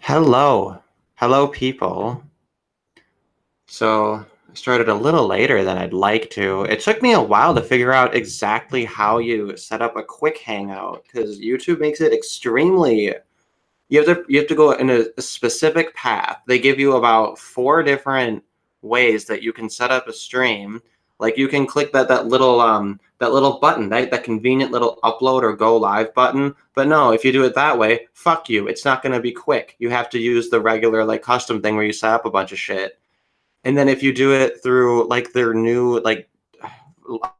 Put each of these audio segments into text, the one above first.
Hello. Hello, people. So I started a little later than I'd like to. It took me a while to figure out exactly how you set up a quick hangout because YouTube makes it extremely you have to go in a specific path. They give you about four different ways that you can set up a stream. Like you can click that little button, that convenient little upload or go live button. But no, if you do it that way, fuck you. It's not gonna be quick. You have to use the regular like custom thing where you set up a bunch of shit. And then if you do it through like their new like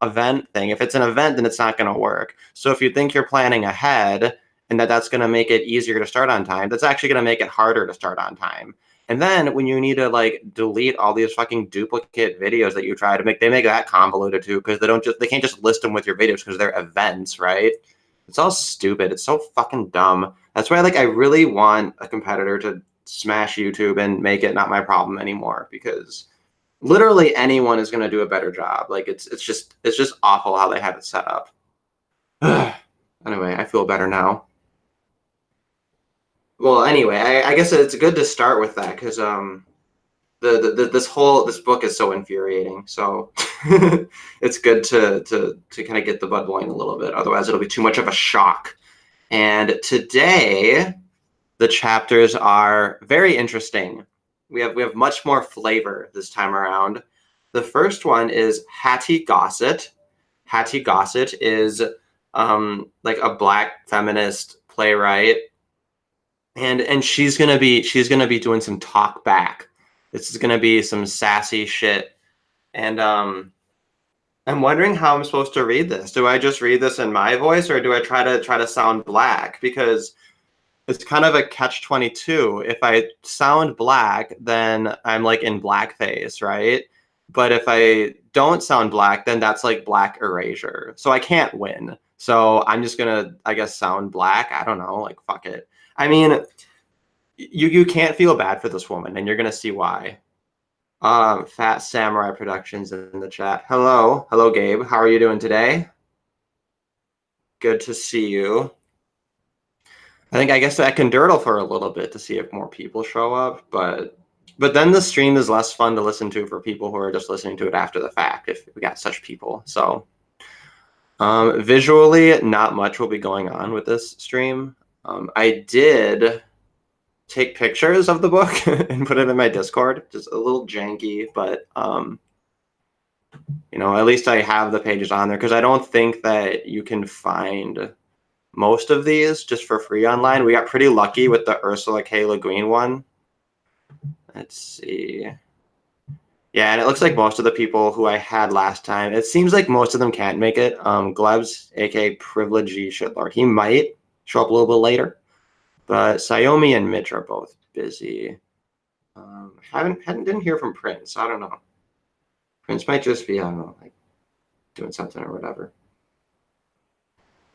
event thing, if it's an event, then it's not going to work. So if you think you're planning ahead and that's going to make it easier to start on time, that's actually going to make it harder to start on time. And then when you need to like delete all these fucking duplicate videos that you try to make, they make that convoluted too because they can't just list them with your videos because they're events, right? It's all stupid. It's so fucking dumb. That's why like I really want a competitor to smash YouTube and make it not my problem anymore because literally anyone is going to do a better job. Like it's just awful how they have it set up. Anyway, I feel better now. Well, anyway, I guess it's good to start with that because this book is so infuriating. So it's good to kind of get the blood boiling a little bit. Otherwise, it'll be too much of a shock. And today, the chapters are very interesting. We have much more flavor this time around. The first one is Hattie Gossett. Hattie Gossett is like a black feminist playwright, and she's gonna be doing some talk back. This is gonna be some sassy shit, and I'm wondering how I'm supposed to read this. Do I just read this in my voice, or do I try to sound black? Because it's kind of a catch-22. If I sound black, then I'm like in blackface, right? But if I don't sound black, then that's like black erasure. So I can't win. So I'm just gonna, I guess, sound black. I don't know, like fuck it. I mean, you can't feel bad for this woman, and you're gonna see why. Fat Samurai Productions in the chat. Hello, Gabe. How are you doing today? Good to see you. I guess I can durdle for a little bit to see if more people show up, but then the stream is less fun to listen to for people who are just listening to it after the fact if we got such people. So visually, not much will be going on with this stream. I did take pictures of the book and put it in my Discord, just a little janky, but at least I have the pages on there because I don't think that you can find most of these just for free online. We got pretty lucky with the Ursula K. Le Guin one. Let's see. Yeah, and it looks like most of the people who I had last time, it seems like most of them can't make it. Glebs, aka Priviledgier Sheevlord, he might show up a little bit later. But Sayomi and Mitch are both busy. Didn't hear from Prince. I don't know. Prince might just be, I don't know, like doing something or whatever.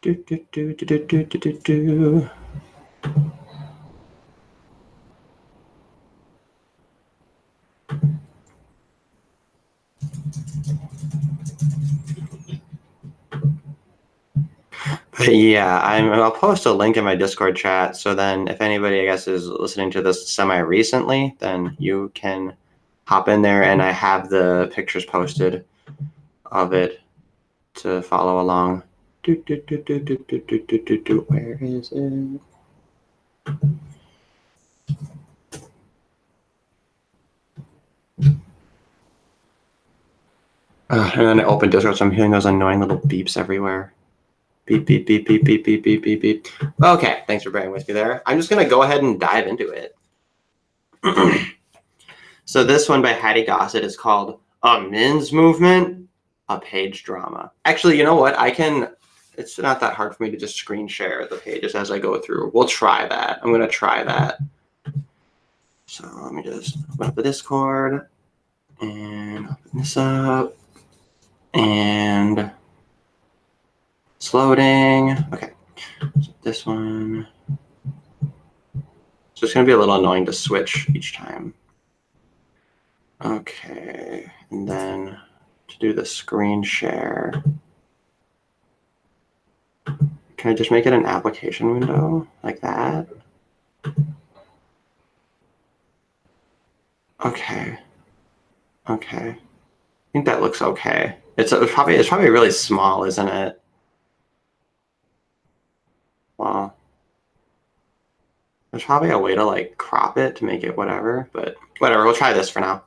Do, do, do, do, do, do, do, do. But yeah, I'll post a link in my Discord chat. So then if anybody, I guess, is listening to this semi-recently, then you can hop in there and I have the pictures posted of it to follow along. Where is it? And then I open Discord, so I'm hearing those annoying little beeps everywhere. Beep, beep, beep, beep, beep, beep, beep, beep, beep. Okay, thanks for bearing with me there. I'm just going to go ahead and dive into it. So this one by Hattie Gossett is called A Men's Movement, a Page Drama. Actually, you know what? It's not that hard for me to just screen share the pages as I go through. We'll try that. I'm going to try that. So let me just open up the Discord and open this up. And it's loading. Okay, so this one. So it's going to be a little annoying to switch each time. Okay, and then to do the screen share, can I just make it an application window like that? Okay. Okay. I think that looks okay. It's probably really small, isn't it? Well, there's probably a way to like crop it to make it whatever, but whatever. We'll try this for now.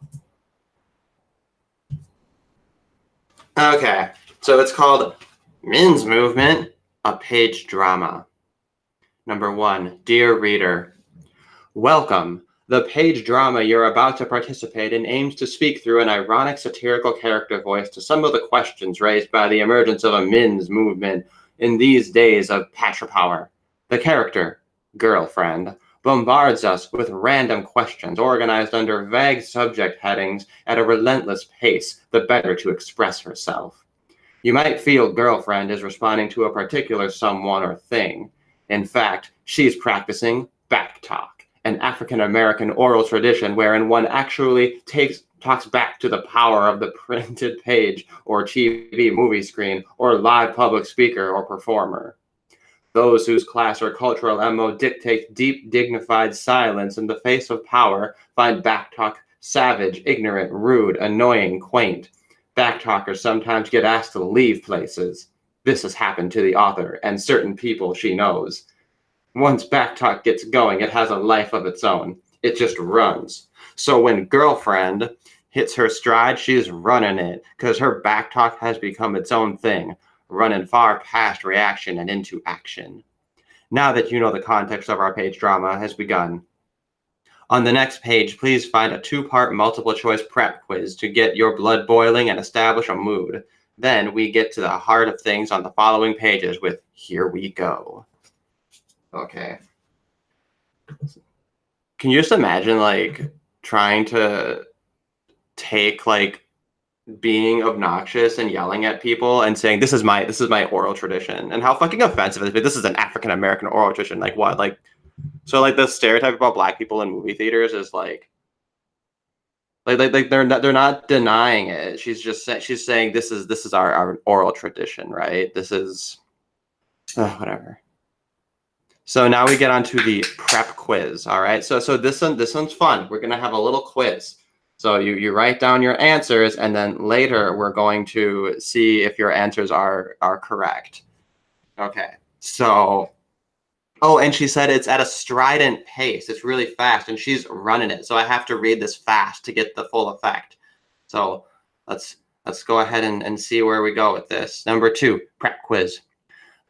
Okay. So it's called Men's Movement, a page drama. Number 1, dear reader, welcome. The page drama you're about to participate in aims to speak through an ironic satirical character voice to some of the questions raised by the emergence of a men's movement in these days of patripower. The character, girlfriend, bombards us with random questions organized under vague subject headings at a relentless pace, the better to express herself. You might feel girlfriend is responding to a particular someone or thing. In fact, she's practicing back talk, an African American oral tradition wherein one actually talks back to the power of the printed page or TV movie screen or live public speaker or performer. Those whose class or cultural MO dictates deep, dignified silence in the face of power find backtalk savage, ignorant, rude, annoying, quaint. Backtalkers sometimes get asked to leave places. This has happened to the author and certain people she knows. Once backtalk gets going, it has a life of its own. It just runs. So when girlfriend hits her stride, she's running it because her backtalk has become its own thing, running far past reaction and into action. Now that you know the context of our page drama has begun. On the next page, please find a 2-part multiple choice prep quiz to get your blood boiling and establish a mood. Then we get to the heart of things on the following pages with Here We Go. Okay. Can you just imagine like trying to take like being obnoxious and yelling at people and saying this is my oral tradition, and how fucking offensive it is. This is an African American oral tradition. Like what? Like so like the stereotype about black people in movie theaters is like they're not denying it. She's saying this is our oral tradition, right? This is whatever. So now we get onto the prep quiz. All right. So this one's fun. We're gonna have a little quiz. So you write down your answers, and then later we're going to see if your answers are correct. Okay. So, oh, and she said it's at a strident pace. It's really fast, and she's running it. So I have to read this fast to get the full effect. So let's go ahead and see where we go with this. Number 2, prep quiz.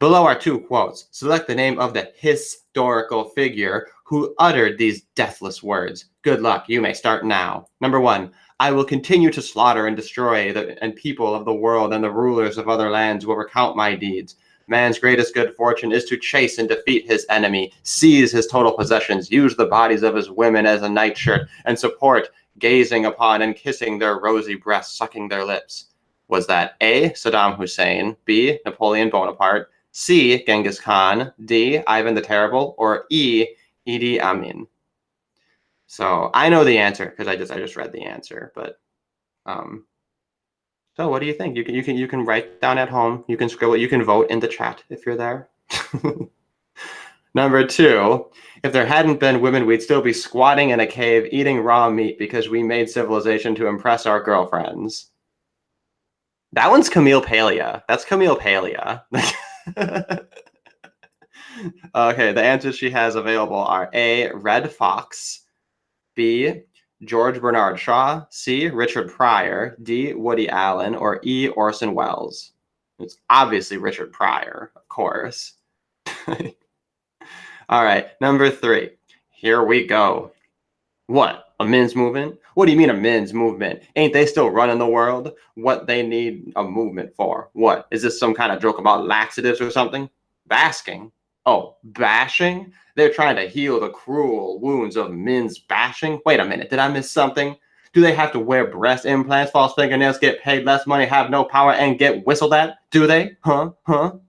Below are 2 quotes. Select the name of the historical figure who uttered these deathless words. Good luck. You may start now. Number 1. I will continue to slaughter and destroy the people of the world, and the rulers of other lands will recount my deeds. Man's greatest good fortune is to chase and defeat his enemy, seize his total possessions, use the bodies of his women as a nightshirt, and support, gazing upon and kissing their rosy breasts, sucking their lips. Was that A, Saddam Hussein, B, Napoleon Bonaparte, C, Genghis Khan, D, Ivan the Terrible, or E, Idi Amin? So I know the answer because I just read the answer, but so what do you think? You can write down at home. You can scribble. You can vote in the chat if you're there. Number 2, if there hadn't been women, we'd still be squatting in a cave eating raw meat because we made civilization to impress our girlfriends. That one's Camille Paglia. That's Camille Paglia. Okay, the answers she has available are A, Red Fox, B, George Bernard Shaw, C, Richard Pryor, D, Woody Allen, or E, Orson Welles. It's obviously Richard Pryor, of course. All right, number 3. Here we go. What? A men's movement? What do you mean a men's movement? Ain't they still running the world? What they need a movement for? What? Is this some kind of joke about laxatives or something? Basking? Oh, bashing? They're trying to heal the cruel wounds of men's bashing? Wait a minute, did I miss something? Do they have to wear breast implants, false fingernails, get paid less money, have no power, and get whistled at? Do they? Huh? Let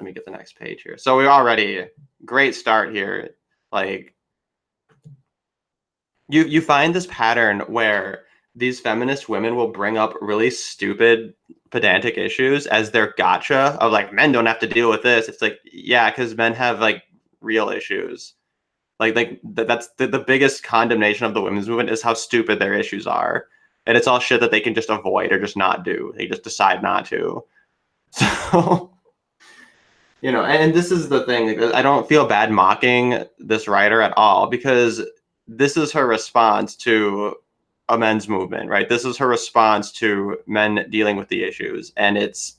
me get the next page here. So we're already, great start here. Like, you find this pattern where these feminist women will bring up really stupid, pedantic issues as their gotcha of like, men don't have to deal with this. It's like, yeah, because men have like real issues. That's the biggest condemnation of the women's movement is how stupid their issues are. And it's all shit that they can just avoid or just not do. They just decide not to. So, and this is the thing. I don't feel bad mocking this writer at all because this is her response to a men's movement, right? This is her response to men dealing with the issues. And it's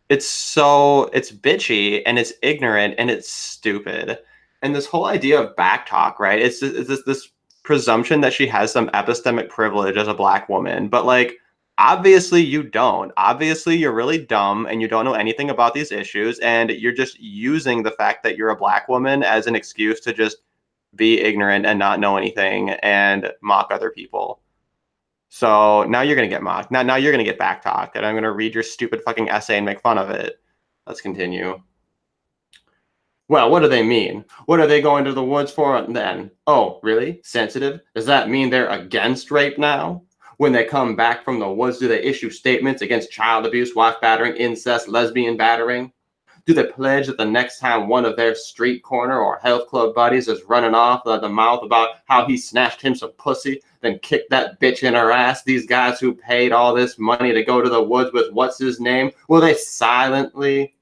bitchy and it's ignorant and it's stupid. And this whole idea of backtalk, right? It's this presumption that she has some epistemic privilege as a black woman, but like obviously you don't. Obviously you're really dumb and you don't know anything about these issues, and you're just using the fact that you're a black woman as an excuse to just be ignorant and not know anything and mock other people. So now you're going to get mocked. Now you're going to get backtalked, and I'm going to read your stupid fucking essay and make fun of it. Let's continue. Well, what do they mean? What are they going to the woods for then? Oh, really? Sensitive? Does that mean they're against rape now? When they come back from the woods, do they issue statements against child abuse, wife battering, incest, lesbian battering? Do they pledge that the next time one of their street corner or health club buddies is running off at the mouth about how he snatched him some pussy, then kick that bitch in her ass? These guys who paid all this money to go to the woods with what's his name, will they silently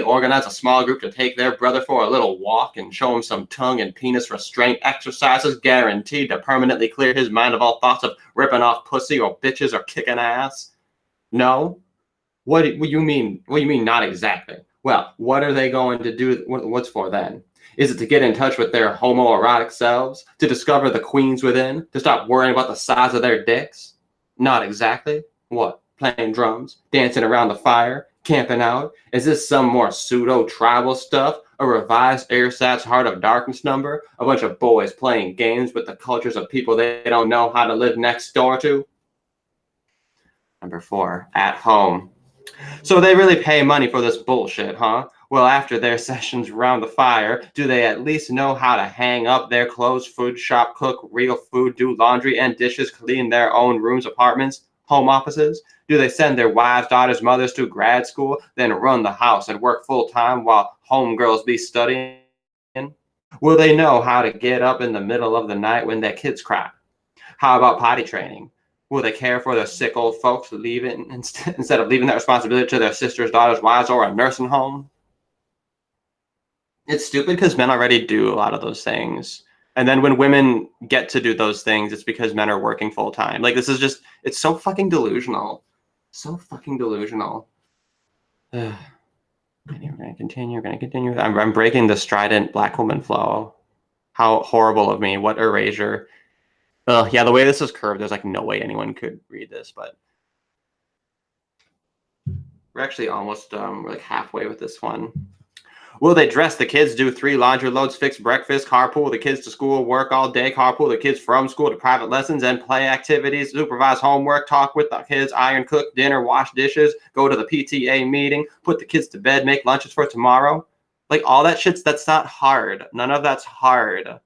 organize a small group to take their brother for a little walk and show him some tongue and penis restraint exercises guaranteed to permanently clear his mind of all thoughts of ripping off pussy or bitches or kicking ass? No? What do you mean? What do you mean not exactly? Well, what are they going to do? What's for then? Is it to get in touch with their homoerotic selves? To discover the queens within? To stop worrying about the size of their dicks? Not exactly. What? Playing drums? Dancing around the fire? Camping out? Is this some more pseudo-tribal stuff? A revised Airsat's Heart of Darkness number? A bunch of boys playing games with the cultures of people they don't know how to live next door to? Number 4, at home. So they really pay money for this bullshit, huh? Well, after their sessions around the fire, do they at least know how to hang up their clothes, food shop, cook real food, do laundry and dishes, clean their own rooms, apartments, home offices? Do they send their wives, daughters, mothers to grad school, then run the house and work full-time while homegirls be studying? Will they know how to get up in the middle of the night when their kids cry? How about potty training? Will they care for their sick old folks instead of leaving that responsibility to their sisters, daughters, wives, or a nursing home? It's stupid because men already do a lot of those things. And then when women get to do those things, it's because men are working full time. Like, this is just, it's so fucking delusional. So fucking delusional. We're going to continue. I'm breaking the strident black woman flow. How horrible of me. What erasure. Yeah, the way this is curved, there's like no way anyone could read this, but we're actually almost we're like halfway with this one. Will they dress the kids, do 3 laundry loads, fix breakfast, carpool the kids to school, work all day, carpool the kids from school to private lessons and play activities, supervise homework, talk with the kids, iron, cook dinner, wash dishes, go to the PTA meeting, put the kids to bed, make lunches for tomorrow? Like, all that shit's, that's not hard. None of that's hard.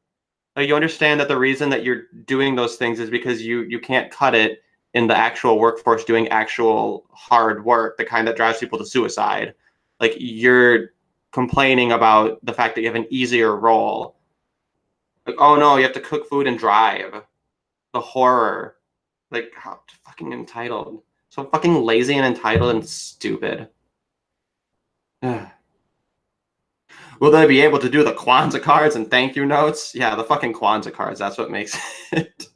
Like, you understand that the reason that you're doing those things is because you can't cut it in the actual workforce doing actual hard work, the kind that drives people to suicide. Like, you're complaining about the fact that you have an easier role. Like, oh no, you have to cook food and drive. The horror. Like, how fucking entitled. So fucking lazy and entitled and stupid. Will they be able to do the Kwanzaa cards and thank you notes? Yeah, the fucking Kwanzaa cards. That's what makes it.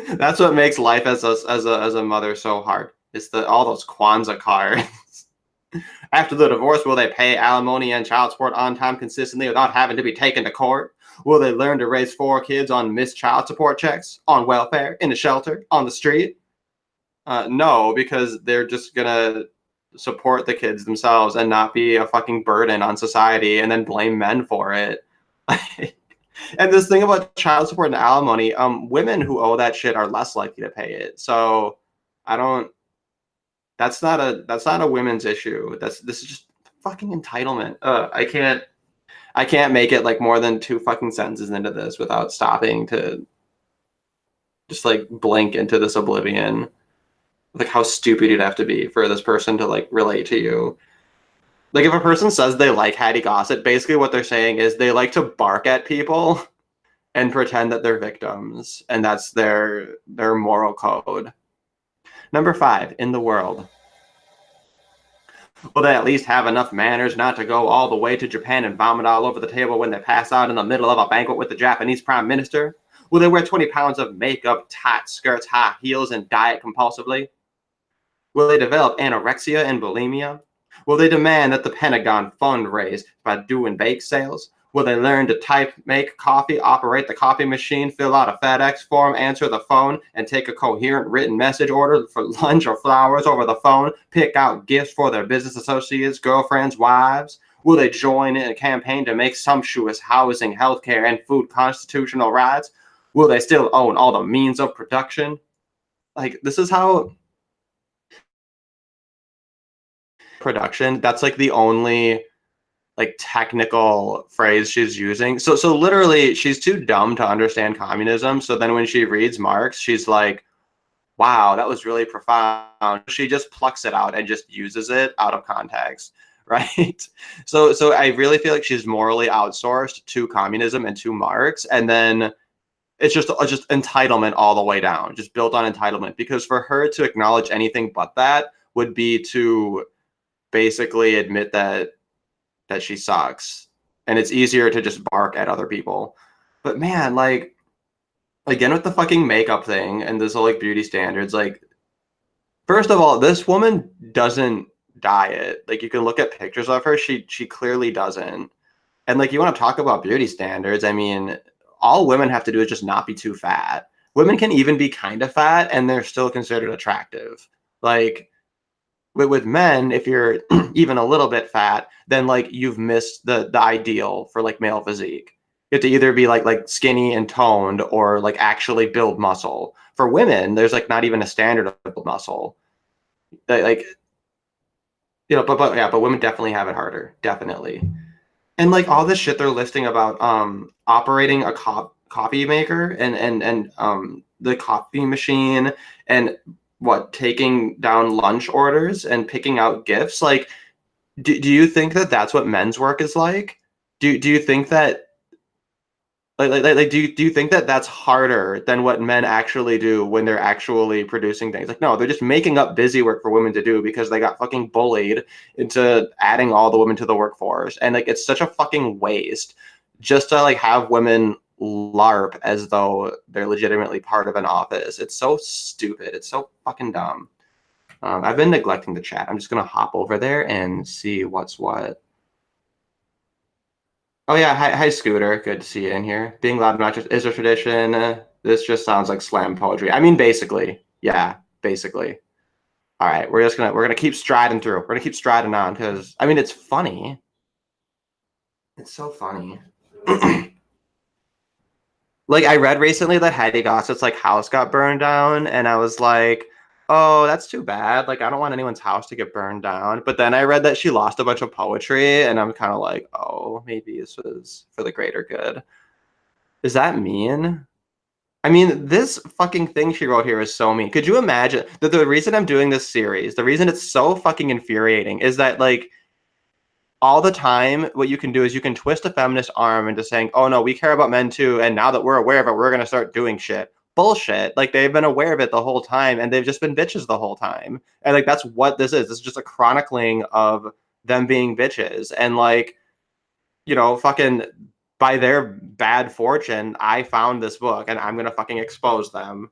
That's what makes life as a mother so hard. It's all those Kwanzaa cards. After the divorce, will they pay alimony and child support on time consistently without having to be taken to court? Will they learn to raise 4 kids on missed child support checks, on welfare, in a shelter, on the street? No, because they're just gonna support the kids themselves and not be a fucking burden on society and then blame men for it. And this thing about child support and alimony, women who owe that shit are less likely to pay it. So that's not a women's issue. This is just fucking entitlement. I can't make it like more than 2 fucking sentences into this without stopping to just like blink into this oblivion. Like, how stupid you'd have to be for this person to like relate to you. Like if a person says they like Hattie Gossett, basically what they're saying is they like to bark at people and pretend that they're victims, and that's their moral code. Number 5, in the world. Will they at least have enough manners not to go all the way to Japan and vomit all over the table when they pass out in the middle of a banquet with the Japanese prime minister? Will they wear 20 pounds of makeup, tight skirts, high heels, and diet compulsively? Will they develop anorexia and bulimia? Will they demand that the Pentagon fundraise by doing bake sales? Will they learn to type, make coffee, operate the coffee machine, fill out a FedEx form, answer the phone, and take a coherent written message order for lunch or flowers over the phone, pick out gifts for their business associates, girlfriends, wives? Will they join in a campaign to make sumptuous housing, healthcare, and food constitutional rights? Will they still own all the means of production? Like, this is how production, that's like the only like technical phrase she's using. So literally she's too dumb to understand communism. So then when she reads Marx, she's like, wow, that was really profound. She just plucks it out and just uses it out of context. Right. So I really feel like she's morally outsourced to communism and to Marx. And then it's just entitlement all the way down, just built on entitlement. Because for her to acknowledge anything but that would be to basically admit that she sucks, and it's easier to just bark at other people. But man, like, again with the fucking makeup thing and this whole like beauty standards, like, first of all, this woman doesn't diet. Like, you can look at pictures of her, she clearly doesn't. And like, you want to talk about beauty standards, I mean, all women have to do is just not be too fat. Women can even be kind of fat and they're still considered attractive. Like, with men, if you're even a little bit fat, then like you've missed the ideal for like male physique. You have to either be like skinny and toned or like actually build muscle. For women, there's like not even a standard of build muscle. Like, you know, but yeah, but women definitely have it harder, definitely. And like all this shit they're listing about operating a coffee maker and the coffee machine and what, taking down lunch orders and picking out gifts. Like, do you think that that's what men's work is like? Do you think that do you think that that's harder than what men actually do when they're actually producing things? Like, no, they're just making up busy work for women to do because they got fucking bullied into adding all the women to the workforce. And like, it's such a fucking waste just to like have women LARP as though they're legitimately part of an office. It's so stupid. It's so fucking dumb. I've been neglecting the chat. I'm just gonna hop over there and see what's what. Oh yeah, hi Scooter. Good to see you in here. Being loud and obnoxious is a tradition. This just sounds like slam poetry. I mean, basically, yeah, basically. All right, we're gonna keep striding through. We're gonna keep striding on because I mean it's funny. It's so funny. Like, I read recently that Hattie Gossett's like house got burned down, and I was like, oh, that's too bad. Like, I don't want anyone's house to get burned down. But then I read that she lost a bunch of poetry, and I'm kind of like, oh, maybe this was for the greater good. Is that mean? I mean, this fucking thing she wrote here is so mean. Could you imagine that the reason I'm doing this series, the reason it's so fucking infuriating is that, like, all the time, what you can do is you can twist a feminist arm into saying, oh no, we care about men too, and now that we're aware of it, we're going to start doing shit. Bullshit. Like, they've been aware of it the whole time, and they've just been bitches the whole time. And like, that's what this is. This is just a chronicling of them being bitches. And like, you know, fucking by their bad fortune, I found this book, and I'm going to fucking expose them.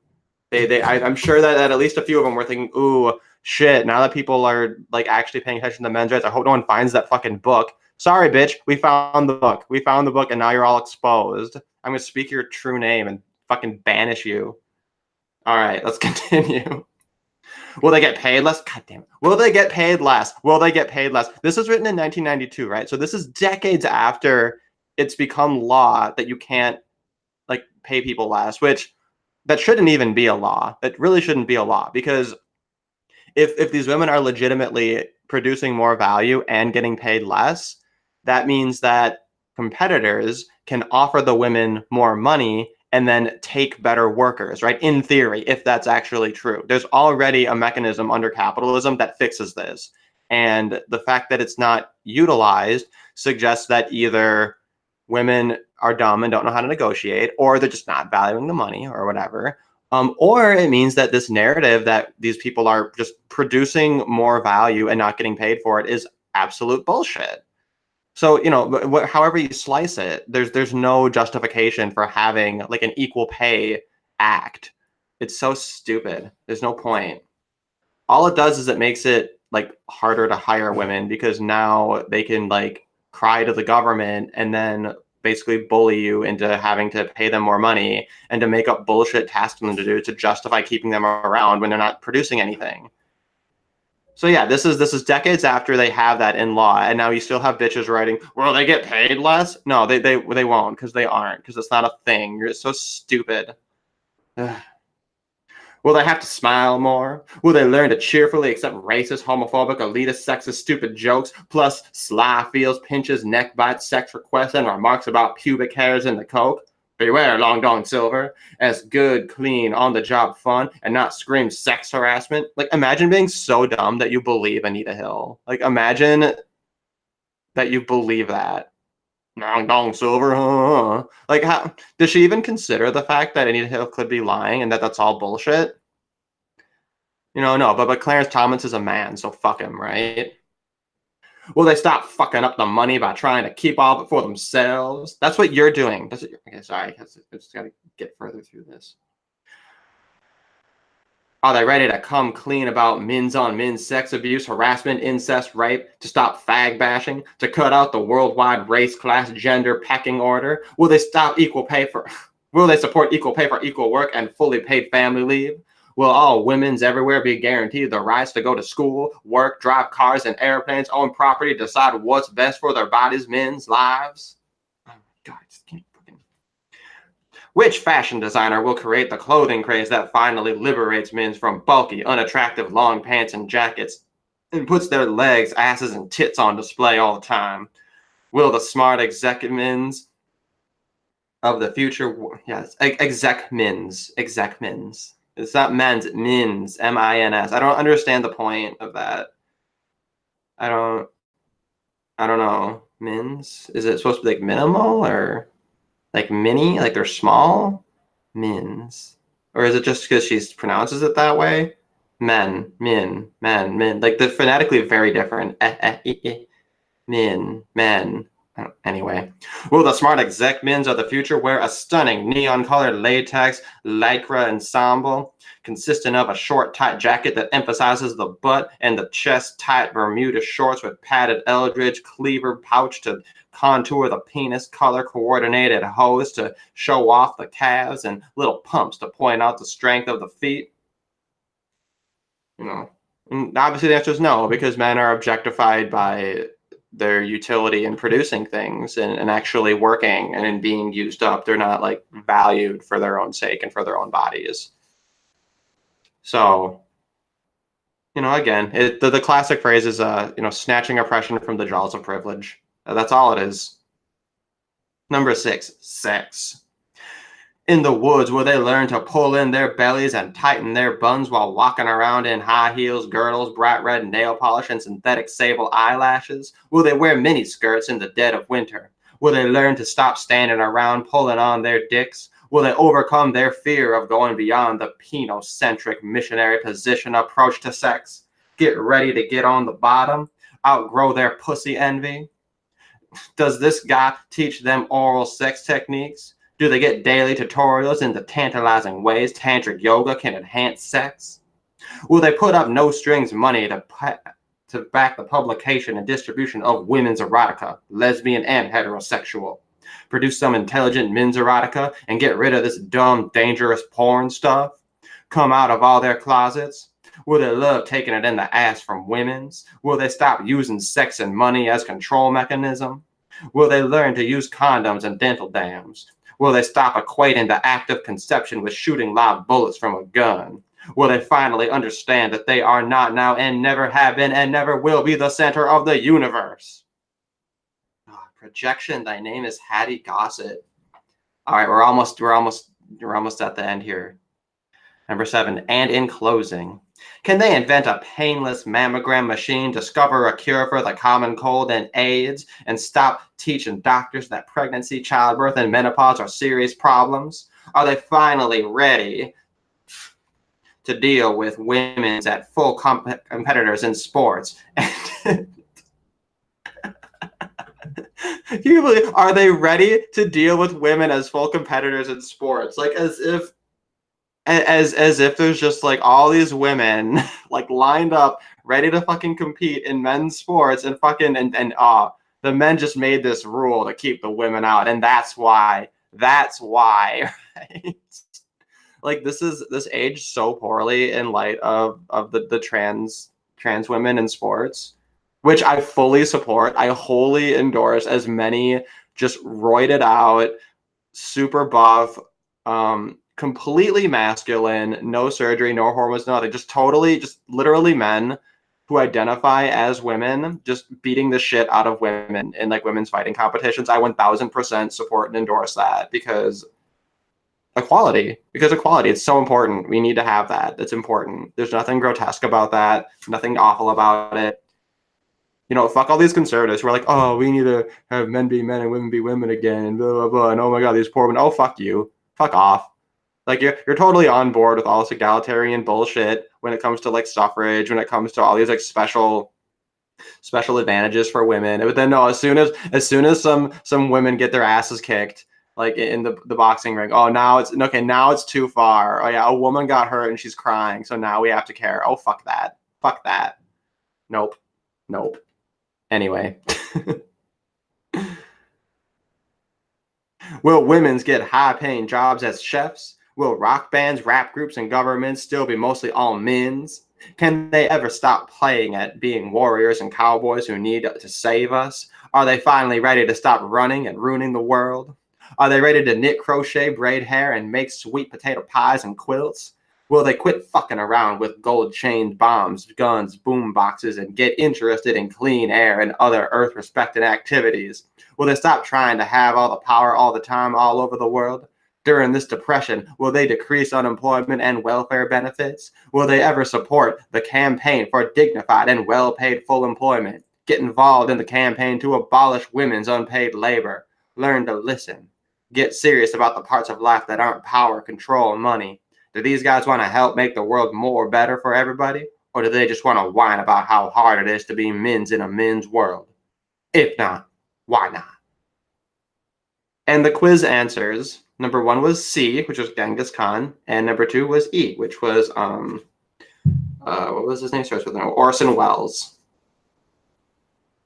I'm sure that at least a few of them were thinking, ooh, shit, now that people are like actually paying attention to men's rights, I hope no one finds that fucking book. Sorry, bitch, we found the book. We found the book, and now you're all exposed. I'm gonna speak your true name and fucking banish you. All right, let's continue. Will they get paid less? God damn it. Will they get paid less? Will they get paid less? This was written in 1992, right? So this is decades after it's become law that you can't like pay people less, which that shouldn't even be a law. That really shouldn't be a law, because if these women are legitimately producing more value and getting paid less, that means that competitors can offer the women more money and then take better workers, right? In theory, if that's actually true. There's already a mechanism under capitalism that fixes this. And the fact that it's not utilized suggests that either women are dumb and don't know how to negotiate, or they're just not valuing the money or whatever. Or it means that this narrative that these people are just producing more value and not getting paid for it is absolute bullshit. So, however you slice it, there's no justification for having like an equal pay act. It's so stupid. There's no point. All it does is it makes it like harder to hire women because now they can like cry to the government and then basically bully you into having to pay them more money and to make up bullshit tasks for them to do to justify keeping them around when they're not producing anything. So yeah, this is decades after they have that in law, and now you still have bitches writing, "Well, they get paid less." No, they won't, because they aren't, because it's not a thing. You're so stupid. Will they have to smile more? Will they learn to cheerfully accept racist, homophobic, elitist, sexist, stupid jokes, plus sly feels, pinches, neck bites, sex requests, and remarks about pubic hairs in the coke? Beware, Long Dong Silver, as good, clean, on-the-job fun, and not scream sex harassment. Like, imagine being so dumb that you believe Anita Hill. Like, imagine that you believe that. Long Dong Silver, Like, how does she even consider the fact that Anita Hill could be lying and that that's all bullshit? No, but Clarence Thomas is a man, so fuck him, right? Will they stop fucking up the money by trying to keep all of it for themselves? That's what you're doing. Okay, sorry. I just got to get further through this. Are they ready to come clean about men's on men's sex abuse, harassment, incest, rape, to stop fag bashing, to cut out the worldwide race, class, gender pecking order? Will they stop equal pay for... Will they support equal pay for equal work and fully paid family leave? Will all women's everywhere be guaranteed the rights to go to school, work, drive cars and airplanes, own property, decide what's best for their bodies, men's lives? Oh my God, I just can't fucking... Which fashion designer will create the clothing craze that finally liberates men from bulky, unattractive long pants and jackets and puts their legs, asses, and tits on display all the time? Will the smart execumens of the future... Yes, execmens. It's not men's, mins, M-I-N-S. I don't understand the point of that. I don't know. Mins? Is it supposed to be like minimal or like mini? Like they're small? Mins. Or is it just because she pronounces it that way? Men, min, men, min. Like they're phonetically very different. Min, men. Anyway, will the smart execmens of the future wear a stunning neon-colored latex lycra ensemble consisting of a short, tight jacket that emphasizes the butt and the chest-tight Bermuda shorts with padded eldridge cleaver pouch to contour the penis, color-coordinated hose to show off the calves, and little pumps to point out the strength of the feet? And obviously the answer is no, because men are objectified by their utility in producing things and actually working and in being used up. They're not like valued for their own sake and for their own bodies. So, again, the classic phrase is, snatching oppression from the jaws of privilege. That's all it is. Number 6, sex. In the woods, will they learn to pull in their bellies and tighten their buns while walking around in high heels, girdles, bright red nail polish, and synthetic sable eyelashes? Will they wear mini skirts in the dead of winter? Will they learn to stop standing around pulling on their dicks? Will they overcome their fear of going beyond the penocentric missionary position approach to sex? Get ready to get on the bottom? Outgrow their pussy envy? Does this guy teach them oral sex techniques? Do they get daily tutorials in the tantalizing ways tantric yoga can enhance sex? Will they put up no-strings money to back the publication and distribution of women's erotica, lesbian and heterosexual? Produce some intelligent men's erotica and get rid of this dumb, dangerous porn stuff? Come out of all their closets? Will they love taking it in the ass from women's? Will they stop using sex and money as control mechanism? Will they learn to use condoms and dental dams? Will they stop equating the act of conception with shooting live bullets from a gun? Will they finally understand that they are not now and never have been and never will be the center of the universe? Projection, thy name is Hattie Gossett. All right, we're almost at the end here. Number 7, and in closing, Can they invent a painless mammogram machine, discover a cure for the common cold and AIDS, and stop teaching doctors that pregnancy, childbirth, and menopause are serious problems? Are they finally ready to deal with women at full competitors in sports? Are they ready to deal with women as full competitors in sports? Like as if there's just like all these women like lined up ready to fucking compete in men's sports and fucking and the men just made this rule to keep the women out, and that's why right? Like this aged so poorly in light of the trans women in sports, which I fully support. I wholly endorse as many just roided out, super buff, completely masculine, no surgery, no hormones, nothing, just totally, just literally men who identify as women, just beating the shit out of women in like women's fighting competitions. I 1000% support and endorse that because equality. It's so important. We need to have that. It's important. There's nothing grotesque about that, nothing awful about it. You know, fuck all these conservatives who are like, oh, we need to have men be men and women be women again, and blah, blah, blah. And oh my God, these poor women. Oh, fuck you. Fuck off. Like, you're totally on board with all this egalitarian bullshit when it comes to, like, suffrage, when it comes to all these, like, special advantages for women. But then, no, as soon as some women get their asses kicked, like, in the boxing ring, oh, now it's too far. Oh, yeah, a woman got hurt and she's crying, so now we have to care. Oh, fuck that. Fuck that. Nope. Anyway. Will women's get high-paying jobs as chefs? Will rock bands, rap groups, and governments still be mostly all men's? Can they ever stop playing at being warriors and cowboys who need to save us? Are they finally ready to stop running and ruining the world? Are they ready to knit, crochet, braid hair, and make sweet potato pies and quilts? Will they quit fucking around with gold-chained bombs, guns, boom boxes, and get interested in clean air and other earth-respecting activities? Will they stop trying to have all the power all the time all over the world? During this depression, will they decrease unemployment and welfare benefits? Will they ever support the campaign for dignified and well-paid full employment? Get involved in the campaign to abolish women's unpaid labor. Learn to listen. Get serious about the parts of life that aren't power, control, and money. Do these guys want to help make the world more better for everybody? Or do they just want to whine about how hard it is to be men's in a men's world? If not, why not? And the quiz answers, number 1 was C, which was Genghis Khan, and number 2 was E, which was what was his name? Starts with Orson Welles.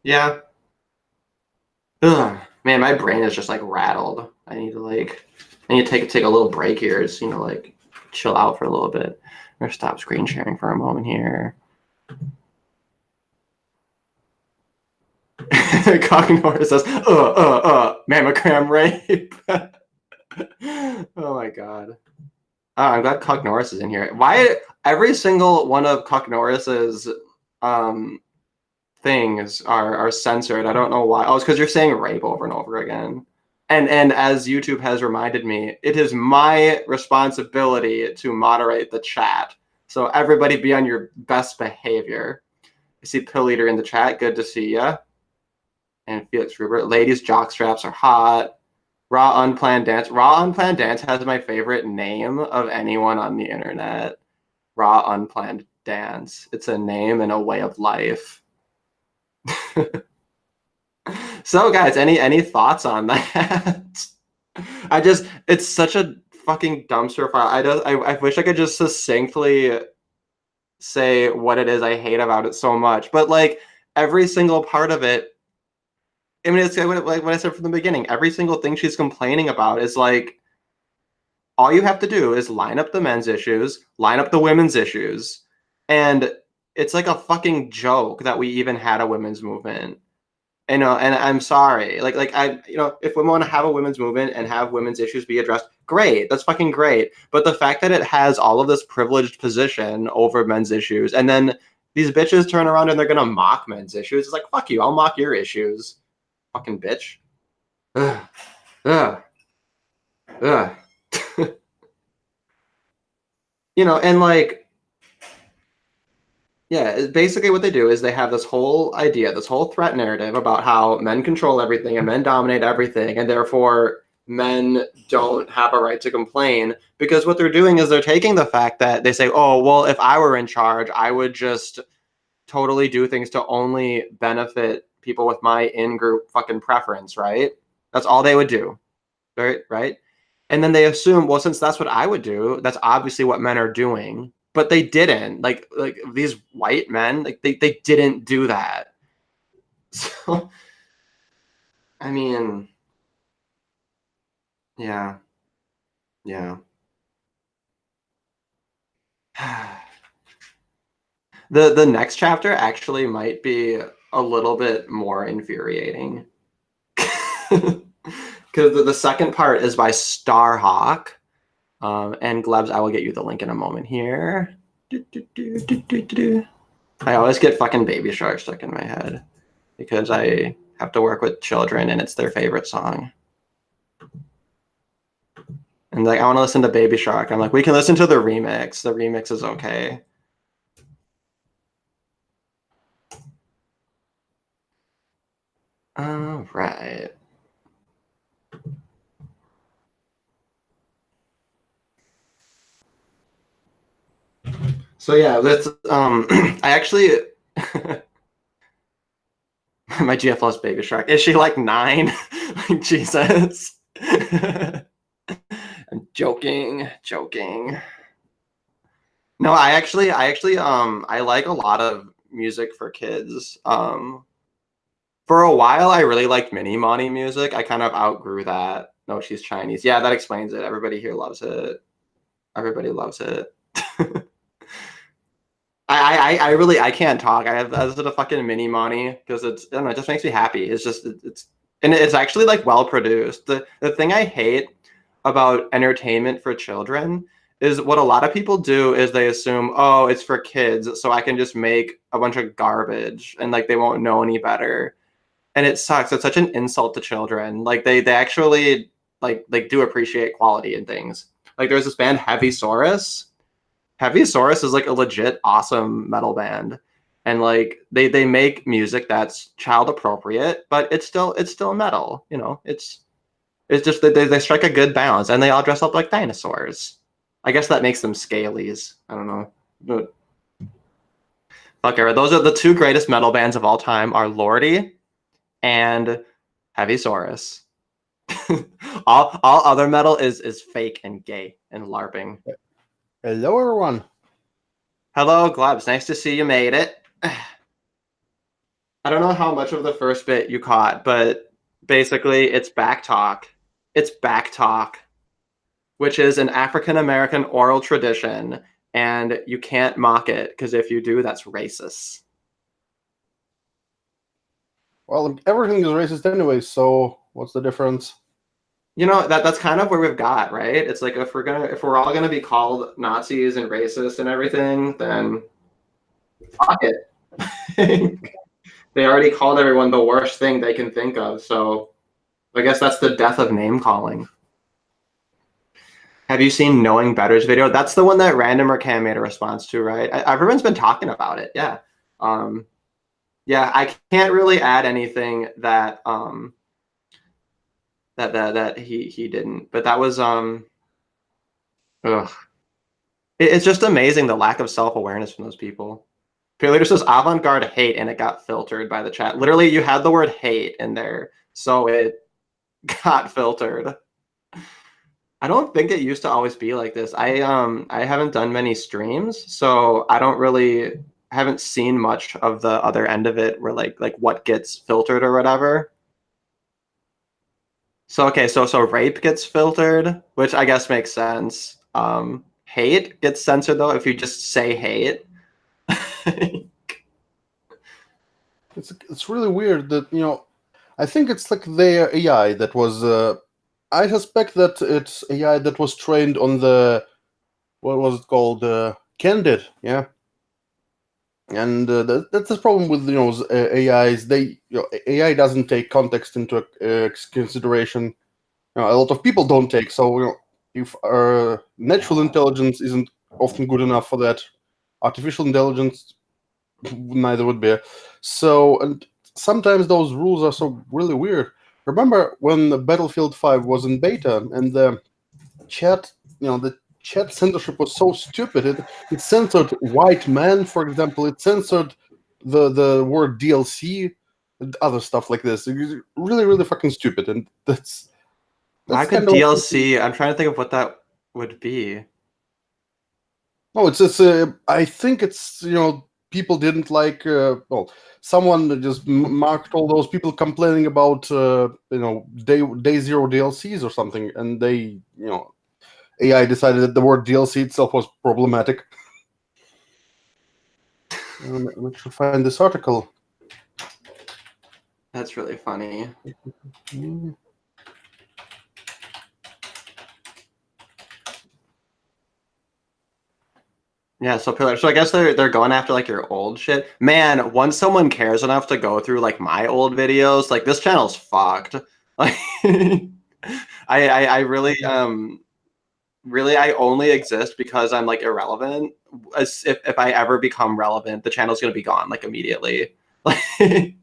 Yeah. Ugh. Man, my brain is just like rattled. I need to take a little break here. Just, like chill out for a little bit. I'm gonna stop screen sharing for a moment here. Cognor says, mammogram rape. Oh my God. Oh, I'm glad Cuck Norris is in here. Why every single one of Cuck Norris's things are censored? I don't know why. Oh, it's because you're saying rape over and over again. And as YouTube has reminded me, it is my responsibility to moderate the chat. So everybody be on your best behavior. I see Pill Eater in the chat. Good to see ya. And Felix Rubert. Ladies, jock straps are hot. Raw Unplanned Dance. Raw Unplanned Dance has my favorite name of anyone on the internet. Raw Unplanned Dance. It's a name and a way of life. So, guys, any thoughts on that? It's such a fucking dumpster fire. I wish I could just succinctly say what it is I hate about it so much. But, like, every single part of it, I mean, it's like what I said from the beginning. Every single thing she's complaining about is like, all you have to do is line up the men's issues, line up the women's issues, and it's like a fucking joke that we even had a women's movement. And I'm sorry, if women want to have a women's movement and have women's issues be addressed, great, that's fucking great. But the fact that it has all of this privileged position over men's issues, and then these bitches turn around and they're gonna mock men's issues, it's like, fuck you, I'll mock your issues. Fucking bitch. Ugh. Ugh. Ugh. And like, Yeah, basically what they do is they have this whole idea, this whole threat narrative about how men control everything and men dominate everything, and therefore men don't have a right to complain, because what they're doing is they're taking the fact that they say, oh, well, if I were in charge, I would just totally do things to only benefit people with my in-group fucking preference, right? That's all they would do, right? And then they assume, well, since that's what I would do, that's obviously what men are doing. But they didn't. Like these white men, like they didn't do that. So I mean, yeah, yeah. The next chapter actually might be a little bit more infuriating. Because the second part is by Starhawk. And Glebs, I will get you the link in a moment here. I always get fucking Baby Shark stuck in my head because I have to work with children and it's their favorite song. And like, I want to listen to Baby Shark. I'm like, we can listen to the remix. The remix is okay. All right. So yeah, that's I actually my GFL is Baby Shark. Is she like 9? Like Jesus. I'm joking. No, I actually I like a lot of music for kids. For a while I really liked Mini Monty music. I kind of outgrew that. No, she's Chinese. Yeah, that explains it. Everybody here loves it. Everybody loves it. I really I can't talk. I have a fucking Mini Monty because it's I don't know, it just makes me happy. It's just it's and it's actually like well produced. The thing I hate about entertainment for children is what a lot of people do is they assume, oh, it's for kids, so I can just make a bunch of garbage and like they won't know any better. And it sucks. It's such an insult to children. Like they actually like do appreciate quality and things. Like there's this band Heavy Saurus. Heavy Saurus is like a legit awesome metal band. And like they make music that's child appropriate, but it's still metal, you know. It's just that they strike a good balance and they all dress up like dinosaurs. I guess that makes them scalies. I don't know. But fuck it. Those are the two greatest metal bands of all time are Lordy and Heavy Saurus. all other metal is fake and gay and LARPing. Hello, everyone. Hello, Glebs. Nice to see you made it. I don't know how much of the first bit you caught, but basically it's back talk. It's back talk, which is an African American oral tradition, and you can't mock it because if you do, that's racist. Well, everything is racist anyway, so what's the difference? You know, that's kind of where we've got, right? It's like if we're all gonna be called Nazis and racist and everything, then fuck it. They already called everyone the worst thing they can think of, so I guess that's the death of name calling. Have you seen Knowing Better's video? That's the one that Random or Cam made a response to, right? Everyone's been talking about it. Yeah. Yeah, I can't really add anything that that he didn't. But that was ugh. It's just amazing the lack of self-awareness from those people. Priviledger says avant-garde hate and it got filtered by the chat. Literally, you had the word hate in there, so it got filtered. I don't think it used to always be like this. I haven't done many streams, so I haven't seen much of the other end of it where like what gets filtered or whatever. So okay, so rape gets filtered, which I guess makes sense. Hate gets censored though if you just say hate. It's really weird that, you know, I think it's like their AI that was I suspect that it's AI that was trained on the, what was it called, Candid, yeah. And that's the problem with, you know, AIs. AI doesn't take context into consideration. You know, a lot of people don't take. So, you know, if natural intelligence isn't often good enough for that, artificial intelligence neither would be. So, and sometimes those rules are so really weird. Remember when the Battlefield 5 was in beta and the chat, the chat censorship was so stupid. It censored white men, for example. It censored the word DLC and other stuff like this. It was really, really fucking stupid. And Why that's could kind of DLC? I'm trying to think of what that would be. no. I think it's people didn't like. Well, someone just marked all those people complaining about day zero DLCs or something, and they AI decided that the word DLC itself was problematic. Let me find this article. That's really funny. Yeah, so Pillar. So I guess they're going after like your old shit. Man, once someone cares enough to go through like my old videos, like this channel's fucked. Like I really I only exist because I'm like irrelevant. As if I ever become relevant, the channel's gonna be gone like immediately. Like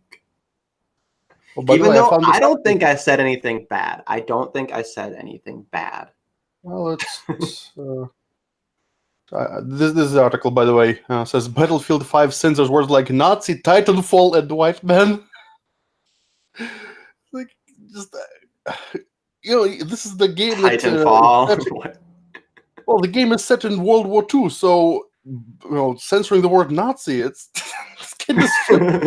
Oh, by the even way, I though found this I don't article. think I said anything bad. I don't think I said anything bad. Well, this article, by the way, says Battlefield 5 censors words like Nazi, Titanfall, and white man. Like, just this is the game that Titanfall. well, the game is set in World War II, so censoring the word Nazi, it's kind of strict,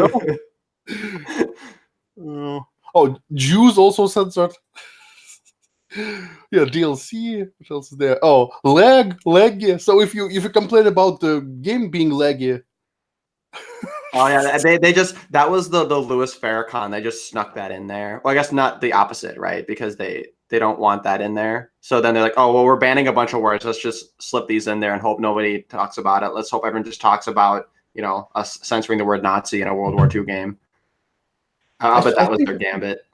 oh, Jews also censored. Yeah, DLC. What else is there? Oh, lag. Yeah. So if you complain about the game being laggy, Oh yeah, they just that was the Louis Farrakhan. They just snuck that in there. Well, I guess not the opposite, right? Because they don't want that in there. So then they're like, oh well, we're banning a bunch of words. Let's just slip these in there and hope nobody talks about it. Let's hope everyone just talks about us censoring the word Nazi in a World War II game. I, But I that was think their gambit.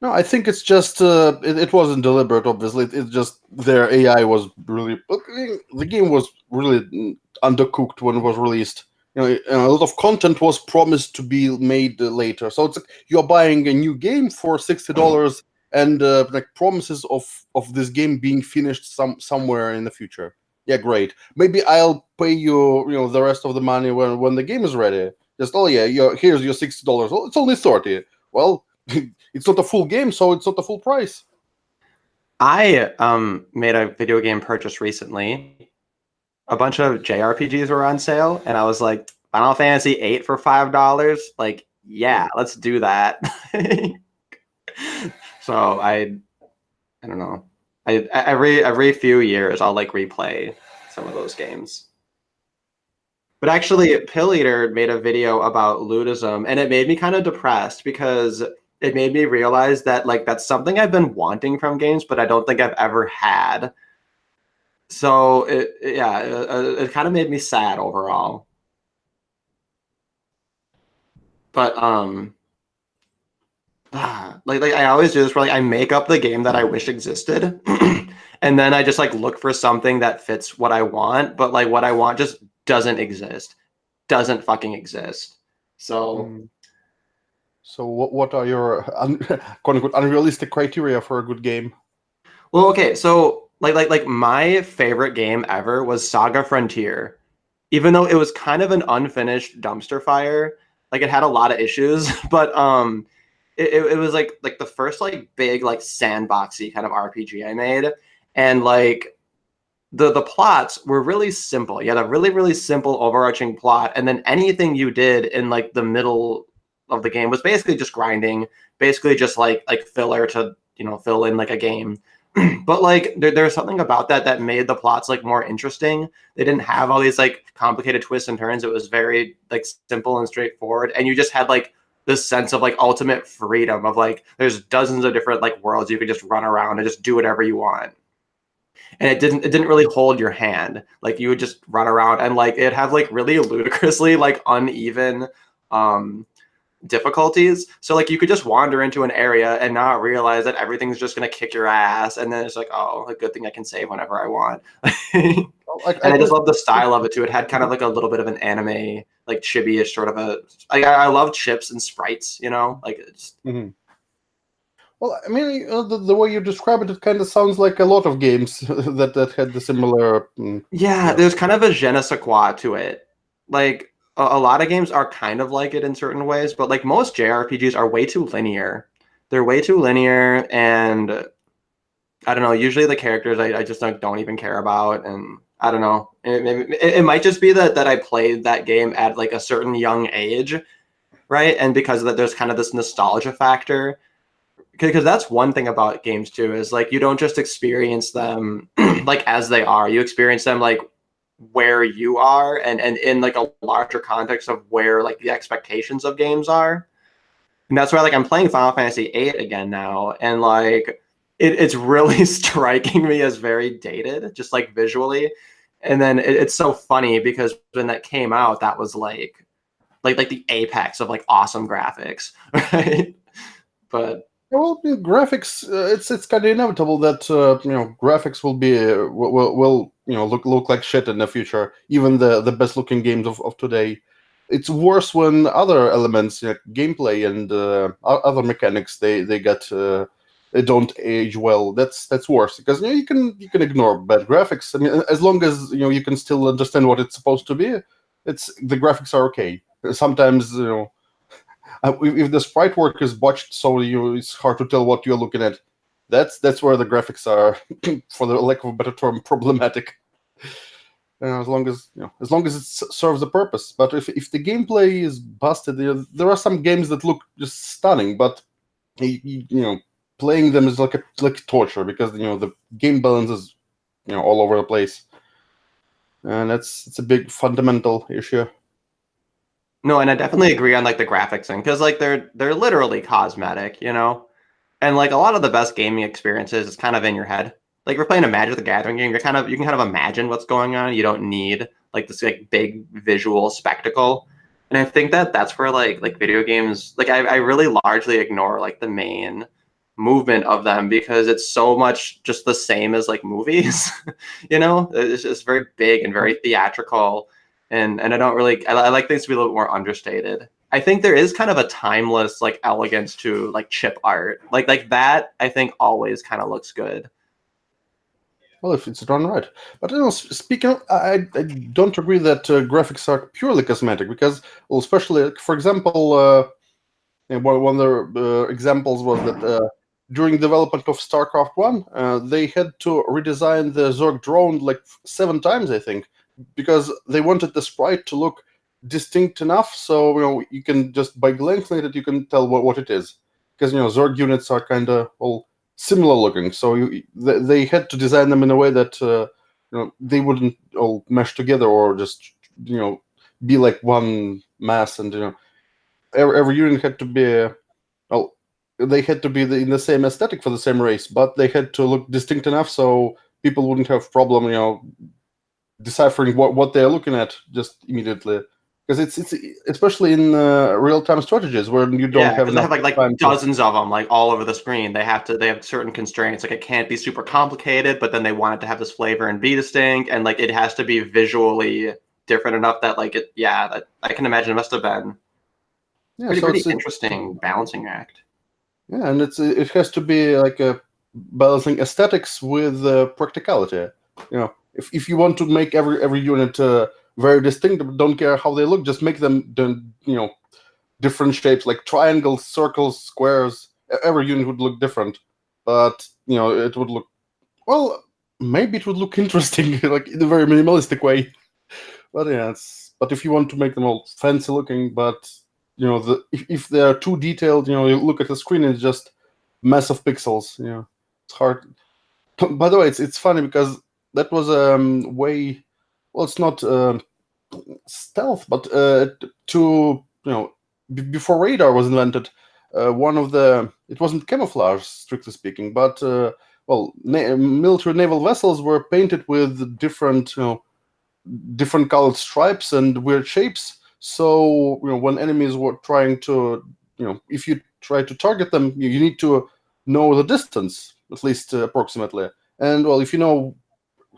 no, I think it's just it wasn't deliberate. Obviously, it's just their AI was really the game was really undercooked when it was released. A lot of content was promised to be made later. So it's like you're buying a new game for $60 and like promises of this game being finished somewhere in the future. Yeah, great. Maybe I'll pay you the rest of the money when the game is ready. Just here's your $60. Well, it's only 30. Well, it's not a full game, so it's not a full price. I made a video game purchase recently. A bunch of JRPGs were on sale, and I was like, Final Fantasy VIII for $5. Like, yeah, let's do that. So I don't know. Every few years I'll like replay some of those games. But actually, Pill Eater made a video about Ludism, and it made me kind of depressed because it made me realize that like that's something I've been wanting from games, but I don't think I've ever had. So it kind of made me sad overall. But like I always do this where like I make up the game that I wish existed, and then I just like look for something that fits what I want, but like what I want just doesn't exist, doesn't fucking exist. So So what are your quote unquote unrealistic criteria for a good game? well, okay, so like my favorite game ever was Saga Frontier, even though it was kind of an unfinished dumpster fire. Like it had a lot of issues, but it was like the first like big like sandboxy kind of RPG I made, and like the plots were really simple. You had a really simple overarching plot, and then anything you did in like the middle of the game was basically just grinding, basically just like filler to fill in like a game. But like there's something about that made the plots like more interesting. They didn't have all these like complicated twists and turns. It was very like simple and straightforward, and you just had like this sense of like ultimate freedom of like there's dozens of different like worlds you could just run around and just do whatever you want. And it didn't really hold your hand. Like you would just run around and like it'd have like really ludicrously like uneven um difficulties. So like you could just wander into an area and not realize that everything's just gonna kick your ass, and then it's like, oh, a good thing I can save whenever I want. And I just love the style of it too. It had kind of like a little bit of an anime, like chibi-ish sort of a. I love chips and sprites, you know, like it's. Mm-hmm. Well, I mean, the way you describe it, it kind of sounds like a lot of games that had the similar. Yeah, there's kind of a je ne sais quoi to it. Like a lot of games are kind of like it in certain ways, but like most JRPGs are way too linear. They're way too linear, and I don't know. Usually the characters I just don't even care about, and I don't know. It might just be that I played that game at like a certain young age, right? And because of that, there's kind of this nostalgia factor. Because that's one thing about games too, is like you don't just experience them like as they are. You experience them like where you are, and in like a larger context of where like the expectations of games are. And that's why like I'm playing Final Fantasy VIII again now, and like it's really striking me as very dated, just like visually. And then it's so funny because when that came out, that was like the apex of like awesome graphics, right? But well, graphics. It's kind of inevitable that graphics will be will look like shit in the future. Even the best looking games of today. It's worse when other elements, like gameplay and other mechanics, they get they don't age well. That's worse because you can ignore bad graphics. I mean, as long as you can still understand what it's supposed to be, the graphics are okay. Sometimes if the sprite work is botched, so it's hard to tell what you're looking at. That's where the graphics are, for the lack of a better term, problematic. As long as it serves a purpose. But if the gameplay is busted, there are some games that look just stunning, but playing them is like torture because the game balance is all over the place, and it's a big fundamental issue. no, and I definitely agree on like the graphics thing because like they're literally cosmetic, you know, and like a lot of the best gaming experiences is kind of in your head. Like we're playing a Magic the Gathering game, you can kind of imagine what's going on. You don't need like this like big visual spectacle. And I think that's where like video games, like I really largely ignore like the main movement of them because it's so much just the same as like movies. You know, it's just very big and very theatrical, and I don't really I like things to be a little bit more understated. I think there is kind of a timeless like elegance to like chip art, like that. I think always kind of looks good. Well, if it's done right. But speaking of, I don't agree that graphics are purely cosmetic because, well, especially, for example, one of the examples was that during development of StarCraft 1, they had to redesign the Zerg drone like 7 times, I think, because they wanted the sprite to look distinct enough so you can just by glancing at it you can tell what it is. Because Zerg units are kind of similar looking, so they had to design them in a way that they wouldn't all mesh together or just be like one mass, and every unit had to be well, they had to be in the same aesthetic for the same race, but they had to look distinct enough so people wouldn't have problem deciphering what they're looking at just immediately. Because it's especially in real-time strategies where you don't have because they enough have like time dozens of them like all over the screen. They have certain constraints. Like it can't be super complicated, but then they want it to have this flavor and be distinct, and like it has to be visually different enough that like it. Yeah, that I can imagine it must have been pretty interesting balancing act. Yeah, and it has to be like a balancing aesthetics with practicality. If you want to make every unit very distinct, but don't care how they look, just make them different shapes, like triangles, circles, squares. Every unit would look different, but it would look well. Maybe it would look interesting, like in a very minimalistic way. But yeah, but if you want to make them all fancy looking, but if they are too detailed, you look at the screen and it's just mess of pixels. It's hard. By the way, it's funny because that was way. Well, it's not stealth, but to before radar was invented, it wasn't camouflage strictly speaking, but military naval vessels were painted with different different colored stripes and weird shapes, So when enemies were trying to, if you try to target them, you need to know the distance, at least approximately. And well, if you know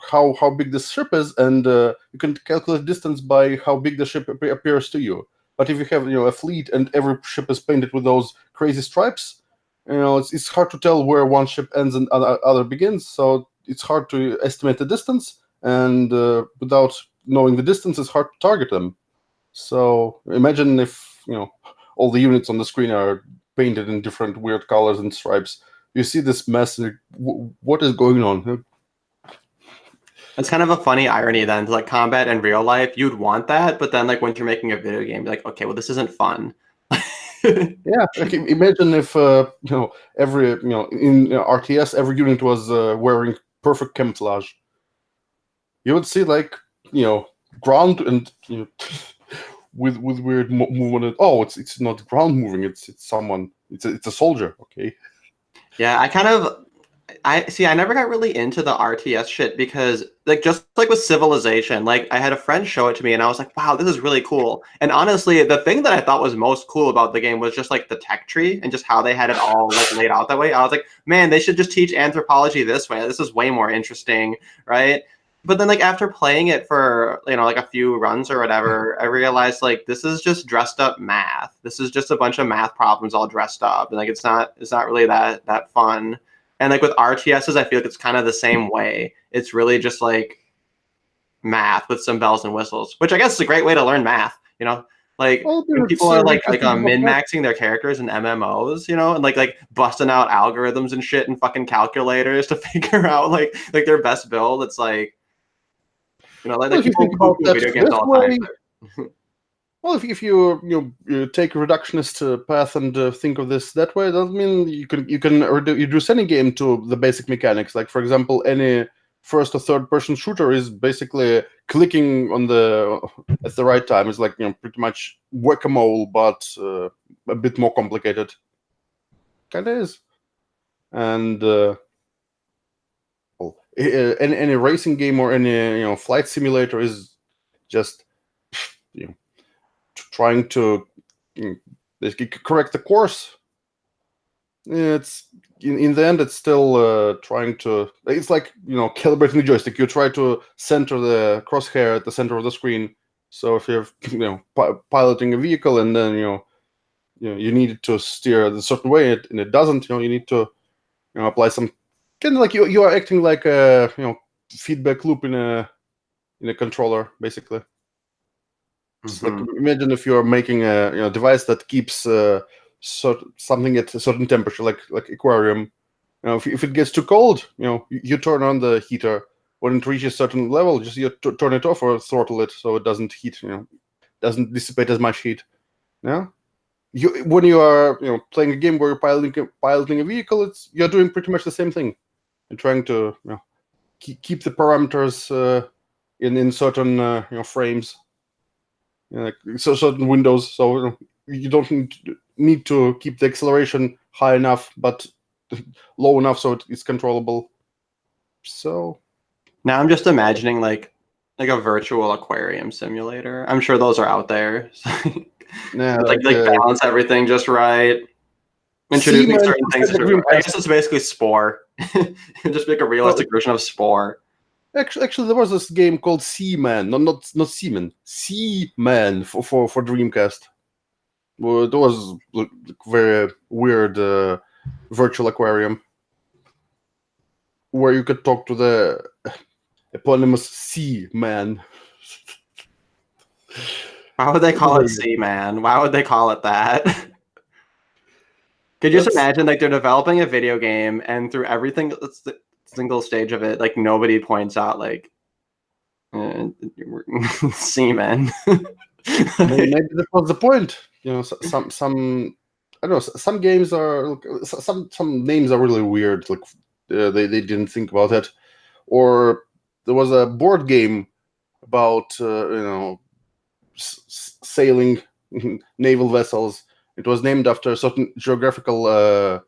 how big this ship is, and you can calculate distance by how big the ship appears to you. But if you have a fleet and every ship is painted with those crazy stripes, it's hard to tell where one ship ends and other begins. So it's hard to estimate the distance, and without knowing the distance, it's hard to target them. So imagine if all the units on the screen are painted in different weird colors and stripes. You see this mess. What is going on? It's kind of a funny irony then, to like combat in real life, you'd want that, but then like when you're making a video game, you're like, okay, well this isn't fun. Yeah, imagine if every in RTS every unit was wearing perfect camouflage. You would see like ground and with weird movement. Oh, it's not ground moving. It's someone. It's a soldier. Okay. Yeah, I never got really into the RTS shit because like just like with Civilization, like I had a friend show it to me and I was like, wow, this is really cool. And honestly, the thing that I thought was most cool about the game was just like the tech tree and just how they had it all like laid out that way. I was like, man, they should just teach anthropology this way. This is way more interesting, right? But then like after playing it for like a few runs or whatever, I realized like this is just dressed up math. This is just a bunch of math problems all dressed up. And like it's not really that fun. And like with RTSs, I feel like it's kind of the same way. It's really just like math with some bells and whistles, which I guess is a great way to learn math. Like when people are like min-maxing their characters in MMOs, and like busting out algorithms and shit and fucking calculators to figure out like their best build. It's like like people who do video games all the time. Well, if you take a reductionist path and think of this that way, that mean you can reduce any game to the basic mechanics. Like for example, any first or third person shooter is basically clicking on at the right time. It's like pretty much whack-a-mole, but a bit more complicated. Kind of is. And any racing game or any flight simulator is just trying to correct the course. It's in the end, it's still trying to. It's like calibrating the joystick. You try to center the crosshair at the center of the screen. So if you're piloting a vehicle and then you need it to steer a certain way and it doesn't, you need to apply some kind of like you are acting like a feedback loop in a controller basically. Like imagine if you're making a device that keeps something at a certain temperature, like aquarium. If it gets too cold, you turn on the heater. When it reaches a certain level, just you turn it off or throttle it so it doesn't heat. Doesn't dissipate as much heat. Yeah. When you are playing a game where you're piloting a vehicle, you're doing pretty much the same thing. You're trying to keep the parameters in certain frames. Like certain windows, so you don't need to keep the acceleration high enough, but low enough so it's controllable. So now I'm just imagining like a virtual aquarium simulator. I'm sure those are out there. yeah, like balance everything just right. Introducing certain things. I guess it's basically Spore. Just make a realistic version of Spore. Actually, there was this game called Seaman. Not Seaman. Seaman for Dreamcast. Well, it was like very weird virtual aquarium where you could talk to the eponymous Seaman. Why would they call it Seaman? Why would they call it that? Could you just imagine like they're developing a video game and through everything single stage of it, like nobody points out like semen. Maybe that was the point. Some I don't know. Some games are some names are really weird. Like they didn't think about it. Or there was a board game about sailing naval vessels. It was named after a certain geographical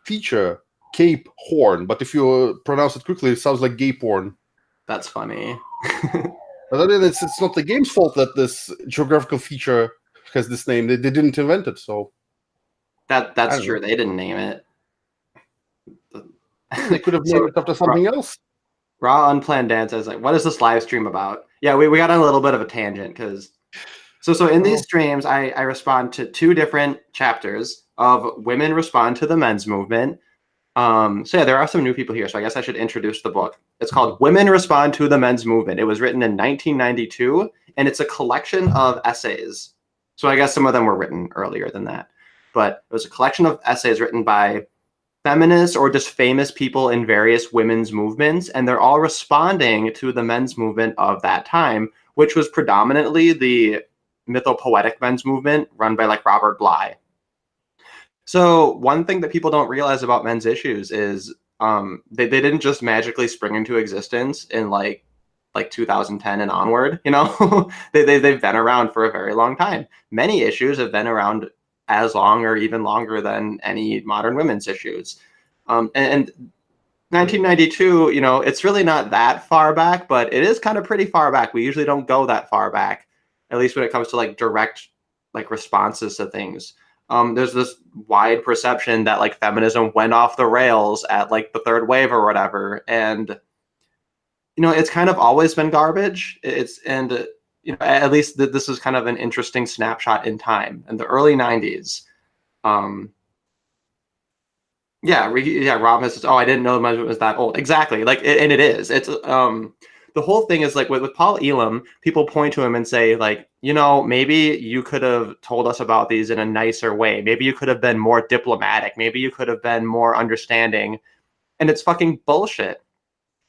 feature, Cape Horn. But if you pronounce it quickly, it sounds like gay porn. That's funny. But then it's not the game's fault that this geographical feature has this name. They didn't invent it, so That's true. They didn't name it. They could have named it after something else. Raw Unplanned Dance is like, what is this live stream about? Yeah, we got on a little bit of a tangent because so in these streams, I respond to 2 different chapters of women respond to the men's movement. So yeah, there are some new people here, so I guess I should introduce the book. It's called Women Respond to the Men's Movement. It was written in 1992, and it's a collection of essays. So I guess some of them were written earlier than that. But it was a collection of essays written by feminists or just famous people in various women's movements, and they're all responding to the men's movement of that time, which was predominantly the mythopoetic men's movement run by like Robert Bly. So one thing that people don't realize about men's issues is they didn't just magically spring into existence in like 2010 and onward. You know, they've been around for a very long time. Many issues have been around as long or even longer than any modern women's issues. And 1992, you know, it's really not that far back, but it is kind of pretty far back. We usually don't go that far back, at least when it comes to like direct like responses to things. There's this wide perception that like feminism went off the rails at like the third wave or whatever, and you know it's kind of always been garbage. You know, at least this is kind of an interesting snapshot in time in the early 90s. Rob says, "Oh, I didn't know the measurement was that old." Exactly, like, and it is. It's the whole thing is like with Paul Elam, people point to him and say, like, you know, maybe you could have told us about these in a nicer way. Maybe you could have been more diplomatic. Maybe you could have been more understanding. And it's fucking bullshit.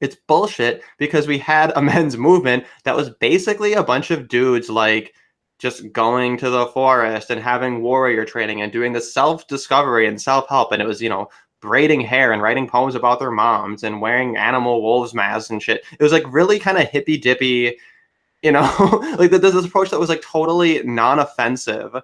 It's bullshit because we had a men's movement that was basically a bunch of dudes like just going to the forest and having warrior training and doing the self-discovery and self-help. And it was, you know, braiding hair and writing poems about their moms and wearing animal wolves masks and shit. It was like really kind of hippy dippy, you know, like there's this approach that was like totally non-offensive.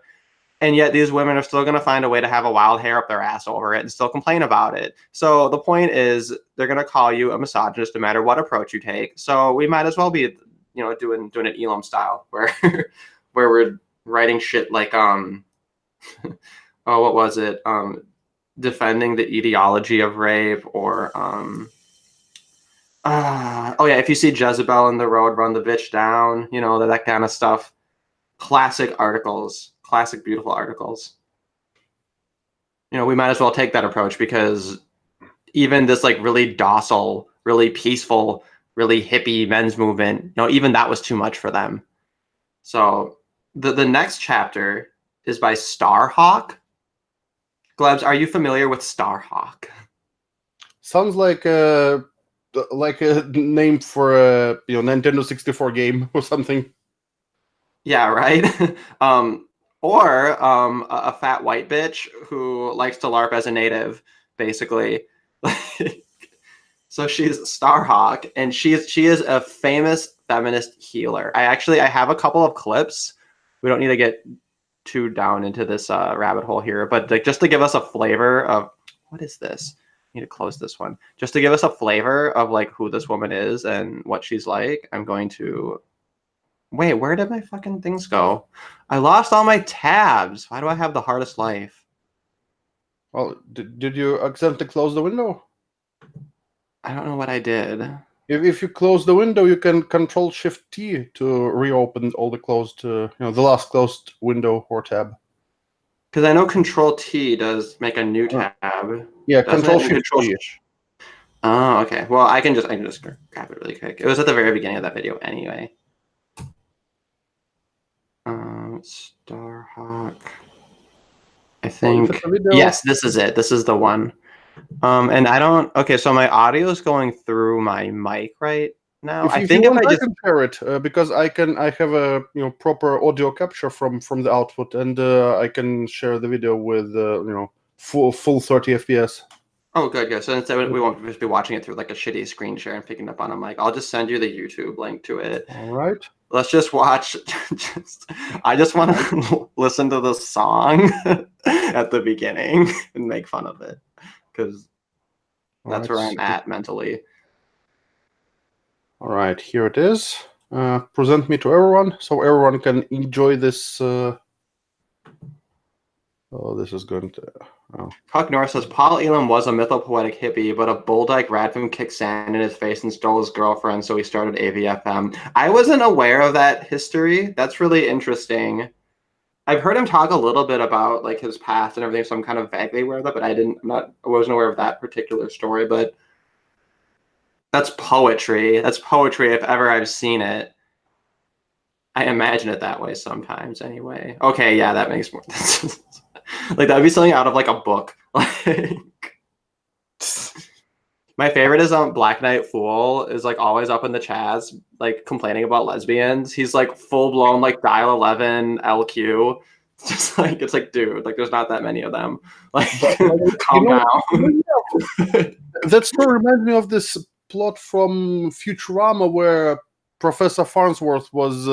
And yet these women are still going to find a way to have a wild hair up their ass over it and still complain about it. So the point is they're going to call you a misogynist no matter what approach you take. So we might as well be, you know, doing it Elam style where where we're writing shit like oh, what was it? Defending the ideology of rape, or oh yeah, if you see Jezebel in the road, run the bitch down, you know, that kind of stuff. Classic articles, classic beautiful articles. You know, we might as well take that approach because even this like really docile, really peaceful, really hippie men's movement, you know, even that was too much for them. So the next chapter is by Starhawk. Glebs, are you familiar with Starhawk? Sounds like a name for a Nintendo 64 game or something. Yeah, right. Or a fat white bitch who likes to LARP as a native, basically. So she's Starhawk, and she is a famous feminist healer. I have a couple of clips. We don't need to get too down into this rabbit hole here, but like just to give us a flavor of what is this? I need to close this one. Just to give us a flavor of like who this woman is and what she's like, I'm going to wait, where did my fucking things go? I lost all my tabs. Why do I have the hardest life? Well, did you accidentally close the window? I don't know what I did. If you close the window, you can Control Shift T to reopen all the closed, the last closed window or tab. Because I know Control T does make a new tab. Yeah, Control Shift T. Oh, okay. Well, I can just grab it really quick. It was at the very beginning of that video anyway. Starhawk. I think yes, this is it. This is the one. And I don't. Okay, so my audio is going through my mic right now. I think if I can pair it because I have a proper audio capture from the output, and I can share the video with full 30 FPS. Oh, good. So instead we won't just be watching it through like a shitty screen share and picking up on a mic. I'll just send you the YouTube link to it. All right. Let's just watch. I just want to listen to the song at the beginning and make fun of it because that's where I'm at mentally. All right, here it is. present me to everyone so everyone can enjoy this. Oh, this is going to. Oh. Huck Norris says Paul Elam was a mythopoetic hippie, but a bull-dyke Radfin kicked sand in his face and stole his girlfriend, so he started AVFM. I wasn't aware of that history. That's really interesting. I've heard him talk a little bit about like his past and everything, so I'm kind of vaguely aware of that, but I wasn't aware of that particular story. But that's poetry. That's poetry if ever I've seen it. I imagine it that way sometimes anyway. Okay, yeah, that makes more sense. Like that would be something out of like a book. Like my favorite is Black Knight Fool is like always up in the chats, like complaining about lesbians. He's like full blown like dial 11 LQ. It's just like it's like, dude, like there's not that many of them. Like calm down. That story reminds me of this plot from Futurama where Professor Farnsworth was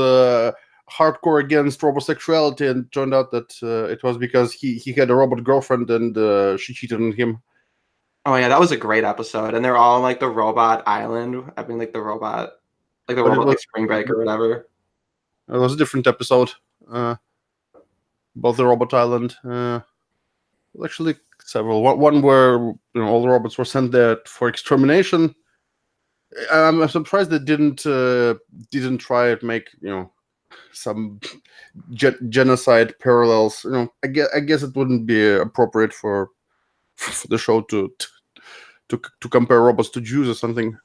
hardcore against homosexuality, and turned out that it was because he had a robot girlfriend and she cheated on him. Oh yeah, that was a great episode, and they're all on like the robot island. I mean, like the robot, like Spring Break or whatever. It was a different episode. Both the robot island. Actually, several. One where all the robots were sent there for extermination. I'm surprised they didn't try to make some genocide parallels. I guess it wouldn't be appropriate for the show to compare robots to Jews or something.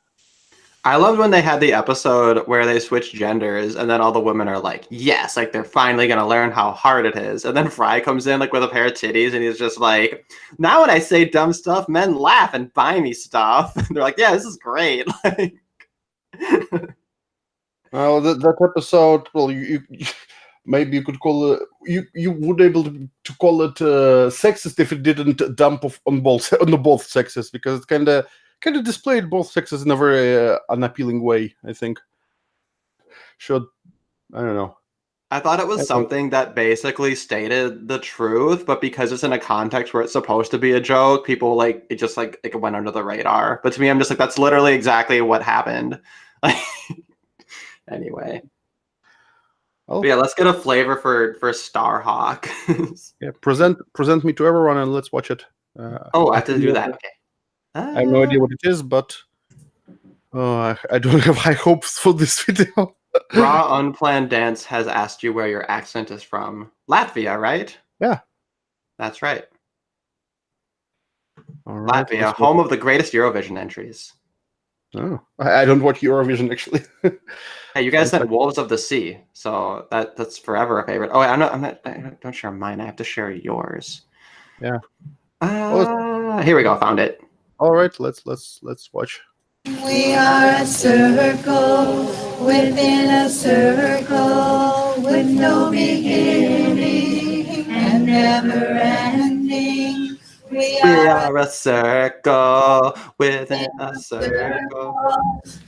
I loved when they had the episode where they switched genders, and then all the women are like, "Yes, like they're finally gonna learn how hard it is." And then Fry comes in like with a pair of titties, and he's just like, "Now when I say dumb stuff, men laugh and buy me stuff." And they're like, "Yeah, this is great." Like, well, that episode. Well, you maybe you could call it. You would able to call it sexist if it didn't dump on both sexes, because it kind of displayed both sexes in a very unappealing way. I think. I don't know. I thought it was something that basically stated the truth, but because it's in a context where it's supposed to be a joke, people like it just like it went under the radar. But to me, I'm just like, that's literally exactly what happened. Anyway. But yeah, let's get a flavor for Starhawk. Yeah, present me to everyone and let's watch it. I have to do that. Okay. I have no idea what it is, but I don't have high hopes for this video. Raw Unplanned Dance has asked you where your accent is from. Latvia, right? Yeah. That's right. All right, Latvia, home of the greatest Eurovision entries. Oh, I don't watch Eurovision actually. Hey, you guys said Wolves of the Sea, so that's forever a favorite. Oh, I don't share mine. I have to share yours. Yeah. Here we go. Found it. All right, let's watch. We are a circle within a circle with no beginning and never ending. We are a circle within a circle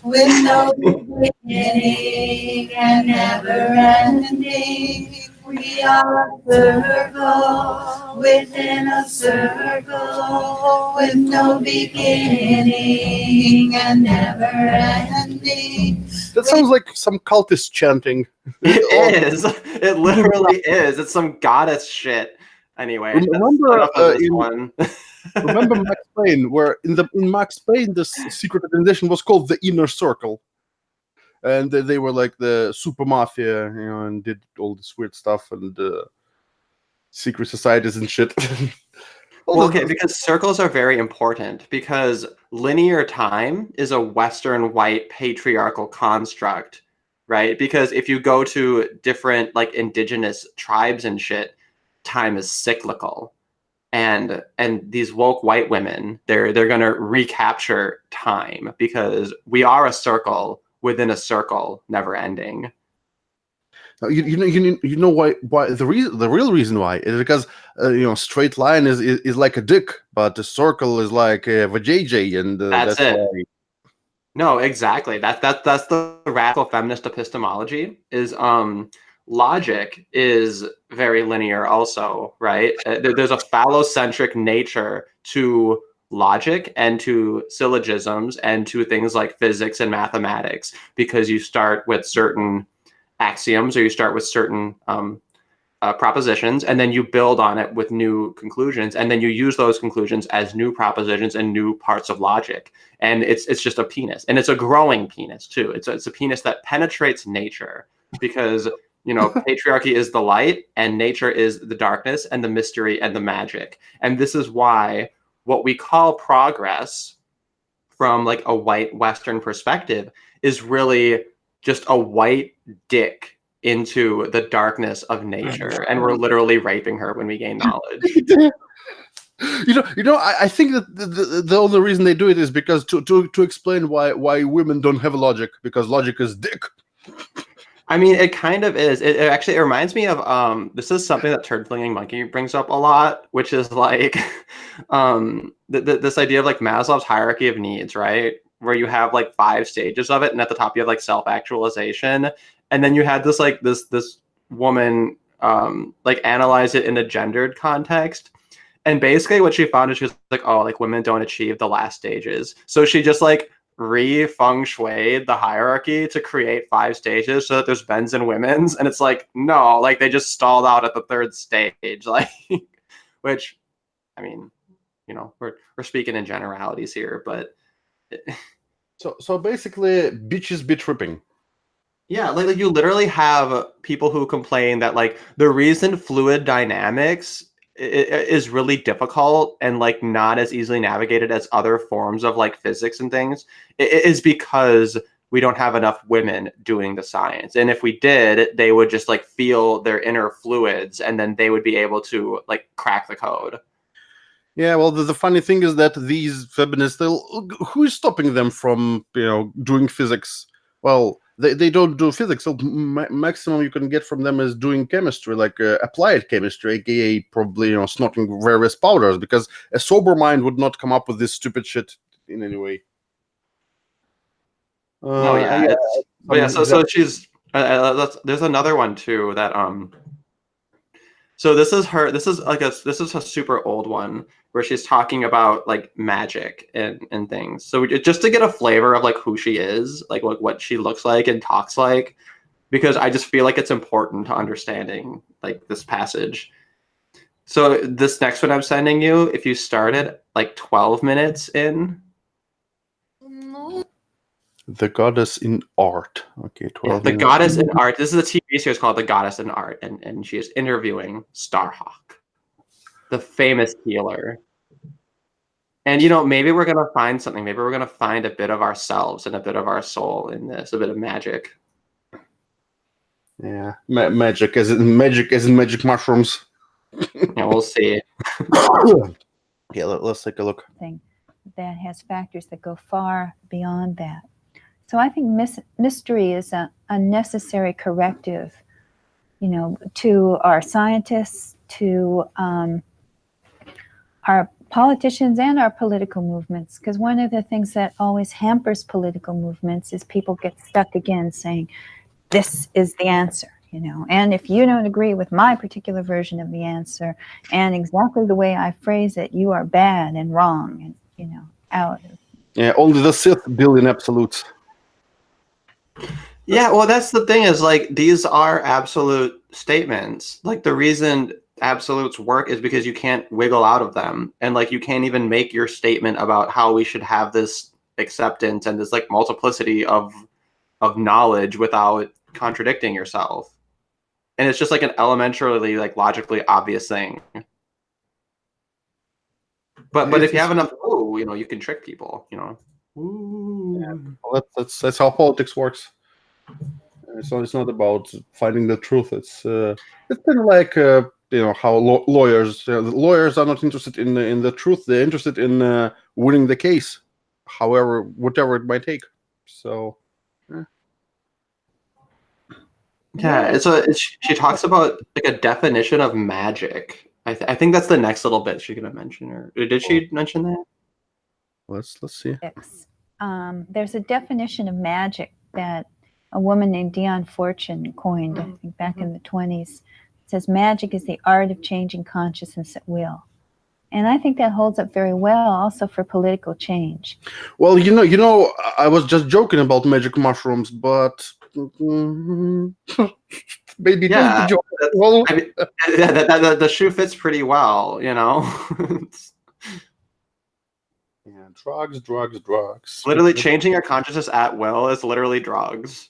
with no beginning and never ending. We are a circle within a circle with no beginning and never ending. That sounds like some cultist chanting. It is. It literally is. It's some goddess shit. Anyway, remember remember Max Payne, where in Max Payne this secret organization was called the Inner Circle, and they were like the super mafia, and did all this weird stuff and secret societies and shit. Well, okay, because circles are very important, because linear time is a Western white patriarchal construct, right? Because if you go to different like indigenous tribes and shit, time is cyclical, and these woke white women, they're gonna recapture time, because we are a circle within a circle, never ending. You know why the real reason why is because straight line is like a dick, but a circle is like a vajayjay, and that's it. Why... No, exactly. That's the radical feminist epistemology. Is logic is very linear also, right? There's a phallocentric nature to logic and to syllogisms and to things like physics and mathematics, because you start with certain axioms or you start with certain propositions, and then you build on it with new conclusions, and then you use those conclusions as new propositions and new parts of logic. And it's just a penis, and it's a growing penis too. It's a penis that penetrates nature, because patriarchy is the light and nature is the darkness and the mystery and the magic. And this is why what we call progress from like a white Western perspective is really just a white dick into the darkness of nature, and we're literally raping her when we gain knowledge. I think that the only reason they do it is because to explain why women don't have logic, because logic is dick. I mean, it kind of is. It actually reminds me of this is something that Turd Flinging Monkey brings up a lot, which is like this idea of like Maslow's hierarchy of needs, right? Where you have like 5 stages of it, and at the top you have like self-actualization, and then you had this like this woman like analyze it in a gendered context. And basically what she found is she was like, oh, like women don't achieve the last stages. So she just like feng shuied the hierarchy to create 5 stages so that there's men's and women's. And it's like, no, like they just stalled out at the 3rd stage. Like, which, I mean, we're speaking in generalities here, but. So basically, bitches be tripping. Yeah, like you literally have people who complain that like the reason fluid dynamics is really difficult and like not as easily navigated as other forms of like physics and things is because we don't have enough women doing the science. And if we did, they would just like feel their inner fluids, and then they would be able to like crack the code. Yeah, well, the funny thing is that these feminists, who is stopping them from doing physics? Well, they don't do physics. So maximum you can get from them is doing chemistry, like applied chemistry, aka probably snorting various powders, because a sober mind would not come up with this stupid shit in any way. So she's there's another one too that so this is a super old one where she's talking about like magic and things. So just to get a flavor of like who she is, like what she looks like and talks like, because I just feel like it's important to understanding like this passage. So this next one I'm sending you, if you started like 12 minutes in. The Goddess in Art. Okay, 12 The minutes. Goddess in Art. This is a TV series called The Goddess in Art, and she is interviewing Starhawk, the famous healer. And maybe we're gonna find something. Maybe we're gonna find a bit of ourselves and a bit of our soul in this, a bit of magic. Yeah, magic as in magic mushrooms. Yeah, we'll see. Yeah, let's take a look. Thing that has factors that go far beyond that. So I think mystery is a necessary corrective, to our scientists, to our politicians and our political movements. Because one of the things that always hampers political movements is people get stuck again saying, this is the answer, and if you don't agree with my particular version of the answer and exactly the way I phrase it, you are bad and wrong and, out. Yeah, only the Sith deal in absolutes. Yeah, well, that's the thing is like these are absolute statements. Like the reason absolutes work is because you can't wiggle out of them, and like you can't even make your statement about how we should have this acceptance and this like multiplicity of knowledge without contradicting yourself. And it's just like an elementarily like logically obvious thing. But if you have enough, you can trick people. Ooh. Yeah, well, that's how politics works. So it's not about finding the truth. It's kind of like how lawyers are not interested in the truth. They're interested in winning the case, whatever it might take. So. Yeah, she talks about like a definition of magic. I think that's the next little bit she's gonna mention. Or did she mention that? Let's see. There's a definition of magic that a woman named Dion Fortune coined, I think, back in the 1920s. It says magic is the art of changing consciousness at will. And I think that holds up very well also for political change. Well, I was just joking about magic mushrooms, but maybe it was the Yeah, joke. Well, I mean, the shoe fits pretty well, you know. yeah, drugs. Literally changing your consciousness at will is literally drugs.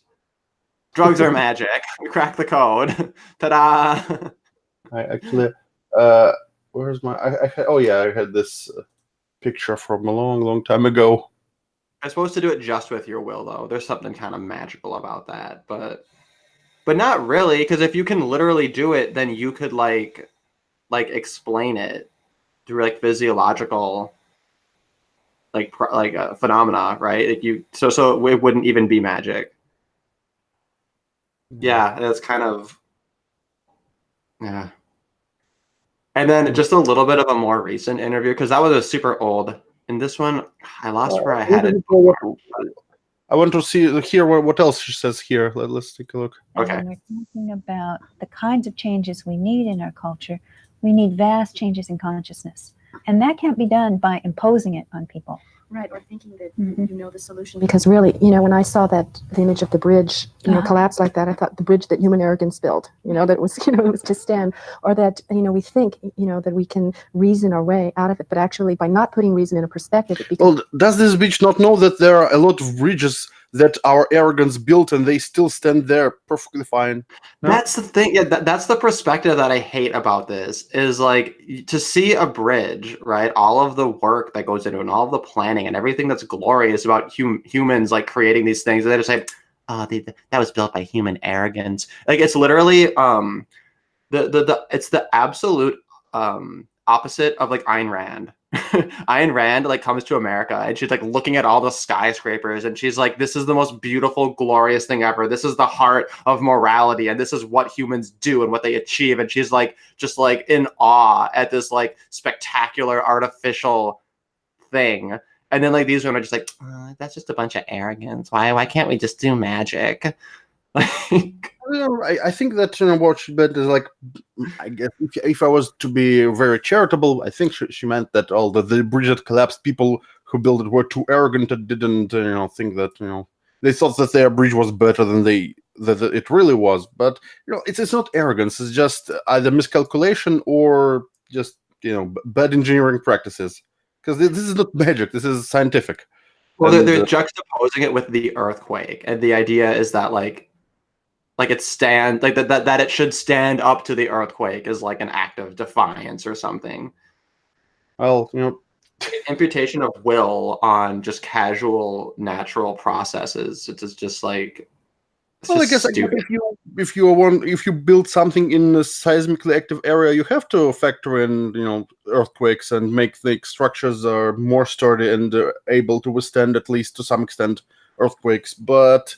Drugs are magic. Crack the code. Ta-da! I actually, where's my? I had this picture from a long time ago. I'm supposed to do it just with your will, though. There's something kind of magical about that, but not really, because if you can literally do it, then you could like explain it through like physiological phenomena, right? Like so it wouldn't even be magic. Yeah, that's kind of yeah. And then just a little bit of a more recent interview, because that was a super old. And this one, I lost where I had it. I want to hear what else she says here. Let's take a look. Okay. When we're talking about the kinds of changes we need in our culture, we need vast changes in consciousness. And that can't be done by imposing it on people. Right, or thinking that you know the solution. Because really, when I saw the image of the bridge, collapse like that, I thought the bridge that human arrogance built, that was, it was to stand, or that, we think, that we can reason our way out of it, but actually by not putting reason in a perspective, it becomes... Well, does this bridge not know that there are a lot of bridges that our arrogance built and they still stand there perfectly fine? No? That's the thing. Yeah, that's the perspective that I hate about this, is like to see a bridge, right? All of the work that goes into it and all of the planning and everything that's glorious about humans like creating these things. And they just say, oh, that was built by human arrogance. Like it's literally it's the absolute opposite of like Ayn Rand. Ayn Rand like comes to America and she's like looking at all the skyscrapers and she's like, this is the most beautiful, glorious thing ever. This is the heart of morality and this is what humans do and what they achieve. And she's like just like in awe at this like spectacular artificial thing. And then like these women are just like, that's just a bunch of arrogance. Why can't we just do magic? I think that what she meant is like, I guess if I was to be very charitable, I think she meant that all the bridge that collapsed, people who built it were too arrogant and didn't think that they thought that their bridge was better than that it really was. But it's not arrogance. It's just either miscalculation or just bad engineering practices. Because this is not magic. This is scientific. Well, they're juxtaposing it with the earthquake, and the idea is that like it that it should stand up to the earthquake is like an act of defiance or something. Well, imputation of will on just casual natural processes. It's just like. Well, I guess if you build something in a seismically active area, you have to factor in earthquakes and make the structures are more sturdy and able to withstand at least to some extent earthquakes. But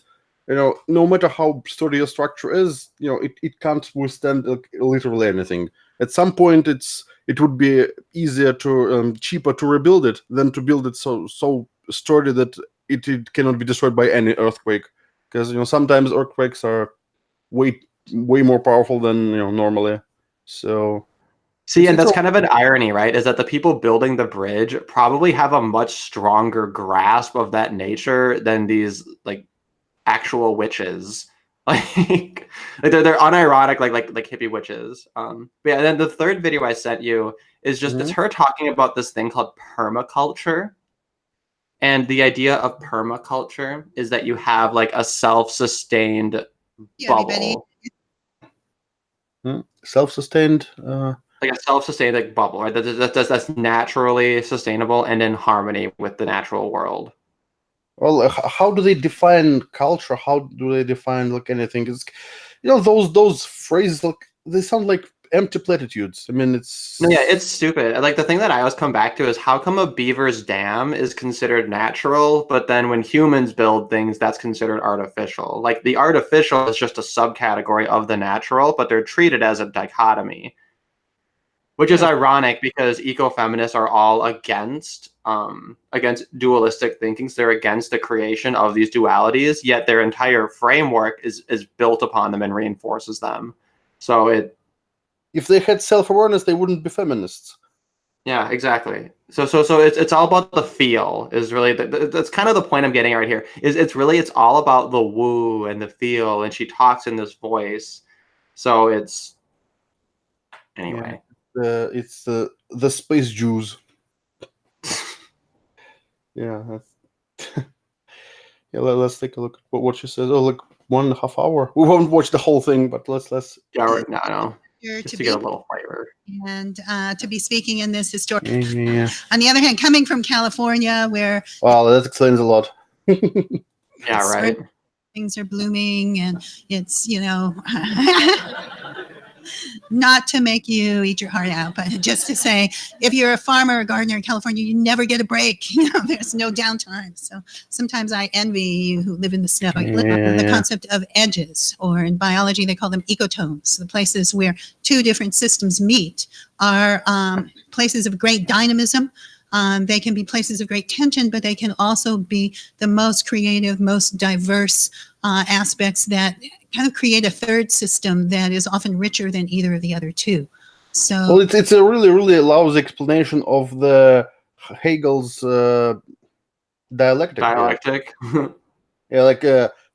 no matter how sturdy a structure is, it can't withstand literally anything. At some point, it would be easier cheaper to rebuild it than to build it so sturdy that it cannot be destroyed by any earthquake. Because sometimes earthquakes are way more powerful than normally. So see, and that's kind of an irony, right? Is that the people building the bridge probably have a much stronger grasp of that nature than these like actual witches. Like they're unironic, like hippie witches. But yeah, and then the third video I sent you is just it's her talking about this thing called permaculture. And the idea of permaculture is that you have like a self-sustained bubble. Self-sustained? Like a self-sustained like bubble, right? That's naturally sustainable and in harmony with the natural world. Well, how do they define culture? How do they define like anything? It's, those phrases, like they sound like empty platitudes. I mean, it's stupid. Like the thing that I always come back to is how come a beaver's dam is considered natural, but then when humans build things, that's considered artificial. Like the artificial is just a subcategory of the natural, but they're treated as a dichotomy, which is ironic because ecofeminists are all against dualistic thinking. So they're against the creation of these dualities, yet their entire framework is built upon them and reinforces them. So if they had self-awareness, they wouldn't be feminists. Yeah, exactly. So it's all about the feel is really that's kind of the point I'm getting at right here. Is it's all about the woo and the feel, and she talks in this voice. So it's anyway. It's the space Jews. Yeah. Yeah. Let's take a look at what she says. Oh, like 1.5 hour. We won't watch the whole thing, but let's. Yeah, right now, no. Here Just to to be get a little flavor. and to be speaking in this historic. Yeah. On the other hand, coming from California, where Well, that explains a lot. Yeah, right. things are blooming, and it's not to make you eat your heart out, but just to say, if you're a farmer or gardener in California, you never get a break. There's no downtime. So sometimes I envy you who live in the snow. The concept of edges, or in biology, they call them ecotones, the places where two different systems meet are places of great dynamism. They can be places of great tension, but they can also be the most creative, most diverse aspects that kind of create a third system that is often richer than either of the other two. So, well, it's a really lousy explanation of the Hegel's dialectic. Dialectic. Yeah, like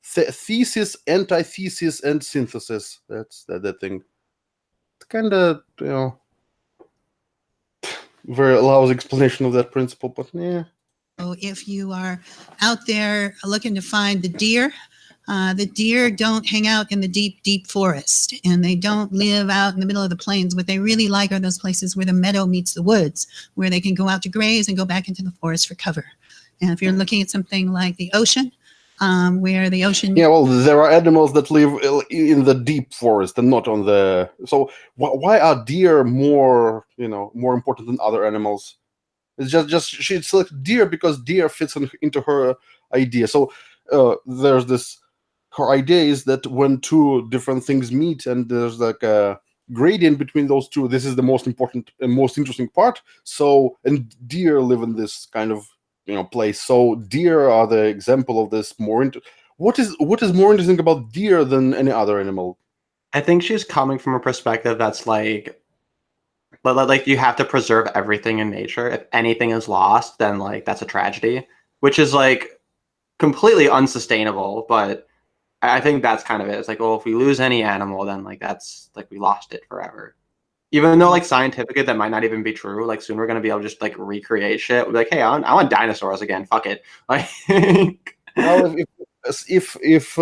thesis, antithesis, and synthesis. That's the thing. It's kind of very lousy explanation of that principle, but yeah. So if you are out there looking to find the deer don't hang out in the deep forest, and they don't live out in the middle of the plains. What they really like are those places where the meadow meets the woods, where they can go out to graze and go back into the forest for cover. And if you're looking at something like the ocean, where the ocean... Yeah, well, there are animals that live in the deep forest and not on the... So why are deer more important than other animals? It's just she selected deer because deer fits into her idea. So there's this... Her idea is that when two different things meet and there's like a gradient between those two, this is the most important and most interesting part. So, and deer live in this kind of place. So deer are the example of this what is more interesting about deer than any other animal? I think she's coming from a perspective that's like you have to preserve everything in nature. If anything is lost, then like that's a tragedy, which is like completely unsustainable. But I think that's kind of it. It's like, well, if we lose any animal, then like that's like we lost it forever. Even though like scientifically that might not even be true. Like soon we're gonna be able to just like recreate shit. We're like, hey, I want dinosaurs again. Fuck it. Like, well, if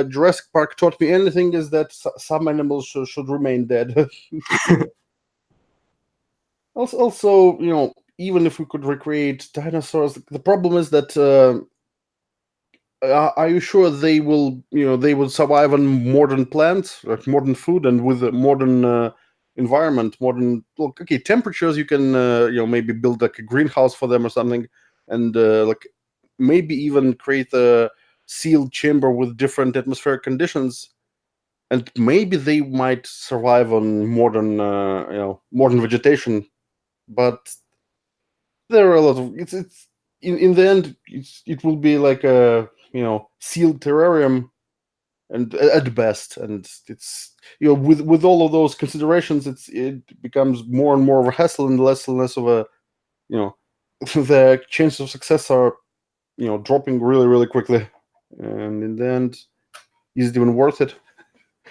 Jurassic Park taught me anything, is that some animals should remain dead. Also, even if we could recreate dinosaurs, the problem is that. Are you sure they will survive on modern plants, like modern food, and with a modern environment, temperatures? You can maybe build like a greenhouse for them or something, and like maybe even create a sealed chamber with different atmospheric conditions, and maybe they might survive on modern vegetation. But there are a lot of it's in the end it will be like a sealed terrarium, and at best, and it's with all of those considerations, it becomes more and more of a hassle and less of a the chances of success are dropping really quickly, and in the end, is it even worth it?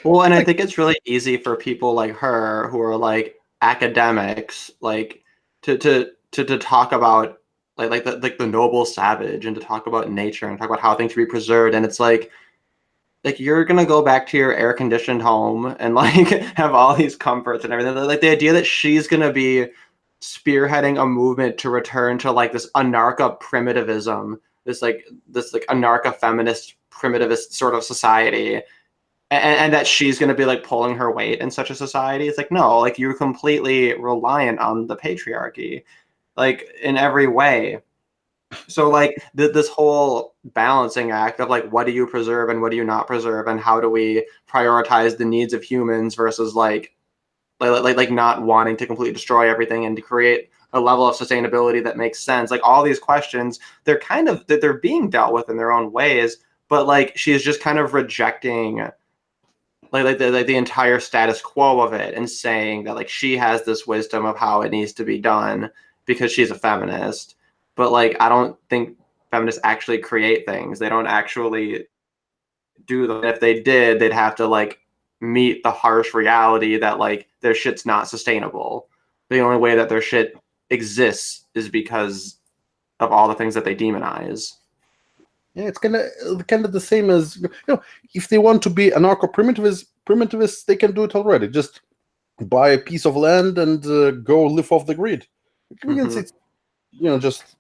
well, and I think it's really easy for people like her who are like academics, like to talk about like the noble savage, and to talk about nature and talk about how things should be preserved. And it's like you're gonna go back to your air conditioned home and like have all these comforts and everything. Like the idea that she's gonna be spearheading a movement to return to like this anarcha primitivism, this anarcha feminist primitivist sort of society, and that she's going to be like pulling her weight in such a society. It's like, no, like you're completely reliant on the patriarchy, like in every way. So like this whole balancing act of like, what do you preserve and what do you not preserve, and how do we prioritize the needs of humans versus like not wanting to completely destroy everything and to create a level of sustainability that makes sense. Like all these questions, they're being dealt with in their own ways, but like she is just kind of rejecting the entire status quo of it and saying that like she has this wisdom of how it needs to be done, because she's a feminist. But like, I don't think feminists actually create things. They don't actually do them. If they did, they'd have to like meet the harsh reality that like their shit's not sustainable. The only way that their shit exists is because of all the things that they demonize. Yeah, it's kind of the same as, if they want to be anarcho-primitivists, they can do it already. Just buy a piece of land and go live off the grid. Because it's, just,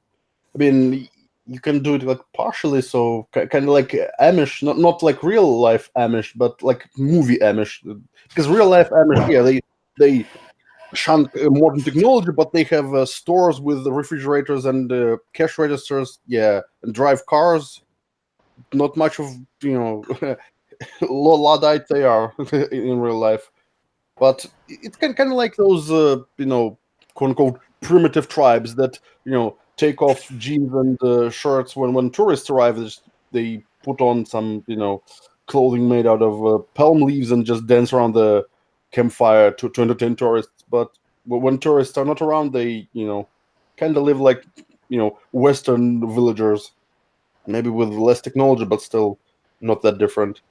I mean, you can do it like partially, so kind of like Amish, not like real life Amish, but like movie Amish. Because real life Amish, yeah, they shun modern technology, but they have stores with refrigerators and cash registers, yeah, and drive cars. Not much of, Luddite they are in real life. But it's kind of like those, quote unquote primitive tribes that, take off jeans and shirts when tourists arrive. They put on some, clothing made out of palm leaves and just dance around the campfire to entertain tourists. But when tourists are not around, they, kind of live like, Western villagers, maybe with less technology, but still not that different.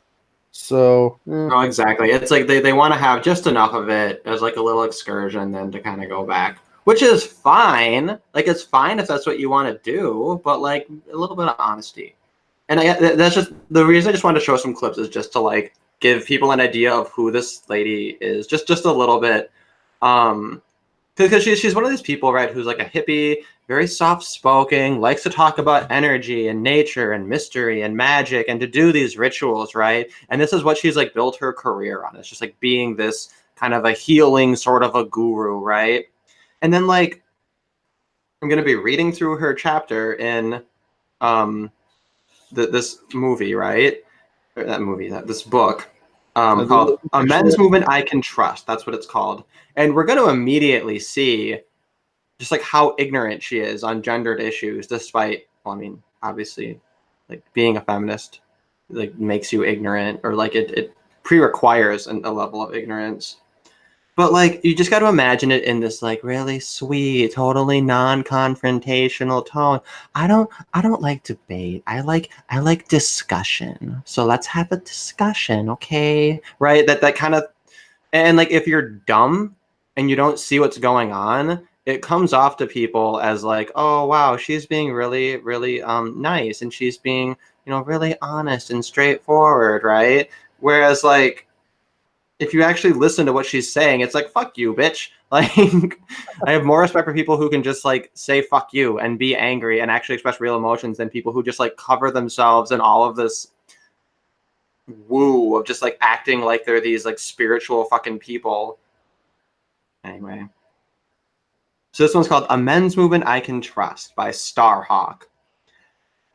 So, No, exactly. It's like they want to have just enough of it as like a little excursion, then to kind of go back, which is fine. Like, it's fine if that's what you want to do, but like a little bit of honesty. And that's just the reason I just wanted to show some clips, is just to like give people an idea of who this lady is, just a little bit. Because she's one of these people, right, who's like a hippie, very soft-spoken, likes to talk about energy and nature and mystery and magic and to do these rituals, right? And this is what she's like built her career on. It's just like being this kind of a healing sort of a guru, right? And then like, I'm going to be reading through her chapter in this movie, right? Or this book. Called A Men's Movement I Can Trust. That's what it's called. And we're going to immediately see just like how ignorant she is on gendered issues, despite, well, I mean, obviously, like being a feminist like makes you ignorant, or like it pre-requires a level of ignorance. But like, you just got to imagine it in this like really sweet, totally non-confrontational tone. I don't like debate. I like discussion. So let's have a discussion, okay? Right? That kind of, and like, if you're dumb and you don't see what's going on, it comes off to people as like, oh wow, she's being really, really nice, and she's being, really honest and straightforward, right? Whereas like, if you actually listen to what she's saying, it's like, fuck you, bitch. Like, I have more respect for people who can just like say fuck you and be angry and actually express real emotions than people who just like cover themselves in all of this woo of just like acting like they're these like spiritual fucking people. Anyway. So this one's called A Men's Movement I Can Trust by Starhawk.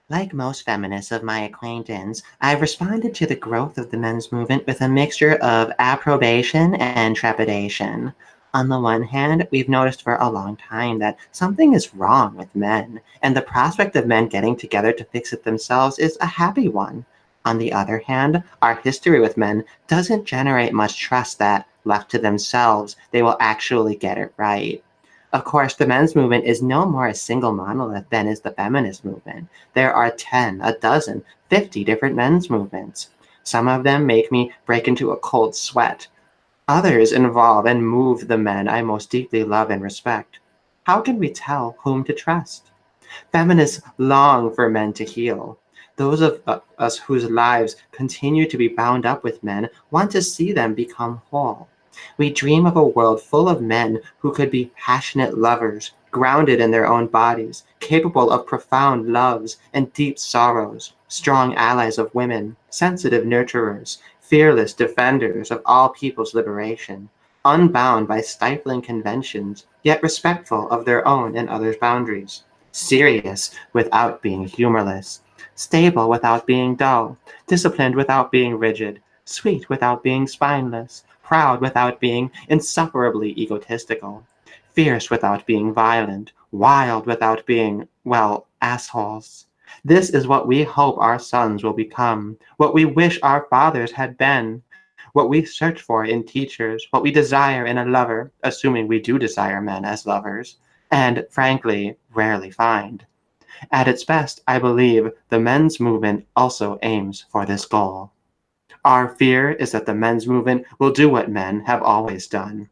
Like most feminists of my acquaintance, I've responded to the growth of the men's movement with a mixture of approbation and trepidation. On the one hand, we've noticed for a long time that something is wrong with men, and the prospect of men getting together to fix it themselves is a happy one. On the other hand, our history with men doesn't generate much trust that, left to themselves, they will actually get it right. Of course, the men's movement is no more a single monolith than is the feminist movement. There are 10, a dozen, 50 different men's movements. Some of them make me break into a cold sweat. Others involve and move the men I most deeply love and respect. How can we tell whom to trust? Feminists long for men to heal. Those of us whose lives continue to be bound up with men want to see them become whole. We dream of a world full of men who could be passionate lovers, grounded in their own bodies, capable of profound loves and deep sorrows, strong allies of women, sensitive nurturers, fearless defenders of all people's liberation, unbound by stifling conventions, yet respectful of their own and others' boundaries, serious without being humorless, stable without being dull, disciplined without being rigid, sweet without being spineless, proud without being insufferably egotistical, fierce without being violent, wild without being, well, assholes. This is what we hope our sons will become, what we wish our fathers had been, what we search for in teachers, what we desire in a lover, assuming we do desire men as lovers. and, frankly, rarely find. At its best, I believe the men's movement also aims for this goal. Our fear is that the men's movement will do what men have always done,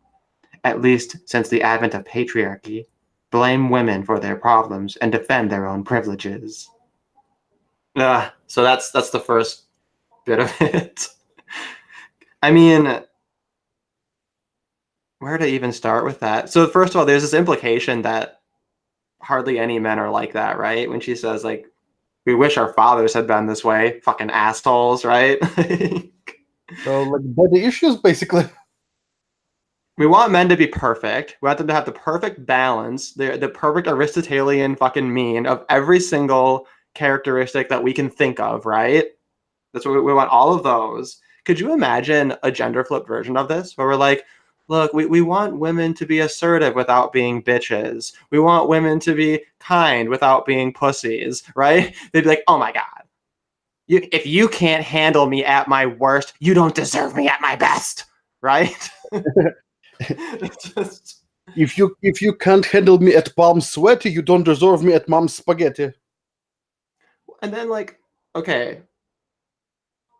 at least since the advent of patriarchy, blame women for their problems and defend their own privileges. So that's the first bit of it. I mean, where to even start with that? So first of all, there's this implication that hardly any men are like that, right? When she says, like, we wish our fathers had been this way, fucking assholes, right? So, like, daddy issues, basically. We want men to be perfect. We want them to have the perfect balance, the perfect Aristotelian fucking mean of every single characteristic that we can think of, right? That's what we want, all of those. Could you imagine a gender flipped version of this where we're like, look, we want women to be assertive without being bitches. We want women to be kind without being pussies, right? They'd be like, oh my God. If you can't handle me at my worst, you don't deserve me at my best, right? Just... If you can't handle me at palm sweaty, you don't deserve me at mom's spaghetti. And then, like, okay,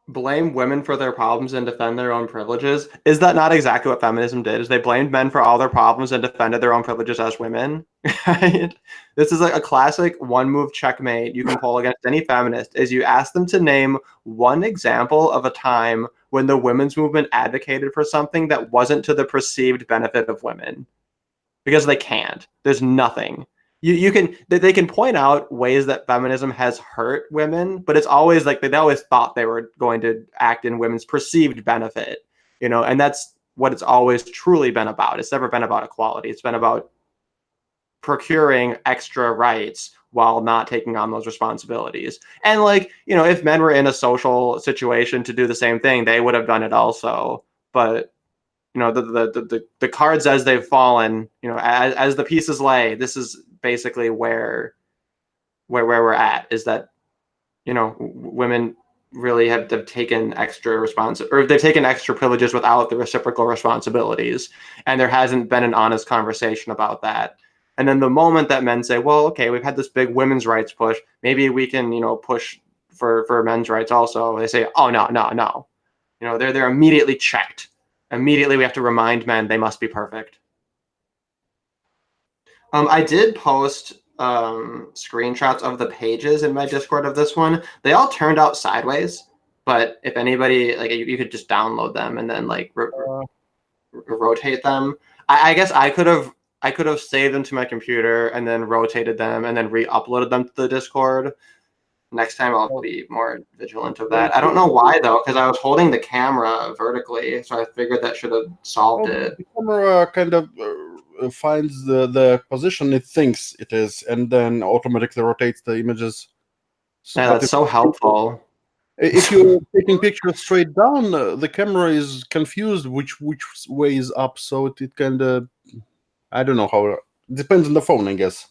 blame women for their problems and defend their own privileges. Is that not exactly what feminism did? Is they blamed men for all their problems and defended their own privileges as women? Right? This is like a classic one-move checkmate you can pull against any feminist, is you ask them to name one example of a time when the women's movement advocated for something that wasn't to the perceived benefit of women. Because they can't. There's nothing. They can point out ways that feminism has hurt women, but it's always like they always thought they were going to act in women's perceived benefit, and that's what it's always truly been about. It's never been about equality. It's been about procuring extra rights while not taking on those responsibilities. And like, if men were in a social situation to do the same thing, they would have done it also. But the cards as they've fallen, as the pieces lay, this is basically where we're at, is that, women really have taken extra they've taken extra privileges without the reciprocal responsibilities. And there hasn't been an honest conversation about that. And then the moment that men say, well, okay, we've had this big women's rights push, maybe we can, push for men's rights also. They say, oh, no. They're immediately checked. Immediately we have to remind men they must be perfect. I did post screenshots of the pages in my Discord of this one. They all turned out sideways, but if anybody, like, you could just download them and then like rotate them. I guess I could have saved them to my computer and then rotated them and then re-uploaded them to the Discord. Next time I'll be more vigilant of that. I don't know why though, because I was holding the camera vertically, so I figured that should have solved it. The camera kind of finds the position it thinks it is, and then automatically rotates the images. Yeah, that's so helpful. If you're taking pictures straight down, the camera is confused which way is up, so it kind of, I don't know how. Depends on the phone, I guess.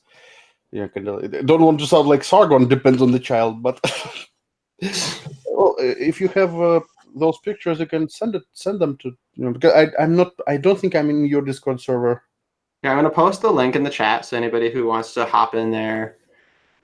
Yeah, kind of. Don't want to sound like Sargon. Depends on the child, but well, if you have those pictures, you can send them to, because I don't think I'm in your Discord server. Yeah, I'm gonna post the link in the chat so anybody who wants to hop in there.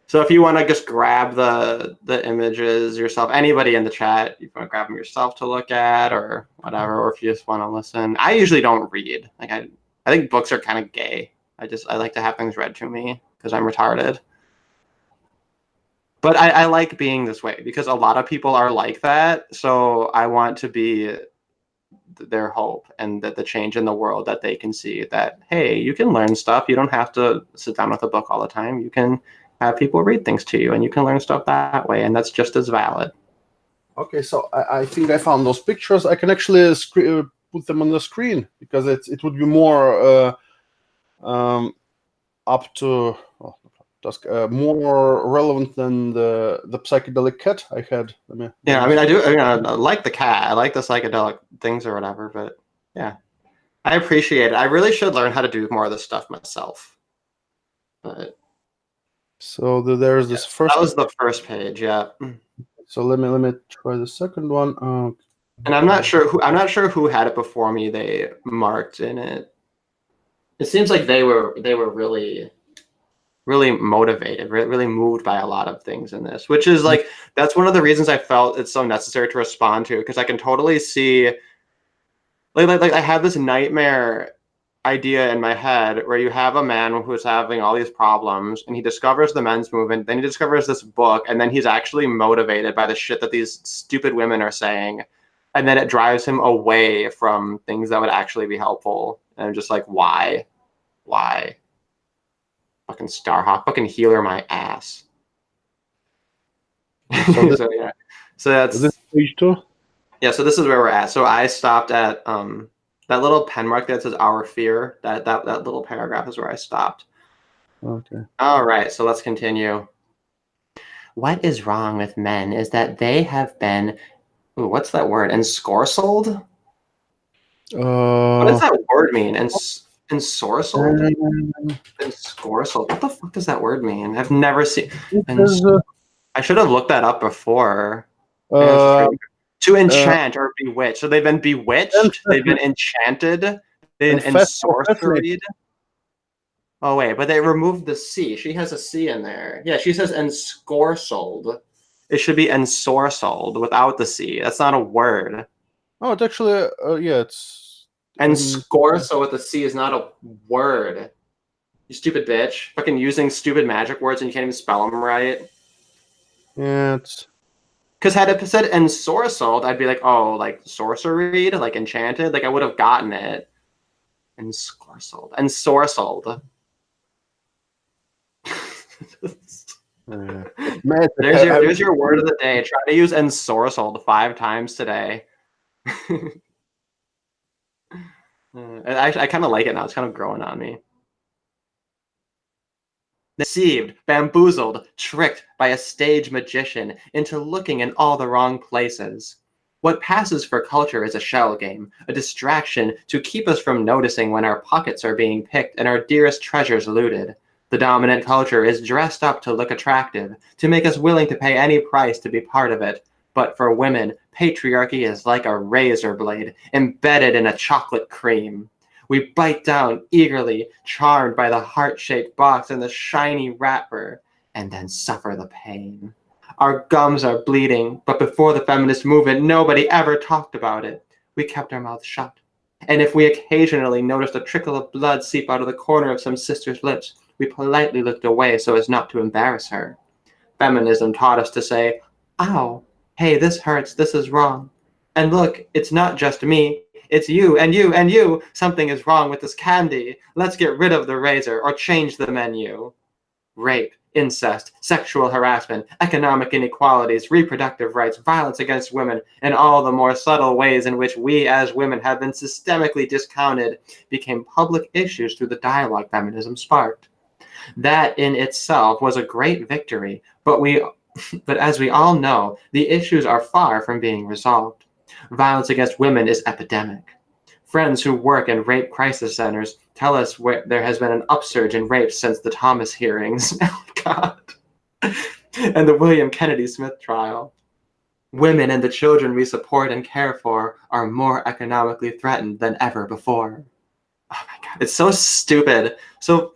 So if you want to just grab the images yourself, anybody in the chat, you want to grab them yourself to look at or whatever, or if you just want to listen. I usually don't read. Like I think books are kind of gay. I like to have things read to me because I'm retarded. But I like being this way because a lot of people are like that. So I want to be their hope and that the change in the world that they can see that, hey, you can learn stuff. You don't have to sit down with a book all the time. You can have people read things to you and you can learn stuff that way. And that's just as valid. Okay, so I think I found those pictures. I can actually put them on the screen because it would be more up to more relevant than the psychedelic cat I had. Yeah, I mean, I like the cat. I like the psychedelic things or whatever, but yeah, I appreciate it. I really should learn how to do more of this stuff myself. But so there's this first. That was the first page, yeah. So let me try the second one. And I'm not sure who had it before me. They marked in it. it seems like they were really motivated, really moved by a lot of things in this, which is like, that's one of the reasons I felt it's so necessary to respond to, because I can totally see, like I have this nightmare idea in my head where you have a man who's having all these problems and he discovers the men's movement, then he discovers this book, and then he's actually motivated by the shit that these stupid women are saying, and then it drives him away from things that would actually be helpful. And I'm just like, why fucking Starhawk, fucking healer my ass. So So yeah, so that's is this page 2? yeah, so this is where we're at. So I stopped at that little pen mark that says our fear. That little paragraph is where I stopped. Okay. All right, so let's continue. What is wrong with men is that they have been, ooh, what's that word? Ensorcelled? What does that word mean? Ensorcelled? Ensorcelled. What the fuck does that word mean? I've never seen. I should have looked that up before. To enchant or bewitch. So they've been bewitched. They've been enchanted. They've been ensorcelled. Oh wait, but they removed the C. She has a C in there. Yeah, she says ensorcelled. It should be ensorcelled without the C. That's not a word. Oh, it's actually yeah, it's Ensorcel with the C is not a word. You stupid bitch. Fucking using stupid magic words and you can't even spell them right. Yeah, it's because had it said ensorcelled, I'd be like, oh, like sorcery, like enchanted, like I would have gotten it. Ensorcelled. There's your word of the day. Try to use ensorcelled 5 times today. I kind of like it now. It's kind of growing on me. Deceived, bamboozled, tricked by a stage magician into looking in all the wrong places. What passes for culture is a shell game, a distraction to keep us from noticing when our pockets are being picked and our dearest treasures looted. The dominant culture is dressed up to look attractive, to make us willing to pay any price to be part of it. But for women, patriarchy is like a razor blade embedded in a chocolate cream. We bite down eagerly, charmed by the heart-shaped box and the shiny wrapper, and then suffer the pain. Our gums are bleeding, but before the feminist movement, nobody ever talked about it. We kept our mouths shut. And if we occasionally noticed a trickle of blood seep out of the corner of some sister's lips, we politely looked away so as not to embarrass her. Feminism taught us to say, ow, hey, this hurts, this is wrong. And look, it's not just me. It's you and you and you. Something is wrong with this candy. Let's get rid of the razor or change the menu. Rape, incest, sexual harassment, economic inequalities, reproductive rights, violence against women, and all the more subtle ways in which we as women have been systemically discounted became public issues through the dialogue feminism sparked. That in itself was a great victory, but as we all know, the issues are far from being resolved. Violence against women is epidemic. Friends who work in rape crisis centers tell us there has been an upsurge in rapes since the Thomas hearings. Oh, God. And the William Kennedy Smith trial. Women and the children we support and care for are more economically threatened than ever before. Oh my God, it's so stupid. So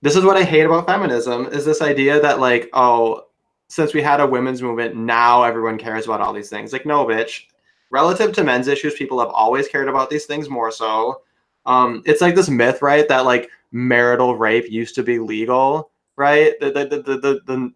this is what I hate about feminism, is this idea that like, oh, since we had a women's movement, now everyone cares about all these things. Like, no, bitch. Relative to men's issues, people have always cared about these things more so. It's like this myth, right, that like marital rape used to be legal, right? The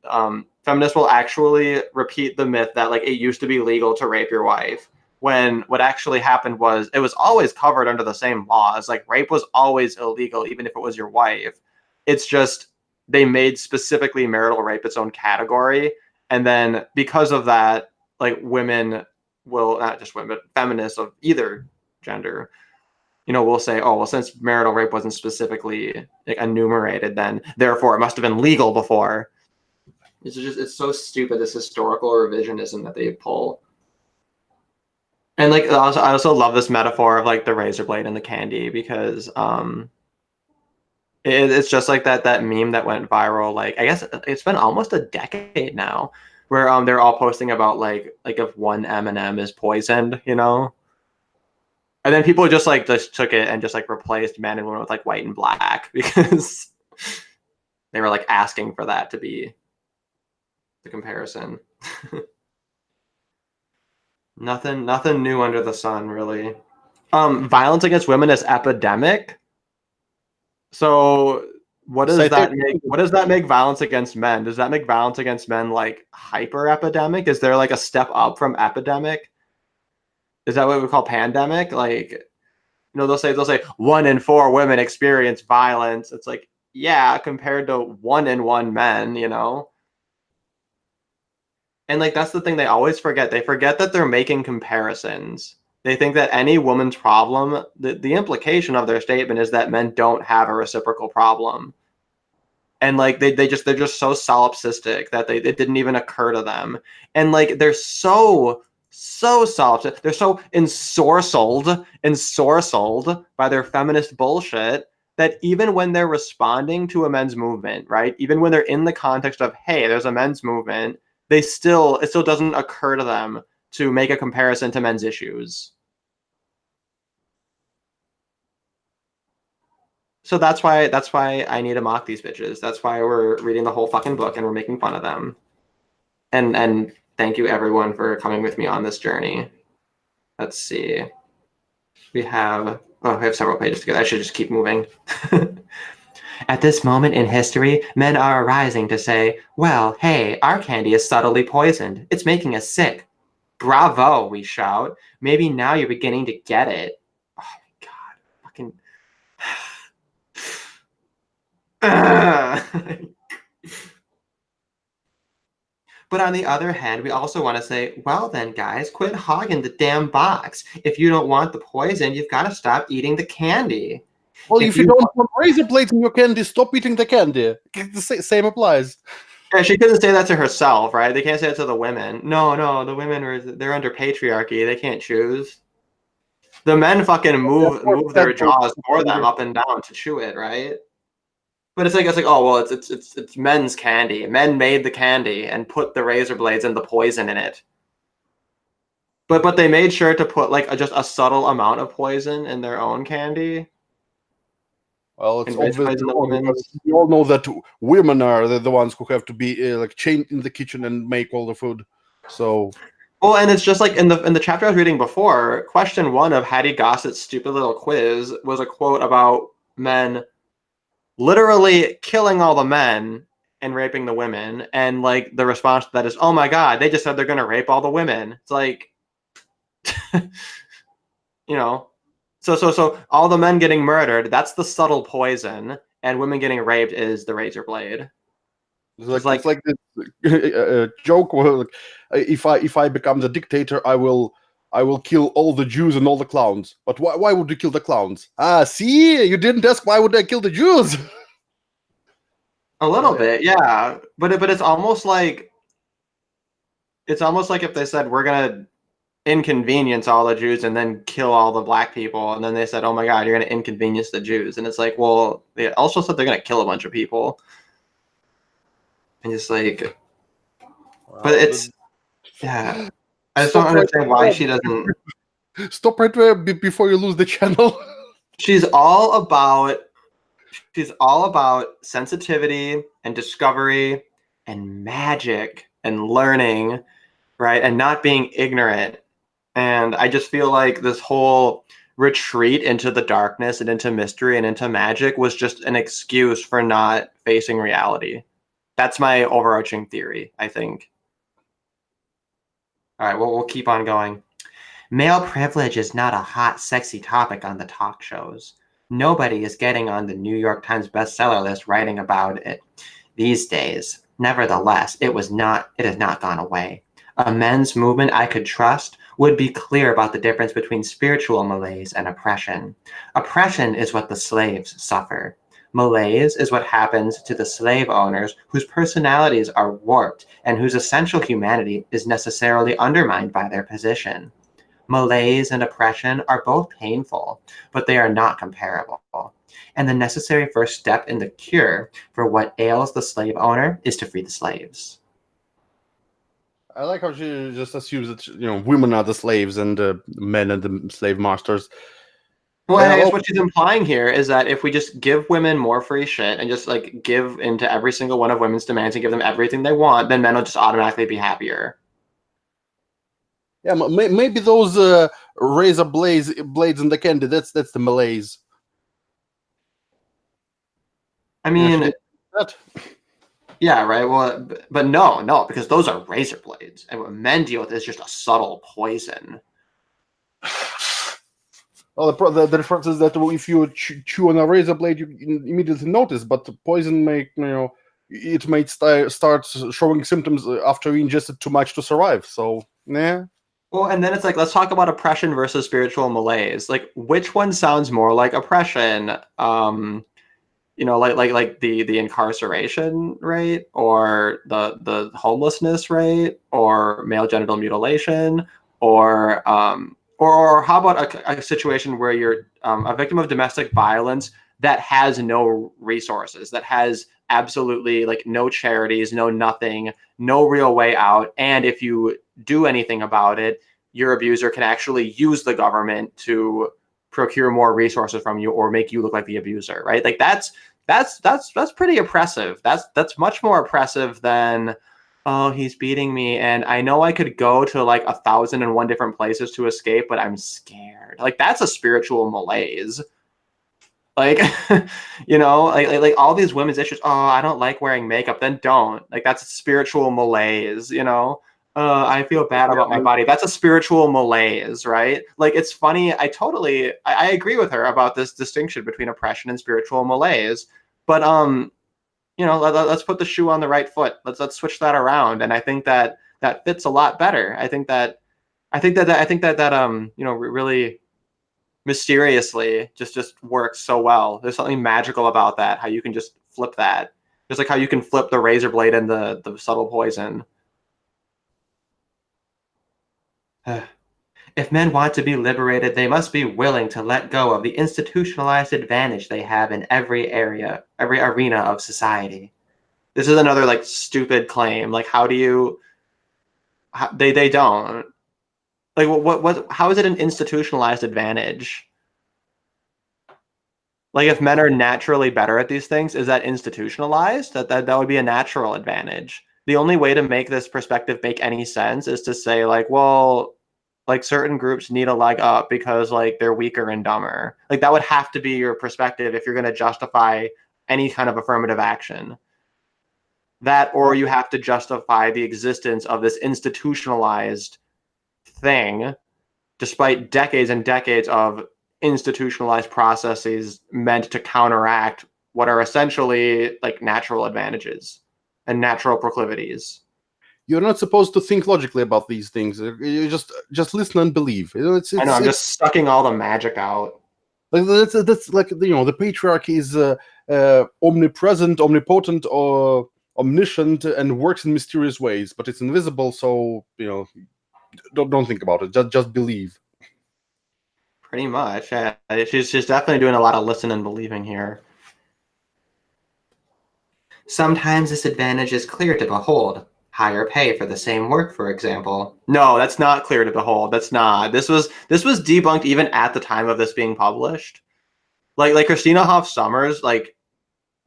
feminists will actually repeat the myth that like it used to be legal to rape your wife, when what actually happened was it was always covered under the same laws. Like rape was always illegal, even if it was your wife. It's just they made specifically marital rape its own category. And then because of that, like women will, not just women, but feminists of either gender, you know, will say, oh, well, since marital rape wasn't specifically like, enumerated, then therefore it must have been legal before. It's so stupid, this historical revisionism that they pull. And like, I also love this metaphor of like the razor blade and the candy, because it's just like that meme that went viral. Like, I guess it's been almost a decade now, where they're all posting about like if one M&M is poisoned, you know. And then people just took it and just like replaced men and women with like white and black because they were like asking for that to be the comparison. Nothing new under the sun, really. Violence against women is epidemic. So what does that make violence against men? Does that make violence against men like hyper epidemic? Is there like a step up from epidemic? Is that what we call pandemic? Like, they'll say 1 in 4 women experience violence. It's like, yeah, compared to 1 in 1 men, And like that's the thing they always forget. They forget that they're making comparisons. They think that any woman's problem, the implication of their statement is that men don't have a reciprocal problem. And like they're just so solipsistic that it didn't even occur to them. And like they're so solipsistic. They're so ensorcelled by their feminist bullshit that even when they're responding to a men's movement, right? Even when they're in the context of, hey, there's a men's movement, it still doesn't occur to them to make a comparison to men's issues. So that's why I need to mock these bitches. That's why we're reading the whole fucking book and we're making fun of them. And thank you everyone for coming with me on this journey. Let's see. We have several pages together. I should just keep moving. At this moment in history, men are arising to say, well, hey, our candy is subtly poisoned. It's making us sick. Bravo, we shout. Maybe now you're beginning to get it. Oh my God. Fucking... But on the other hand, we also want to say, well then, guys, quit hogging the damn box. If you don't want the poison, you've got to stop eating the candy. Well, if you don't want razor blades in your candy, stop eating the candy. The same applies. Yeah, she couldn't say that to herself, right? They can't say it to the women. No, the women they're under patriarchy. They can't choose. The men fucking move their jaws for them up and down to chew it, right? But it's like oh well, it's men's candy. Men made the candy and put the razor blades and the poison in it. But they made sure to put like just a subtle amount of poison in their own candy. Well, it's obvious. We all know that women are the ones who have to be like chained in the kitchen and make all the food. So. Well, and it's just like in the chapter I was reading before, question 1 of Hattie Gossett's stupid little quiz was a quote about men literally killing all the men and raping the women, and like the response to that is, oh my God, they just said they're gonna rape all the women. It's like So all the men getting murdered, that's the subtle poison, and women getting raped is the razor blade. It's like this joke where if I become the dictator, I will kill all the Jews and all the clowns. But why would you kill the clowns? See, you didn't ask why would I kill the Jews? A little bit, yeah. But it's almost like if they said we're gonna inconvenience all the Jews and then kill all the black people, and then they said, oh my God, you're gonna inconvenience the Jews, and it's like, well, they also said they're gonna kill a bunch of people, and it's like, but it's I just don't understand why she doesn't stop right there before you lose the channel. She's all about sensitivity and discovery and magic and learning, right, and not being ignorant. And I just feel like this whole retreat into the darkness and into mystery and into magic was just an excuse for not facing reality. That's my overarching theory, I think. All right, well, we'll keep on going. Male privilege is not a hot, sexy topic on the talk shows. Nobody is getting on the New York Times bestseller list writing about it these days. Nevertheless, it has not gone away. A men's movement I could trust would be clear about the difference between spiritual malaise and oppression. Oppression is what the slaves suffer. Malaise is what happens to the slave owners whose personalities are warped and whose essential humanity is necessarily undermined by their position. Malaise and oppression are both painful, but they are not comparable. And the necessary first step in the cure for what ails the slave owner is to free the slaves. I like how she just assumes that women are the slaves and men are the slave masters. Well, I guess what she's implying here is that if we just give women more free shit and just like give into every single one of women's demands and give them everything they want, then men will just automatically be happier. Yeah, maybe those razor blades in the candy. That's the malaise. I mean, that. Yeah, right. Well, but no, because those are razor blades, and what men deal with is just a subtle poison. Well, the difference is that if you chew on a razor blade, you immediately notice, but the poison it might start showing symptoms after you ingested too much to survive. So, yeah. Well, and then it's like, let's talk about oppression versus spiritual malaise. Like, which one sounds more like oppression? Like the incarceration rate, or the homelessness rate, or male genital mutilation, or how about a situation where you're a victim of domestic violence that has no resources, that has absolutely like no charities, no nothing, no real way out, and if you do anything about it, your abuser can actually use the government to procure more resources from you or make you look like the abuser, right? Like that's pretty oppressive. That's much more oppressive than, oh, he's beating me and I know I could go to like 1,001 different places to escape, but I'm scared. Like that's a spiritual malaise. Like, like all these women's issues. Oh, I don't like wearing makeup. Then don't. Like that's a spiritual malaise. I feel bad about my body. That's a spiritual malaise, right? Like it's funny. I agree with her about this distinction between oppression and spiritual malaise. But let's put the shoe on the right foot. Let's switch that around. And I think that fits a lot better. I think that really mysteriously just works so well. There's something magical about that. How you can just flip that, just like how you can flip the razor blade and the subtle poison. If men want to be liberated, they must be willing to let go of the institutionalized advantage they have in every arena of society. This is another like stupid claim. Like, how do you? They don't. Like, what? How is it an institutionalized advantage? Like, if men are naturally better at these things, is that institutionalized? That would be a natural advantage. The only way to make this perspective make any sense is to say like, well, like certain groups need a leg up because like they're weaker and dumber. Like that would have to be your perspective if you're going to justify any kind of affirmative action. That, or you have to justify the existence of this institutionalized thing, despite decades and decades of institutionalized processes meant to counteract what are essentially like natural advantages and natural proclivities. You're not supposed to think logically about these things. You just listen and believe. I know. I'm just sucking all the magic out. Like that's like the patriarchy is omnipresent, omnipotent, or omniscient, and works in mysterious ways. But it's invisible, so don't think about it. Just believe. Pretty much. Yeah. She's definitely doing a lot of listening and believing here. Sometimes this advantage is clear to behold. Higher pay for the same work, for example. No, that's not clear to behold. That's not. This was debunked even at the time of this being published. Like Christina Hoff Sommers like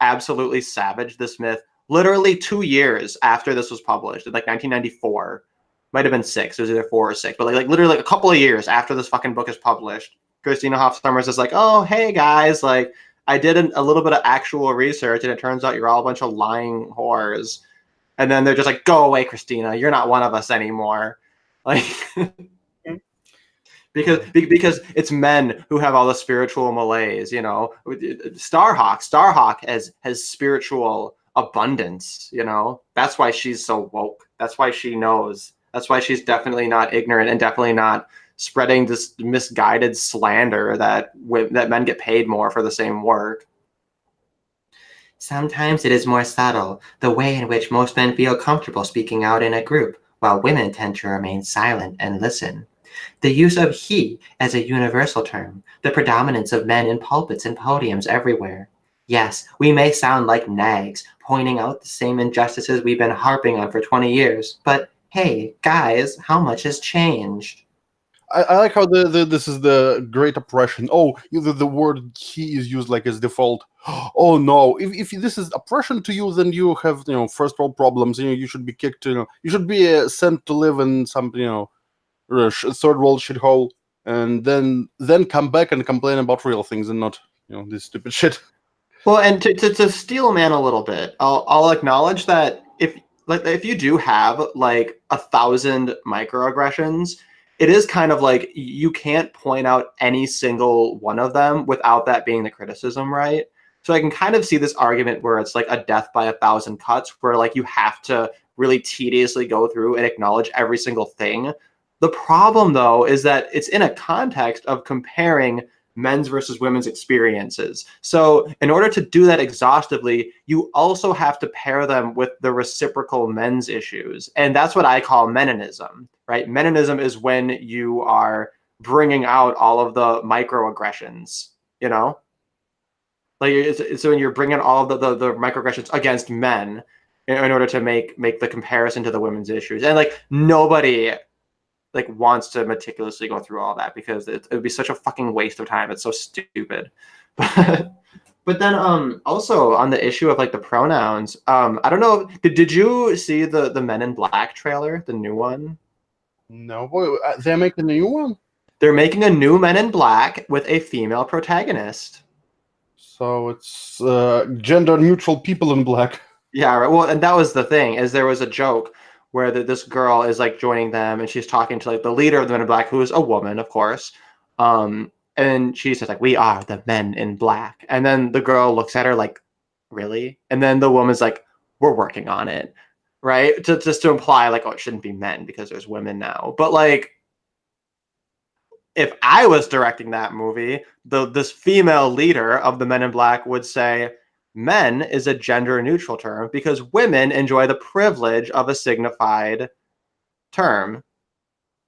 absolutely savaged this myth literally 2 years after this was published, in like 1994. Might have been 6. It was either 4 or 6, but like literally like a couple of years after this fucking book is published, Christina Hoff Sommers is like, oh, hey guys, like I did a little bit of actual research and it turns out you're all a bunch of lying whores. And then they're just like, go away, Christina. You're not one of us anymore. Like, because it's men who have all the spiritual malaise, Starhawk has spiritual abundance, That's why she's so woke. That's why she knows. That's why she's definitely not ignorant and definitely not spreading this misguided slander that men get paid more for the same work. Sometimes it is more subtle, the way in which most men feel comfortable speaking out in a group, while women tend to remain silent and listen. The use of he as a universal term, the predominance of men in pulpits and podiums everywhere. Yes, we may sound like nags, pointing out the same injustices we've been harping on for 20 years, but hey, guys, how much has changed? I like how this is the great oppression. Oh, the word "he" is used like as default. Oh no! If this is oppression to you, then you have first world problems. You should be kicked. You should be sent to live in some third world shithole, and then come back and complain about real things and not this stupid shit. Well, and to steel man a little bit, I'll acknowledge that if you do have like 1,000 microaggressions, it is kind of like you can't point out any single one of them without that being the criticism, right? So I can kind of see this argument where it's like a death by 1,000 cuts, where like you have to really tediously go through and acknowledge every single thing. The problem, though, is that it's in a context of comparing men's versus women's experiences. So in order to do that exhaustively, you also have to pair them with the reciprocal men's issues. And that's what I call meninism, right? Meninism is when you are bringing out all of the microaggressions, Like it's when you're bringing all of the microaggressions against men in order to make the comparison to the women's issues. And like nobody like wants to meticulously go through all that because it would be such a fucking waste of time. It's so stupid. But then also on the issue of like the pronouns, I don't know, did you see the Men in Black trailer, the new one? No, boy, they're making a new one. They're making a new Men in Black with a female protagonist. So it's gender neutral people in black. Yeah, right. Well, and that was the thing, is there was a joke where this girl is like joining them and she's talking to like the leader of the Men in Black, who is a woman, of course. And she says like, "We are the Men in Black." And then the girl looks at her like, "Really?" And then the woman's like, "We're working on it." Right? Just to imply like, oh, it shouldn't be men because there's women now. But like, if I was directing that movie, this female leader of the Men in Black would say, men is a gender neutral term because women enjoy the privilege of a signified term.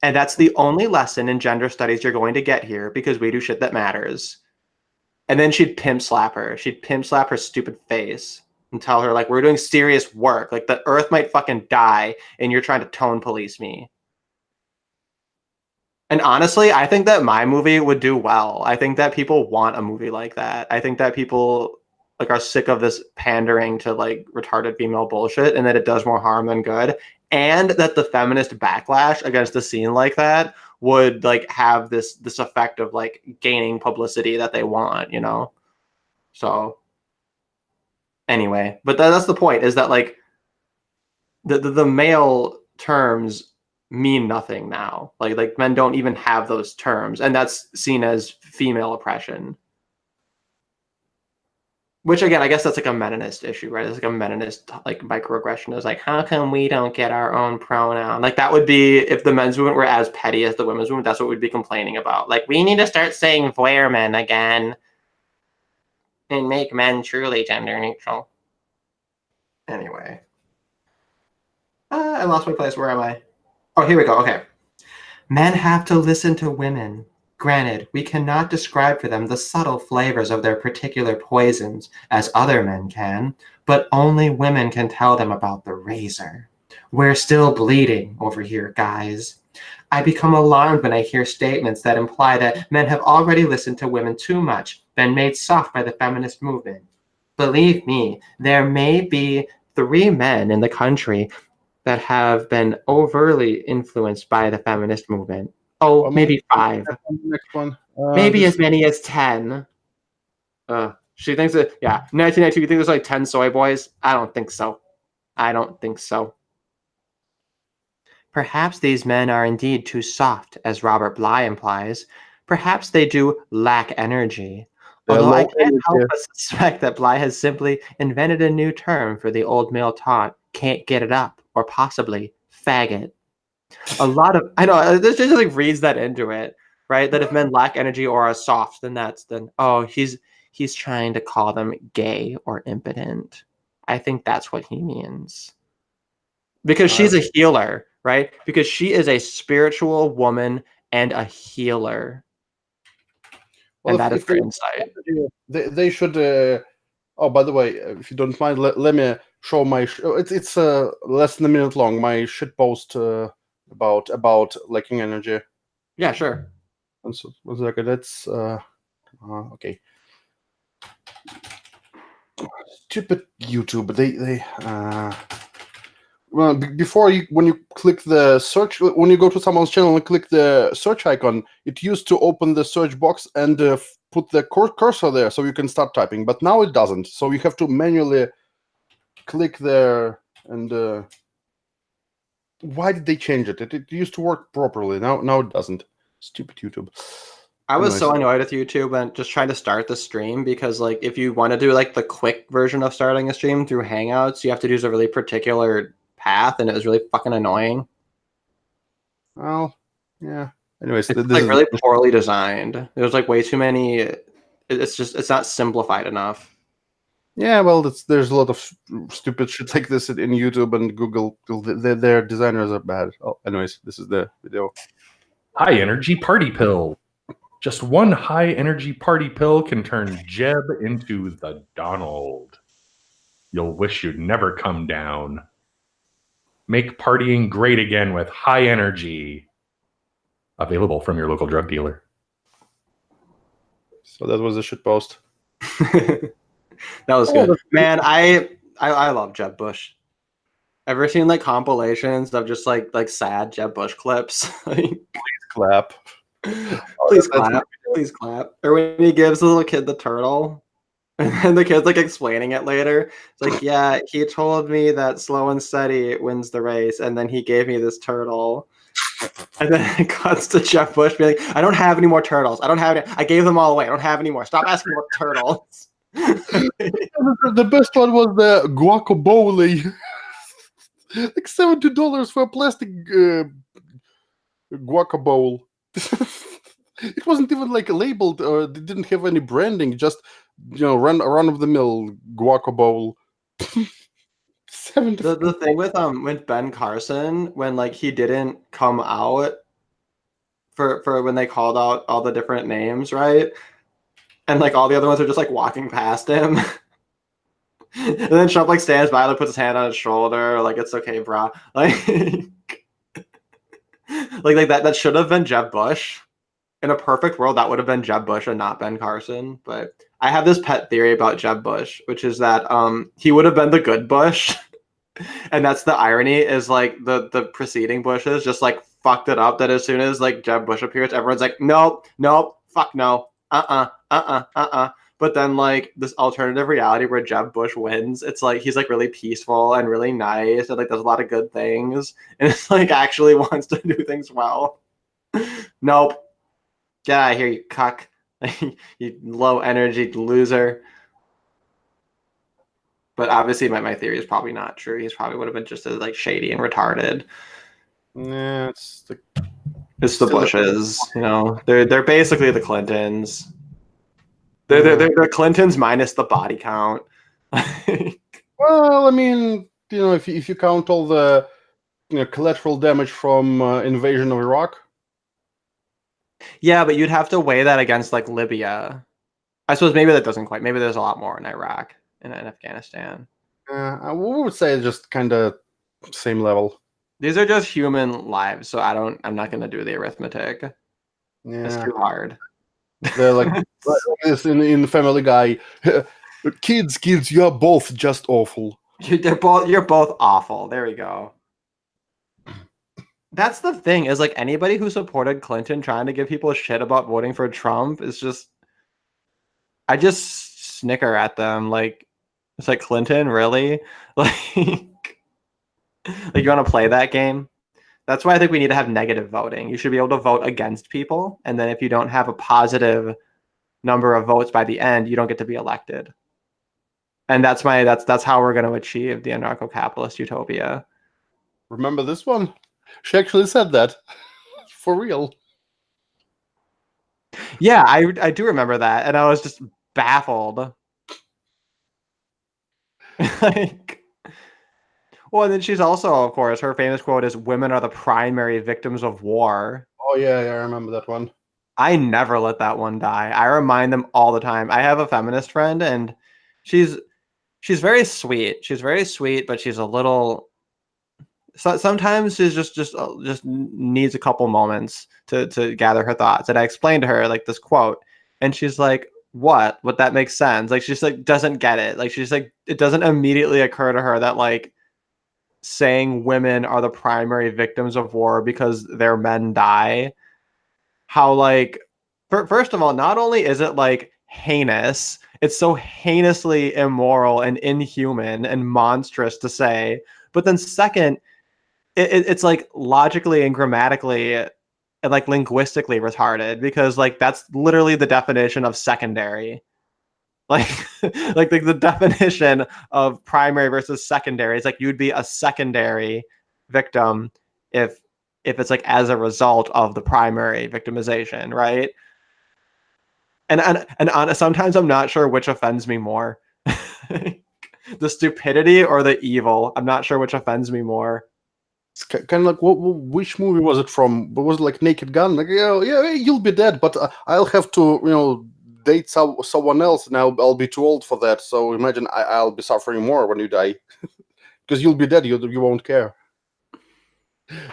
And that's the only lesson in gender studies you're going to get here because we do shit that matters. And then she'd pimp slap her. She'd pimp slap her stupid face and tell her, like, we're doing serious work. Like, the earth might fucking die and you're trying to tone police me. And honestly, I think that my movie would do well. I think that people want a movie like that. I think that people like are sick of this pandering to like retarded female bullshit and that it does more harm than good. And that the feminist backlash against a scene like that would like have this effect of like gaining publicity that they want, So anyway, but that's the point, is that like the male terms mean nothing now. Like men don't even have those terms, and that's seen as female oppression. Which again, I guess that's like a meninist issue, right? It's like a meninist like microaggression is like, how come we don't get our own pronoun? Like that would be if the men's movement were as petty as the women's movement. That's what we'd be complaining about. Like we need to start saying "where men" again, and make men truly gender neutral. Anyway, I lost my place. Where am I? Oh, here we go. Okay. Men have to listen to women. Granted, we cannot describe for them the subtle flavors of their particular poisons as other men can, but only women can tell them about the razor. We're still bleeding over here, guys. I become alarmed when I hear statements that imply that men have already listened to women too much, been made soft by the feminist movement. Believe me, there may be 3 men in the country that have been overtly influenced by the feminist movement. Oh, maybe 5. Next one. Maybe as many as 10. She thinks that, 1992, you think there's like 10 soy boys? I don't think so. Perhaps these men are indeed too soft, as Robert Bly implies. Perhaps they do lack energy. Although I can't help but suspect that Bly has simply invented a new term for the old male taunt, can't get it up, or possibly faggot. A lot of, I know, this just like reads that into it, right? That if men lack energy or are soft, then he's trying to call them gay or impotent. I think that's what he means. Because she's a healer, right? Because she is a spiritual woman and a healer. Well, and that is her insight. They should. Oh, by the way, if you don't mind, let me show my. It's less than a minute long. My shit post about lacking energy. Yeah, sure. One second. That's okay. Stupid YouTube. They well, before when you click the search, when you go to someone's channel and click the search icon, it used to open the search box and put the cursor there so you can start typing. But now it doesn't. So you have to manually click there. And why did they change it? It used to work properly. Now it doesn't. Stupid YouTube. I was Anyways. so annoyed with YouTube and just trying to start the stream because, like, if you want to do like the quick version of starting a stream through Hangouts, you have to use a really particular path, and it was really fucking annoying. Well, yeah. Anyways, It's like really poorly designed. There's like way too many. It's not simplified enough. Yeah, well, there's a lot of stupid shit like this in YouTube and Google. Their designers are bad. Oh, anyways, this is the video. High energy party pill. Just one high energy party pill can turn Jeb into the Donald. You'll wish you'd never come down. Make partying great again with high energy. Available from your local drug dealer. So that was a shit post. That was good. Man, I love Jeb Bush. Ever seen like compilations of just like sad Jeb Bush clips? Please clap. Please clap. Please clap. Or when he gives the little kid the turtle, and then the kid's like explaining it later. It's like, yeah, he told me that slow and steady wins the race, and then he gave me this turtle. And then it cuts to Jeb Bush being like, I don't have any more turtles. I don't have any. I gave them all away. I don't have any more. Stop asking about turtles. The best one was the guacamole. Like $70 for a plastic guacamole. It wasn't even like labeled, or they didn't have any branding. Just run of the mill guacamole. The thing with Ben Carson, when like he didn't come out for when they called out all the different names, right? And like all the other ones are just like walking past him. And then Trump like stands by, like puts his hand on his shoulder, like it's okay, brah. Like that should have been Jeb Bush. In a perfect world, that would have been Jeb Bush and not Ben Carson. But I have this pet theory about Jeb Bush, which is that he would have been the good Bush. And that's the irony, is like the preceding Bushes just like fucked it up, that as soon as like Jeb Bush appears, everyone's like, nope, fuck no, But then like this alternative reality where Jeb Bush wins, it's like he's like really peaceful and really nice and like does a lot of good things, and it's like actually wants to do things well. Nope. Get out of here, you cuck. You low energy loser. But obviously my theory is probably not true. He's probably would have been just as like shady and retarded. Yeah, it's the Bushes, They're basically the Clintons. They're Clintons minus the body count. Well, I mean, if you count all the collateral damage from invasion of Iraq. Yeah, but you'd have to weigh that against like Libya. I suppose maybe that doesn't quite. Maybe there's a lot more in Iraq and in Afghanistan. I would say just kind of same level. These are just human lives, so I'm not going to do the arithmetic. Yeah. It's too hard. They're like this in Family Guy. Kids, you're both just awful. You're both awful. There we go. That's the thing, is like anybody who supported Clinton trying to give people shit about voting for Trump is just, I just snicker at them. Like, it's like, Clinton, really? Like you want to play that game? That's why I think we need to have negative voting. You should be able to vote against people, and then if you don't have a positive number of votes by the end, you don't get to be elected. And that's how we're going to achieve the anarcho-capitalist utopia. Remember this one? She actually said that. For real. Yeah, I do remember that, and I was just baffled. Like, well, and then she's also, of course, her famous quote is, "Women are the primary victims of war." Oh yeah, I remember that one. I never let that one die. I remind them all the time. I have a feminist friend, and she's she's very sweet. She's very sweet, but she's a little. So sometimes she's just needs a couple moments to gather her thoughts. And I explained to her like this quote, and she's like, "What? What? That makes sense." Like she's like doesn't get it. Like she's like it doesn't immediately occur to her that like saying women are the primary victims of war because their men die. How like first of all, not only is it like heinous, it's so heinously immoral and inhuman and monstrous to say. But then second, it's like logically and grammatically and like linguistically retarded because like that's literally the definition of secondary. Like like the definition of primary versus secondary is like you'd be a secondary victim if it's like as a result of the primary victimization, right? And sometimes I'm not sure which offends me more. The stupidity or the evil. I'm not sure which offends me more. It's kind of like which movie was it from? Was it like Naked Gun? Like, yeah, you'll be dead, but I'll have to, date someone else, and I'll be too old for that. So imagine I'll be suffering more when you die, because you'll be dead. You won't care.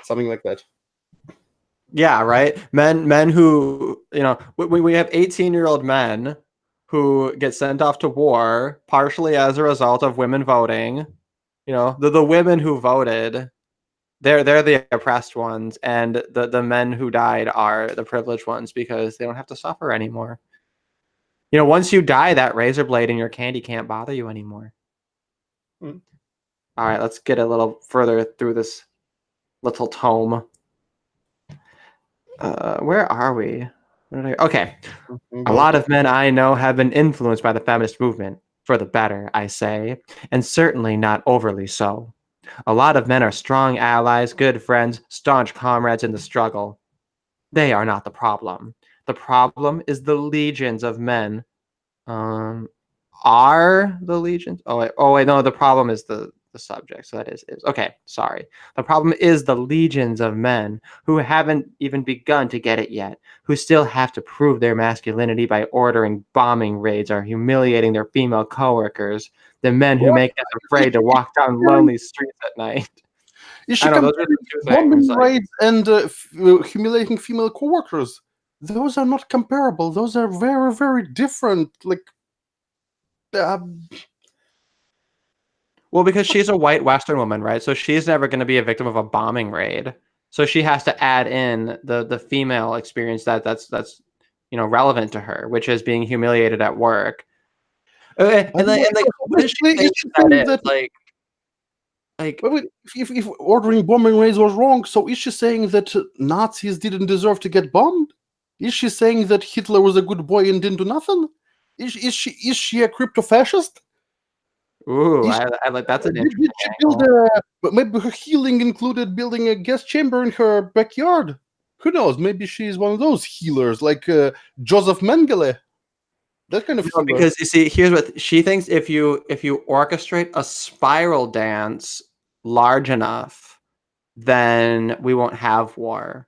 Something like that. Yeah, right. Men who we have 18-year-old men who get sent off to war partially as a result of women voting. The women who voted. They're the oppressed ones, and the men who died are the privileged ones because they don't have to suffer anymore. Once you die, that razor blade in your candy can't bother you anymore. All right, let's get a little further through this little tome. Where are we? Okay. A lot of men I know have been influenced by the feminist movement, for the better, I say, and certainly not overly so. A lot of men are strong allies, good friends, staunch comrades in the struggle. They are not the problem. The problem is the legions of men. Are the legions? Oh wait, no, the problem is the subject. So that is okay. Sorry. The problem is the legions of men who haven't even begun to get it yet, who still have to prove their masculinity by ordering bombing raids or humiliating their female coworkers. The men who make us afraid to walk down lonely streets at night. I know, those are the two bombing raids and humiliating female coworkers. Those are not comparable. Those are very, very different. Like, well, because she's a white Western woman, right? So she's never going to be a victim of a bombing raid. So she has to add in the female experience that's relevant to her, which is being humiliated at work. If ordering bombing raids was wrong, so is she saying that Nazis didn't deserve to get bombed? Is she saying that Hitler was a good boy and didn't do nothing? Is she a crypto-fascist? Ooh, I like that's an interesting but maybe her healing included building a gas chamber in her backyard. Who knows? Maybe she's one of those healers, like Joseph Mengele. That kind of healer. Because you see, here's what she thinks: if you orchestrate a spiral dance large enough, then we won't have war.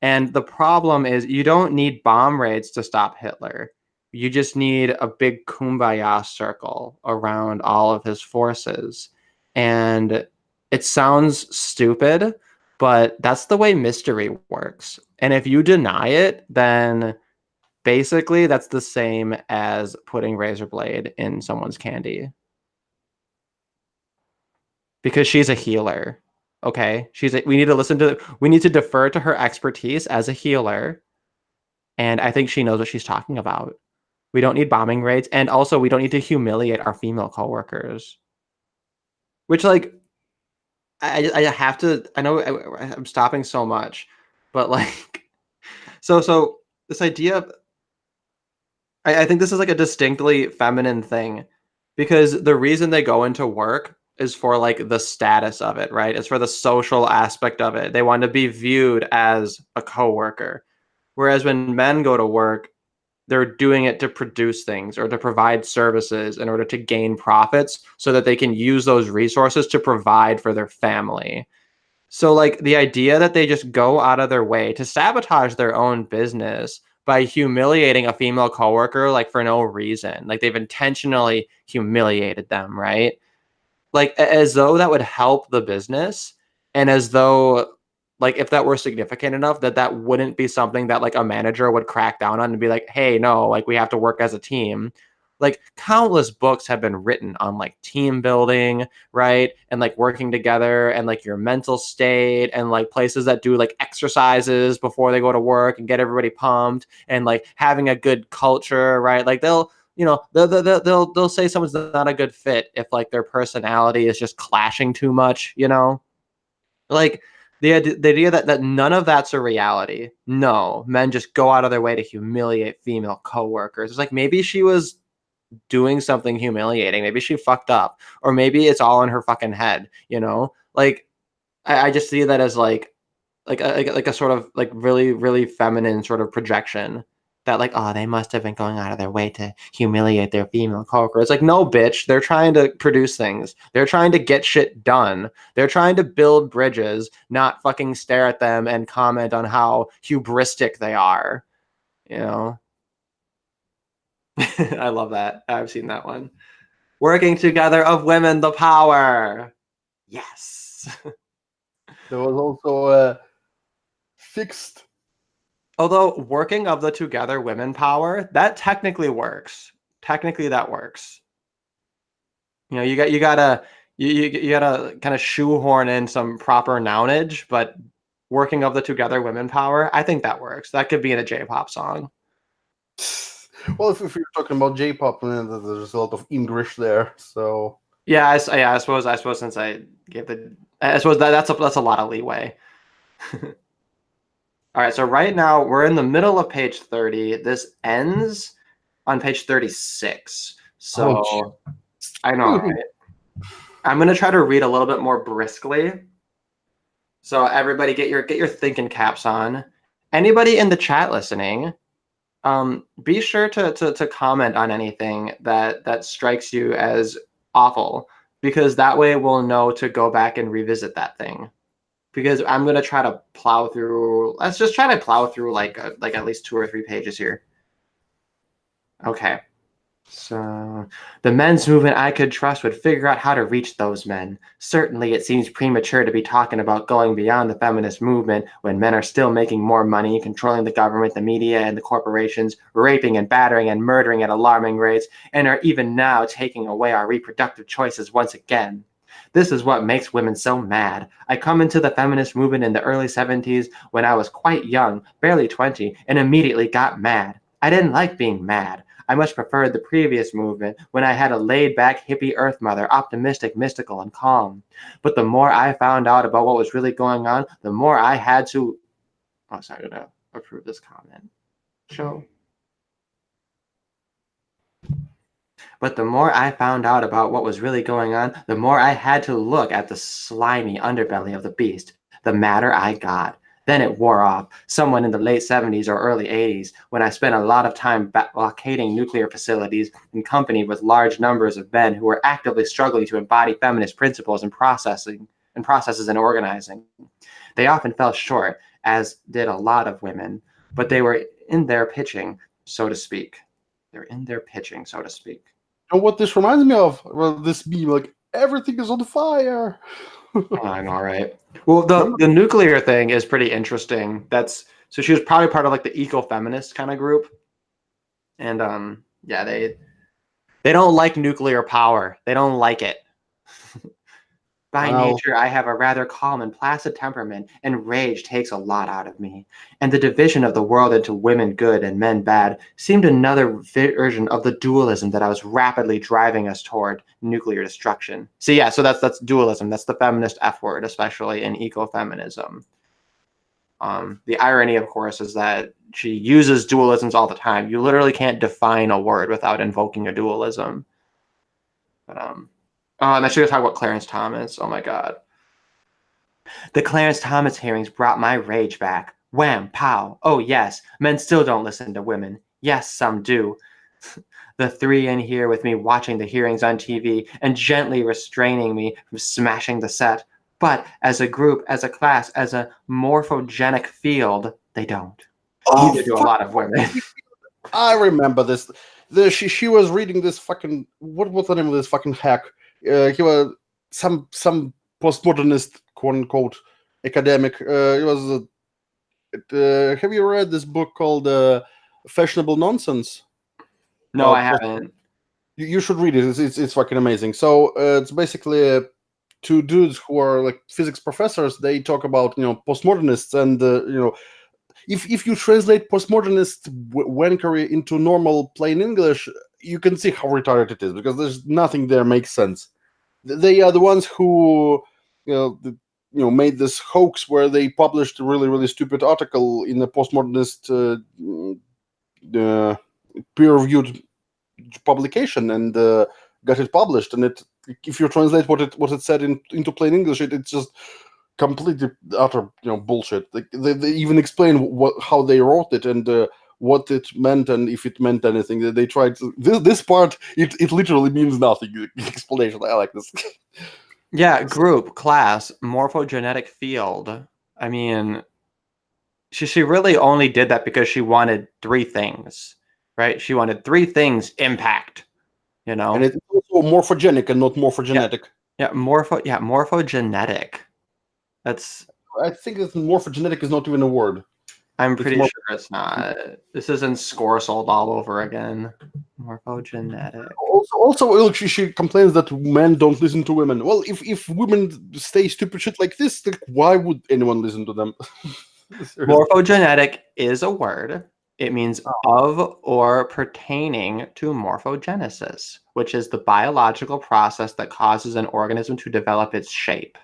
And the problem is, you don't need bomb raids to stop Hitler. You just need a big kumbaya circle around all of his forces. And it sounds stupid, but that's the way mystery works. And if you deny it, then basically that's the same as putting razor blade in someone's candy. Because she's a healer. Okay? We need to defer to her expertise as a healer. And I think she knows what she's talking about. We don't need bombing raids, and also we don't need to humiliate our female coworkers. Which, like, I have to. I know I'm stopping so much, but like, so this idea of, I think this is like a distinctly feminine thing, because the reason they go into work is for like the status of it, right? It's for the social aspect of it. They want to be viewed as a coworker, whereas when men go to work, they're doing it to produce things or to provide services in order to gain profits so that they can use those resources to provide for their family. So like the idea that they just go out of their way to sabotage their own business by humiliating a female coworker, like for no reason. Like they've intentionally humiliated them, right? Like as though that would help the business, and as though like if that were significant enough that wouldn't be something that like a manager would crack down on and be like, hey, no, like we have to work as a team. Like countless books have been written on like team building, right? And like working together and like your mental state, and like places that do like exercises before they go to work and get everybody pumped, and like having a good culture, right? Like they'll say someone's not a good fit if like their personality is just clashing too much, like the idea that none of that's a reality. No, men just go out of their way to humiliate female coworkers. It's like maybe she was doing something humiliating. Maybe she fucked up, or maybe it's all in her fucking head. Like I just see that as like a sort of like really really feminine sort of projection, that like, oh, they must have been going out of their way to humiliate their female coworker. It's like, no, bitch, they're trying to produce things. They're trying to get shit done. They're trying to build bridges, not fucking stare at them and comment on how hubristic they are. I love that. I've seen that one. Working together of women, the power. Yes. There was also a fixed. Although working of the together women power, that technically works. Technically, that works. You gotta kind of shoehorn in some proper nounage, but working of the together women power, I think that works. That could be in a J-pop song. Well, if you're talking about J-pop, there's a lot of English there, so yeah, I suppose since I gave I suppose that's a lot of leeway. All right, so right now we're in the middle of page 30. This ends on page 36. So I know, right? I'm gonna try to read a little bit more briskly. So everybody, get your thinking caps on. Anybody in the chat listening, be sure to comment on anything that strikes you as awful, because that way we'll know to go back and revisit that thing. Because I'm gonna try to plow through. Let's just try to plow through like at least 2 or 3 pages here. Okay. So the men's movement I could trust would figure out how to reach those men. Certainly it seems premature to be talking about going beyond the feminist movement when men are still making more money, controlling the government, the media, and the corporations, raping and battering and murdering at alarming rates, and are even now taking away our reproductive choices once again. This is what makes women so mad. I come into the feminist movement in the early 70s when I was quite young, barely 20, and immediately got mad. I didn't like being mad. I much preferred the previous movement when I had a laid-back hippie earth mother, optimistic, mystical, and calm. But the more I found out about what was really going on, the more I had to... Oh, sorry, I'm going to approve this comment. But the more I found out about what was really going on, the more I had to look at the slimy underbelly of the beast. The madder I got. Then it wore off, somewhat in the late 70s or early 80s, when I spent a lot of time blockading nuclear facilities in company with large numbers of men who were actively struggling to embody feminist principles and processes and organizing. They often fell short, as did a lot of women, but they were in their pitching, so to speak. They're in their pitching, so to speak. And what this reminds me of, well, this beam, like, everything is on fire. I know, right? Well, the nuclear thing is pretty interesting. So she was probably part of like the ecofeminist kind of group, and yeah, they don't like nuclear power. They don't like it. By nature, I have a rather calm and placid temperament, and rage takes a lot out of me. And the division of the world into women good and men bad seemed another version of the dualism that I was rapidly driving us toward nuclear destruction. So yeah, so that's dualism. That's the feminist F word, especially in ecofeminism. The irony, of course, is that she uses dualisms all the time. You literally can't define a word without invoking a dualism. But and I should talk about Clarence Thomas. Oh my God. The Clarence Thomas hearings brought my rage back. Wham, pow. Oh yes, men still don't listen to women. Yes, some do. The 3 in here with me watching the hearings on TV and gently restraining me from smashing the set. But as a group, as a class, as a morphogenic field, they don't. Neither do a lot of women. I remember this. She was reading this fucking, what was the name of this fucking hack? He was some postmodernist, quote unquote, academic. It was. Have you read this book called Fashionable Nonsense? No, I haven't. You should read it. It's fucking amazing. So it's basically two dudes who are like physics professors. They talk about postmodernists and if you translate postmodernist wankery into normal plain English, you can see how retarded it is because there's nothing there makes sense. They are the ones who made this hoax where they published a really, really stupid article in a postmodernist peer-reviewed publication and got it published. And if you translate what it said into plain English, it's just completely utter bullshit. They even explain how they wrote it and what it meant and if it meant anything. They tried this part. It literally means nothing. Explanation. I like this. Yeah, group, class, morphogenetic field. I mean, she really only did that because she wanted three things, right? She wanted three things impact, And it's also morphogenic and not morphogenetic. Yeah, morphogenetic. That's. I think that morphogenetic is not even a word. I'm pretty sure it's not. This isn't Scoresold all over again. Morphogenetic. Also, look, she complains that men don't listen to women. Well, if women say stupid shit like this, like, why would anyone listen to them? Morphogenetic is a word. It means of or pertaining to morphogenesis, which is the biological process that causes an organism to develop its shape.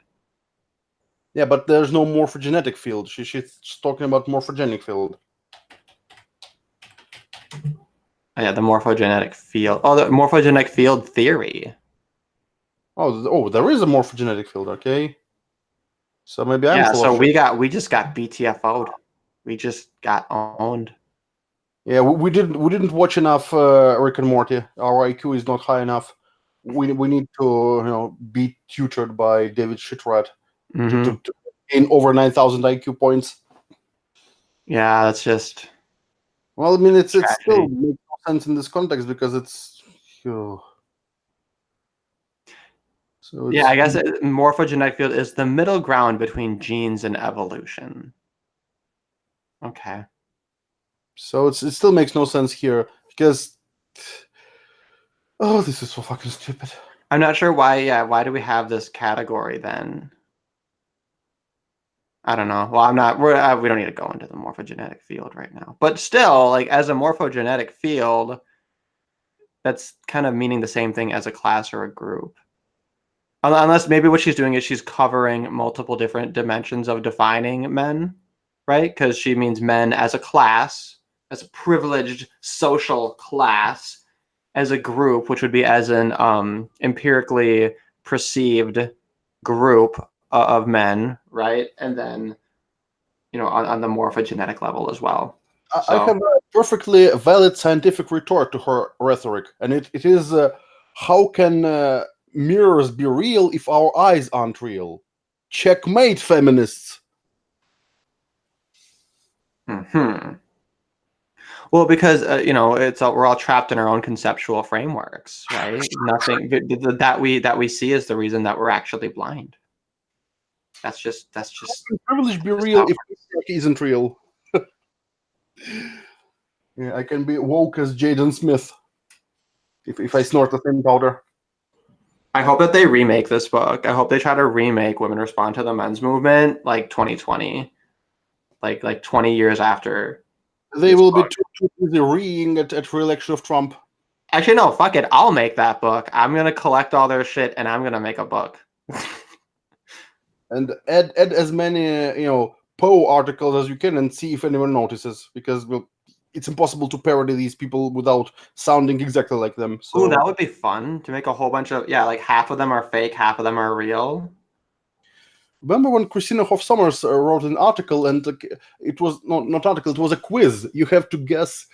Yeah, but there's no morphogenetic field. She's talking about morphogenic field. Oh, yeah, the morphogenetic field. Oh, the morphogenetic field theory. Oh, there is a morphogenetic field. Okay. So maybe I'm. Yeah. So we just got BTFO'd. We just got owned. Yeah, we didn't watch enough Rick and Morty. Our IQ is not high enough. We need to be tutored by David Shitrat. To gain over 9,000 IQ points. Yeah, that's just. Well, I mean, it still makes no sense in this context because it's. So yeah, I guess morphogenetic field is the middle ground between genes and evolution. Okay. So it still makes no sense here because. Oh, this is so fucking stupid. I'm not sure why. Yeah, why do we have this category then? I don't know. Well, I'm not. We don't need to go into the morphogenetic field right now. But still, like as a morphogenetic field, that's kind of meaning the same thing as a class or a group. Unless maybe what she's doing is she's covering multiple different dimensions of defining men, right? Because she means men as a class, as a privileged social class, as a group, which would be as an empirically perceived group of men, right? And then, on the morphogenetic level as well. I have a perfectly valid scientific retort to her rhetoric, and it is, how can mirrors be real if our eyes aren't real? Checkmate, feminists. Well, because we're all trapped in our own conceptual frameworks, right? Nothing that we see is the reason that we're actually blind. That's just. How can privilege be real if it isn't real? Yeah, I can be woke as Jaden Smith if I snort the thin powder. I hope that they remake this book. I hope they try to remake Women Respond to the Men's Movement like 2020, like 20 years after. They will be too busy reading at re-election of Trump. Actually, no, fuck it. I'll make that book. I'm gonna collect all their shit and I'm gonna make a book. And add as many Poe articles as you can and see if anyone notices, because it's impossible to parody these people without sounding exactly like them. So that would be fun to make a whole bunch of like half of them are fake, half of them are real. Remember when Christina Hoff Sommers wrote an article and it was not article, it was a quiz. You have to guess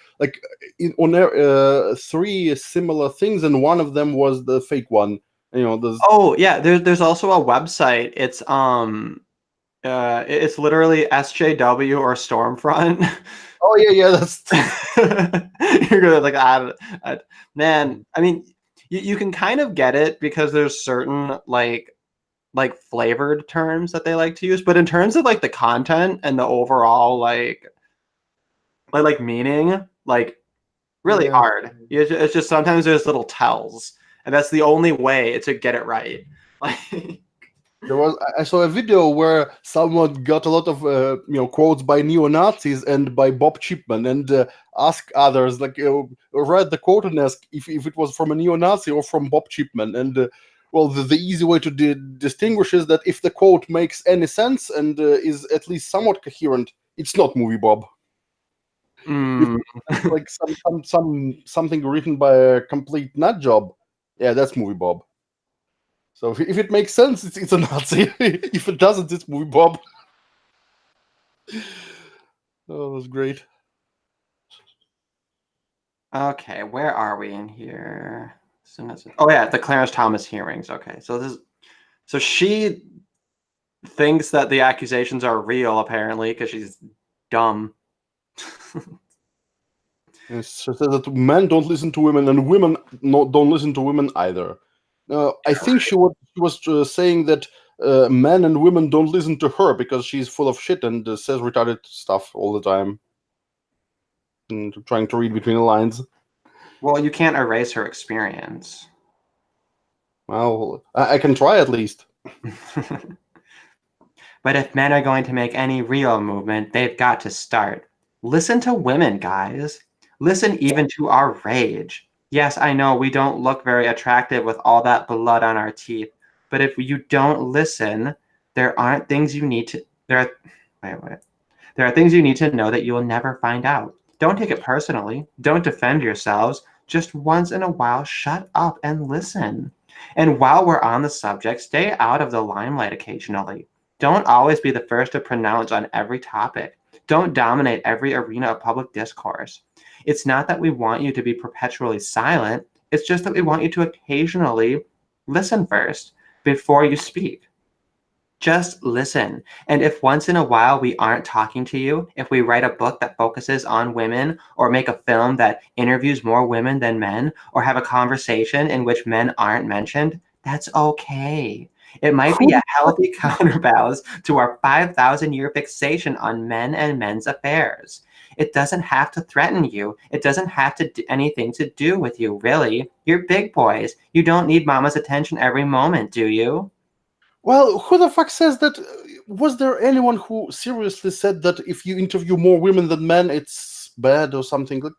on three similar things, and one of them was the fake one. Oh yeah, there's also a website. It's literally SJW or Stormfront. Oh yeah, that's You're gonna like man. I mean, you can kind of get it because there's certain like flavored terms that they like to use, but in terms of like the content and the overall like meaning, like really Yeah. hard. It's just sometimes there's little tells, and that's the only way to get it right. Like, I saw a video where someone got a lot of quotes by neo-Nazis and by Bob Chipman, and asked others like read the quote and ask if it was from a neo-Nazi or from Bob Chipman, and well, the easy way to distinguish is that if the quote makes any sense and is at least somewhat coherent, it's not movie Bob. mm, Like something written by a complete nut job, yeah, that's movie Bob. So if it makes sense, it's a Nazi. If it doesn't, it's movie Bob. Oh, that was great. okay, where are we in here? Oh yeah, the Clarence Thomas hearings. Okay, so she thinks that the accusations are real, apparently, because she's dumb. She says that men don't listen to women, and women don't listen to women either. I think she was saying that men and women don't listen to her because she's full of shit and says retarded stuff all the time. And trying to read between the lines. Well, you can't erase her experience. Well, I can try at least. But if men are going to make any real movement, they've got to start. Listen to women, guys. Listen even to our rage. Yes, I know we don't look very attractive with all that blood on our teeth, but if you don't listen, there aren't things you need to there are things you need to know that you will never find out. Don't take it personally. Don't defend yourselves. Just once in a while, shut up and listen. And while we're on the subject, stay out of the limelight occasionally. Don't always be the first to pronounce on every topic. Don't dominate every arena of public discourse. It's not that we want you to be perpetually silent. It's just that we want you to occasionally listen first before you speak. Just listen. And if once in a while we aren't talking to you, if we write a book that focuses on women, or make a film that interviews more women than men, or have a conversation in which men aren't mentioned, that's okay. It might be a healthy counterbalance to our 5,000-year fixation on men and men's affairs. It doesn't have to threaten you. It doesn't have to do anything to do with you, really. You're big boys. You don't need mama's attention every moment, do you? Well, who the fuck says that? Was there anyone who seriously said that if you interview more women than men, it's bad or something? Like,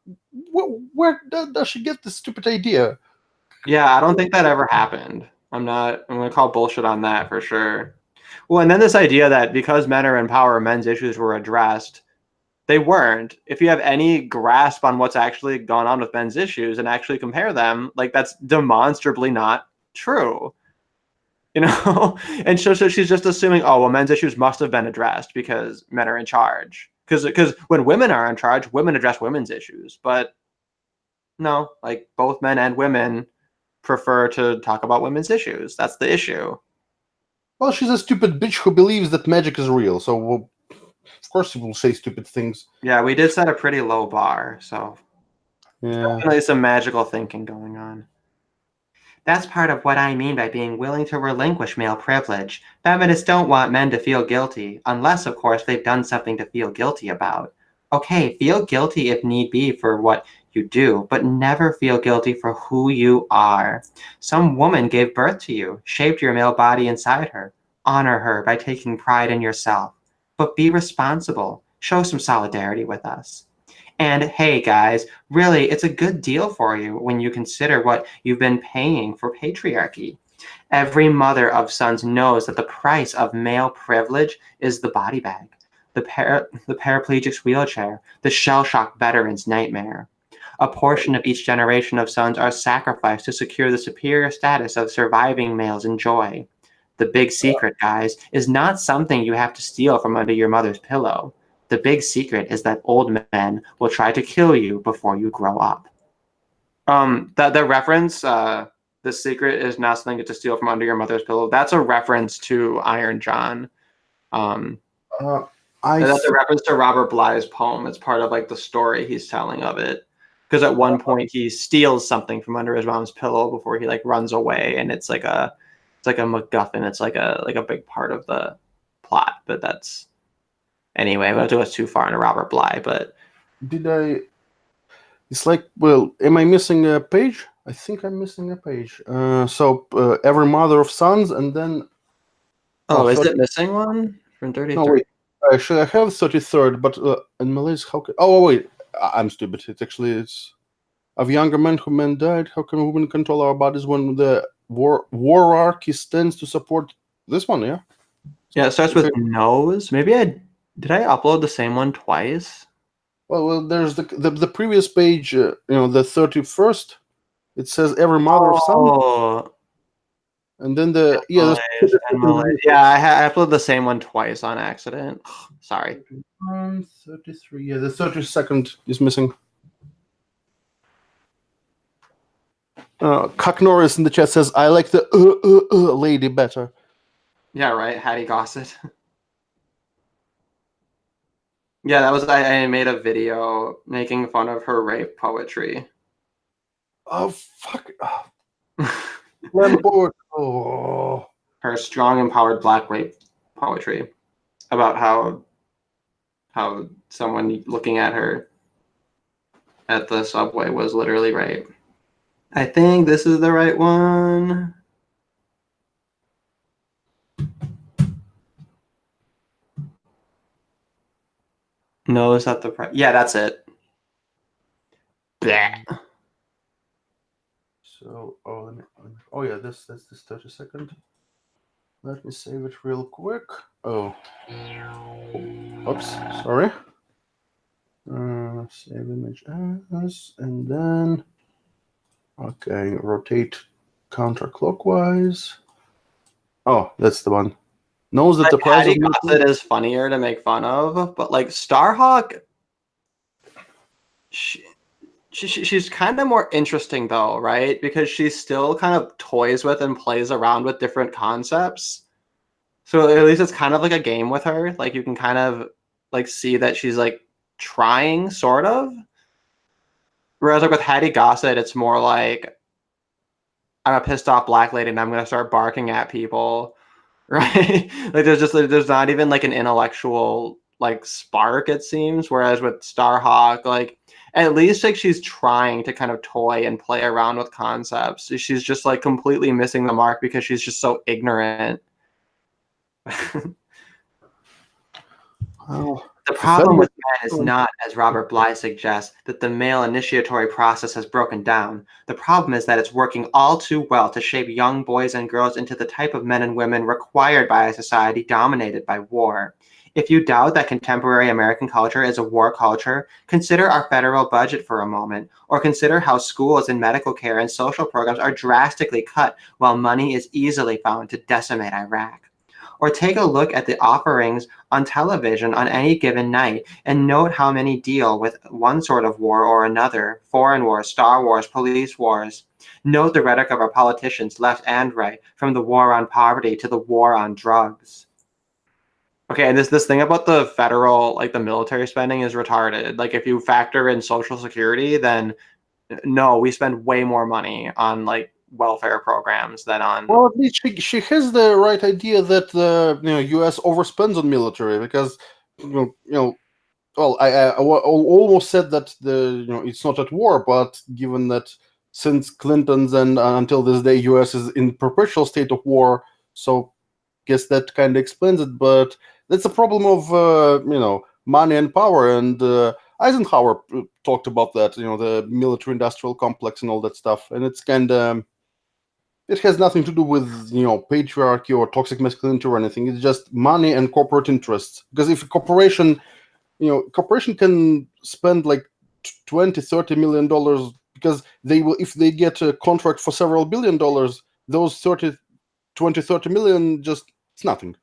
where does she get this stupid idea? Yeah, I don't think that ever happened. I'm going to call bullshit on that for sure. Well, and then this idea that because men are in power, men's issues were addressed. They weren't. If you have any grasp on what's actually gone on with men's issues and actually compare them, like, that's demonstrably not true. You know? And so she's just assuming, oh, well, men's issues must have been addressed because men are in charge. Because when women are in charge, women address women's issues. But no, like, both men and women prefer to talk about women's issues. That's the issue. Well, she's a stupid bitch who believes that magic is real, so of course she will say stupid things. Yeah, we did set a pretty low bar, so Yeah. definitely some magical thinking going on. That's part of what I mean by being willing to relinquish male privilege. Feminists don't want men to feel guilty, unless, of course, they've done something to feel guilty about. Okay, feel guilty if need be for what you do, but never feel guilty for who you are. Some woman gave birth to you, shaped your male body inside her. Honor her by taking pride in yourself. But be responsible. Show some solidarity with us. And hey, guys, really, it's a good deal for you when you consider what you've been paying for patriarchy. Every mother of sons knows that the price of male privilege is the body bag, the paraplegic's wheelchair, the shell-shocked veteran's nightmare. A portion of each generation of sons are sacrificed to secure the superior status of surviving males enjoy. The big secret, guys, is not something you have to steal from under your mother's pillow. The big secret is that old men will try to kill you before you grow up. The reference, the secret is not something to steal from under your mother's pillow. That's a reference to Iron John. I I That's a reference to Robert Bly's poem. It's part of like the story he's telling of it. Because at one point he steals something from under his mom's pillow before he like runs away, and it's like a MacGuffin. It's like a big part of the plot. But that's anyway. We don't have to go too far into Robert Bly. But did I? It's like, well, am I missing a page? I think I'm missing a page. Every mother of sons, and then is 30 it missing one from 33? No, wait. Actually, I have 33rd, but in Malays, how can? Oh, wait. I'm stupid. It's of younger men who men died. How can women control our bodies when the hierarchy stands to support this one? Yeah. Yeah, it starts with nose. Maybe did I upload the same one twice? Well, there's the previous page. The 31st. It says every mother of son. Oh, And then the I uploaded the same one twice on accident. Sorry. 33. Yeah, the 32nd is missing. Cuck Norris in the chat says, "I like the lady better." Yeah, right. Hattie Gossett. Yeah, that was I made a video making fun of her rape poetry. Oh fuck! Lamport. Oh. Her strong, empowered black rape poetry about how someone looking at her at the subway was literally rape. I think this is the right one. No, is that the yeah, that's it. Blech. So, yeah, that's this 32nd. Let me save it real quick. Oh, oops, sorry. Save image as, and then okay, rotate counterclockwise. Oh, that's the one. Knows that the price Hattie Gossett is funnier to make fun of, but like Starhawk, she's kind of more interesting though, right? Because she still kind of toys with and plays around with different concepts. So at least it's kind of like a game with her. Like you can kind of like see that she's like trying, sort of. Whereas like with Hattie Gossett, it's more like I'm a pissed off black lady and I'm gonna start barking at people, right? Like there's not even like an intellectual like spark, it seems. Whereas with Starhawk, like at least like she's trying to kind of toy and play around with concepts. She's just like completely missing the mark because she's just so ignorant. The problem with men is not, as Robert Bly suggests, that the male initiatory process has broken down. The problem is that it's working all too well to shape young boys and girls into the type of men and women required by a society dominated by war. If you doubt that contemporary American culture is a war culture, consider our federal budget for a moment, or consider how schools and medical care and social programs are drastically cut while money is easily found to decimate Iraq. Or take a look at the offerings on television on any given night and note how many deal with one sort of war or another: foreign wars, Star Wars, police wars. Note the rhetoric of our politicians, left and right, from the war on poverty to the war on drugs. Okay, and this thing about the federal, like the military spending is retarded. Like if you factor in Social Security, then no, we spend way more money on like welfare programs than on. Well, at least she has the right idea that the U.S. overspends on military because well, I almost said that it's not at war, but given that since Clinton's and until this day, U.S. is in perpetual state of war, so guess that kind of explains it. But that's a problem of money and power, and Eisenhower talked about that, the military-industrial complex and all that stuff, and it's kind of. It has nothing to do with patriarchy or toxic masculinity or anything. It's just money and corporate interests. Because if a corporation can spend like $20-30 million because they will, if they get a contract for several $billion, those 30 million just it's nothing.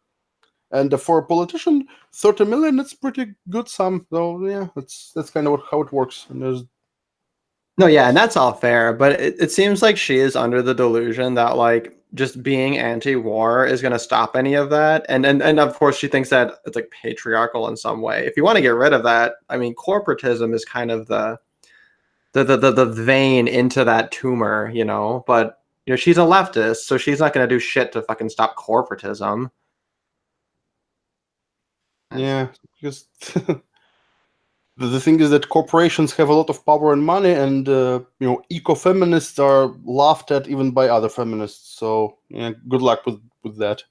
And for a politician, 30 million it's pretty good sum. So yeah, that's kind of how it works. And there's. No, yeah, and that's all fair, but it seems like she is under the delusion that like just being anti-war is going to stop any of that. And of course, she thinks that it's like patriarchal in some way. If you want to get rid of that, I mean, corporatism is kind of the vein into that tumor, you know. But you know, she's a leftist, so she's not going to do shit to fucking stop corporatism. Yeah, because the thing is that corporations have a lot of power and money, and you know, eco-feminists are laughed at even by other feminists. So yeah, good luck with that.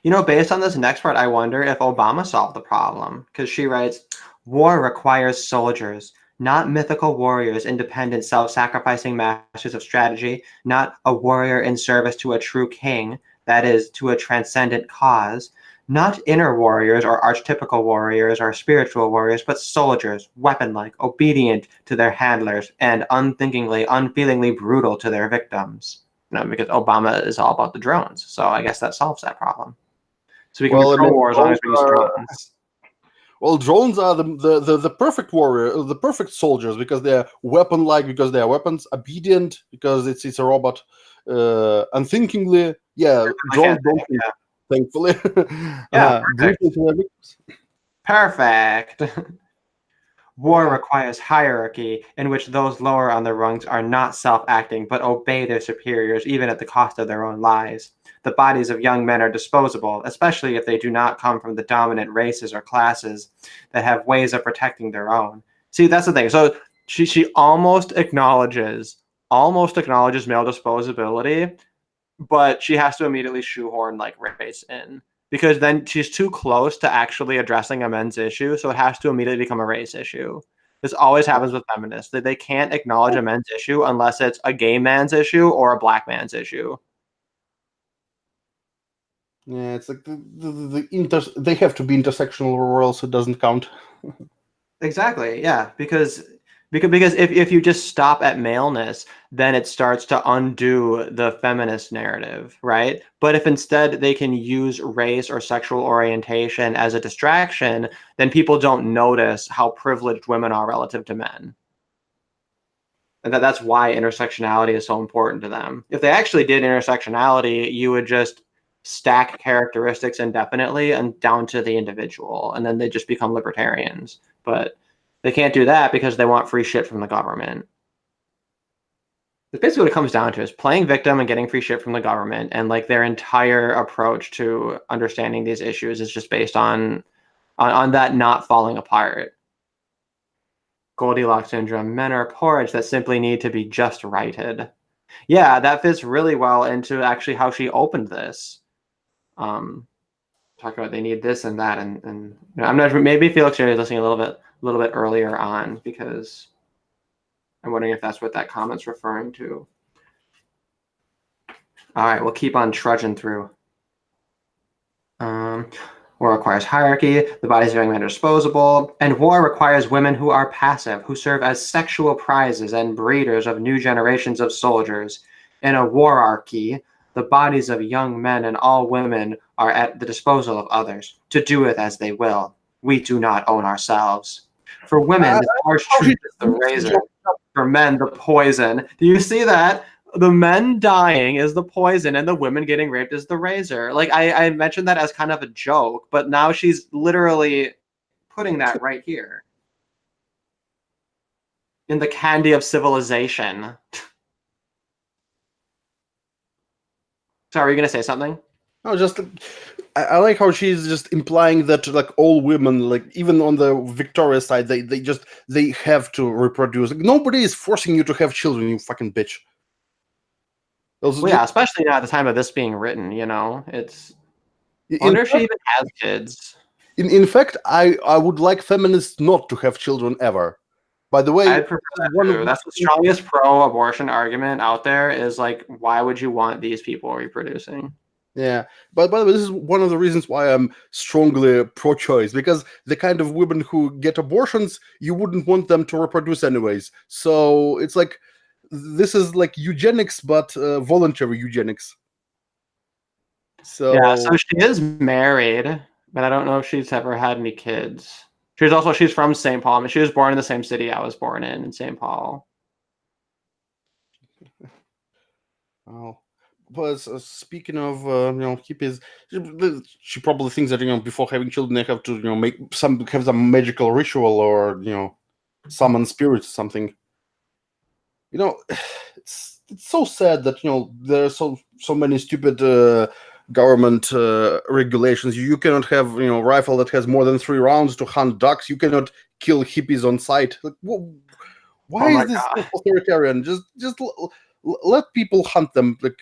You know, based on this next part, I wonder if Obama solved the problem. Because she writes, war requires soldiers, not mythical warriors, independent, self-sacrificing masters of strategy, not a warrior in service to a true king, that is, to a transcendent cause, not inner warriors or archetypical warriors or spiritual warriors, but soldiers, weapon-like, obedient to their handlers, and unthinkingly, unfeelingly brutal to their victims. You know, because Obama is all about the drones. So I guess that solves that problem. So we can Well, be I mean, pro-war as long as we use drones drones. Well, drones are the perfect warrior, the perfect soldiers, because they're weapon-like, because they are weapons, obedient, because it's a robot, unthinkingly. Yeah, drones don't think, thankfully. Yeah, brutal to their victims. perfect. War requires hierarchy in which those lower on the rungs are not self-acting but obey their superiors even at the cost of their own lives. The bodies of young men are disposable, especially if they do not come from the dominant races or classes that have ways of protecting their own. See, that's the thing. So she almost acknowledges male disposability, but she has to immediately shoehorn like race in, because then she's too close to actually addressing a men's issue, so it has to immediately become a race issue. This always happens with feminists. They can't acknowledge a men's issue unless it's a gay man's issue or a black man's issue. Yeah, it's like they have to be intersectional or else it doesn't count. Exactly, yeah, because if you just stop at maleness, then it starts to undo the feminist narrative, right? But if instead they can use race or sexual orientation as a distraction, then people don't notice how privileged women are relative to men. And that's why intersectionality is so important to them. If they actually did intersectionality, you would just stack characteristics indefinitely and down to the individual, and then they just become libertarians. But they can't do that because they want free shit from the government. It's basically what it comes down to, is playing victim and getting free shit from the government, and like their entire approach to understanding these issues is just based on that not falling apart. Goldilocks syndrome. Men are porridge that simply need to be just righted. Yeah, that fits really well into actually how she opened this. Talk about they need this and that, and you know, I'm not, maybe Felix is listening a little bit earlier on, because I'm wondering if that's what that comment's referring to. All right, we'll keep on trudging through. War requires hierarchy, the bodies of young men are disposable, and war requires women who are passive, who serve as sexual prizes and breeders of new generations of soldiers. In a wararchy, the bodies of young men and all women are at the disposal of others, to do with as they will. We do not own ourselves. For women, the harsh truth is the razor. For men, the poison. Do you see that? The men dying is the poison, and the women getting raped is the razor. Like, I mentioned that as kind of a joke, but now she's literally putting that right here. In the candy of civilization. Sorry, are you going to say something? No, just I like how she's just implying that like all women, like even on the Victoria side, they have to reproduce. Like, nobody is forcing you to have children, you fucking bitch. Well, yeah, especially at the time of this being written, you know, it's. I wonder if she even has kids. In fact, I would like feminists not to have children ever. By the way, I'd prefer that too. That's the strongest pro-abortion argument out there, is like, why would you want these people reproducing? Yeah, but by the way, this is one of the reasons why I'm strongly pro-choice, because the kind of women who get abortions, you wouldn't want them to reproduce anyways. So it's like, this is like eugenics, but voluntary eugenics. So yeah, so she is married, but I don't know if she's ever had any kids. She's from St. Paul. I mean, she was born in the same city I was born in St. Paul. Oh. was speaking of hippies, she probably thinks that before having children they have to have some magical ritual or summon spirits or something. It's so sad that there are so many stupid government regulations. You cannot have a rifle that has more than 3 rounds to hunt ducks. You cannot kill hippies on sight. Like, why my is this God. authoritarian? Just let people hunt them. Like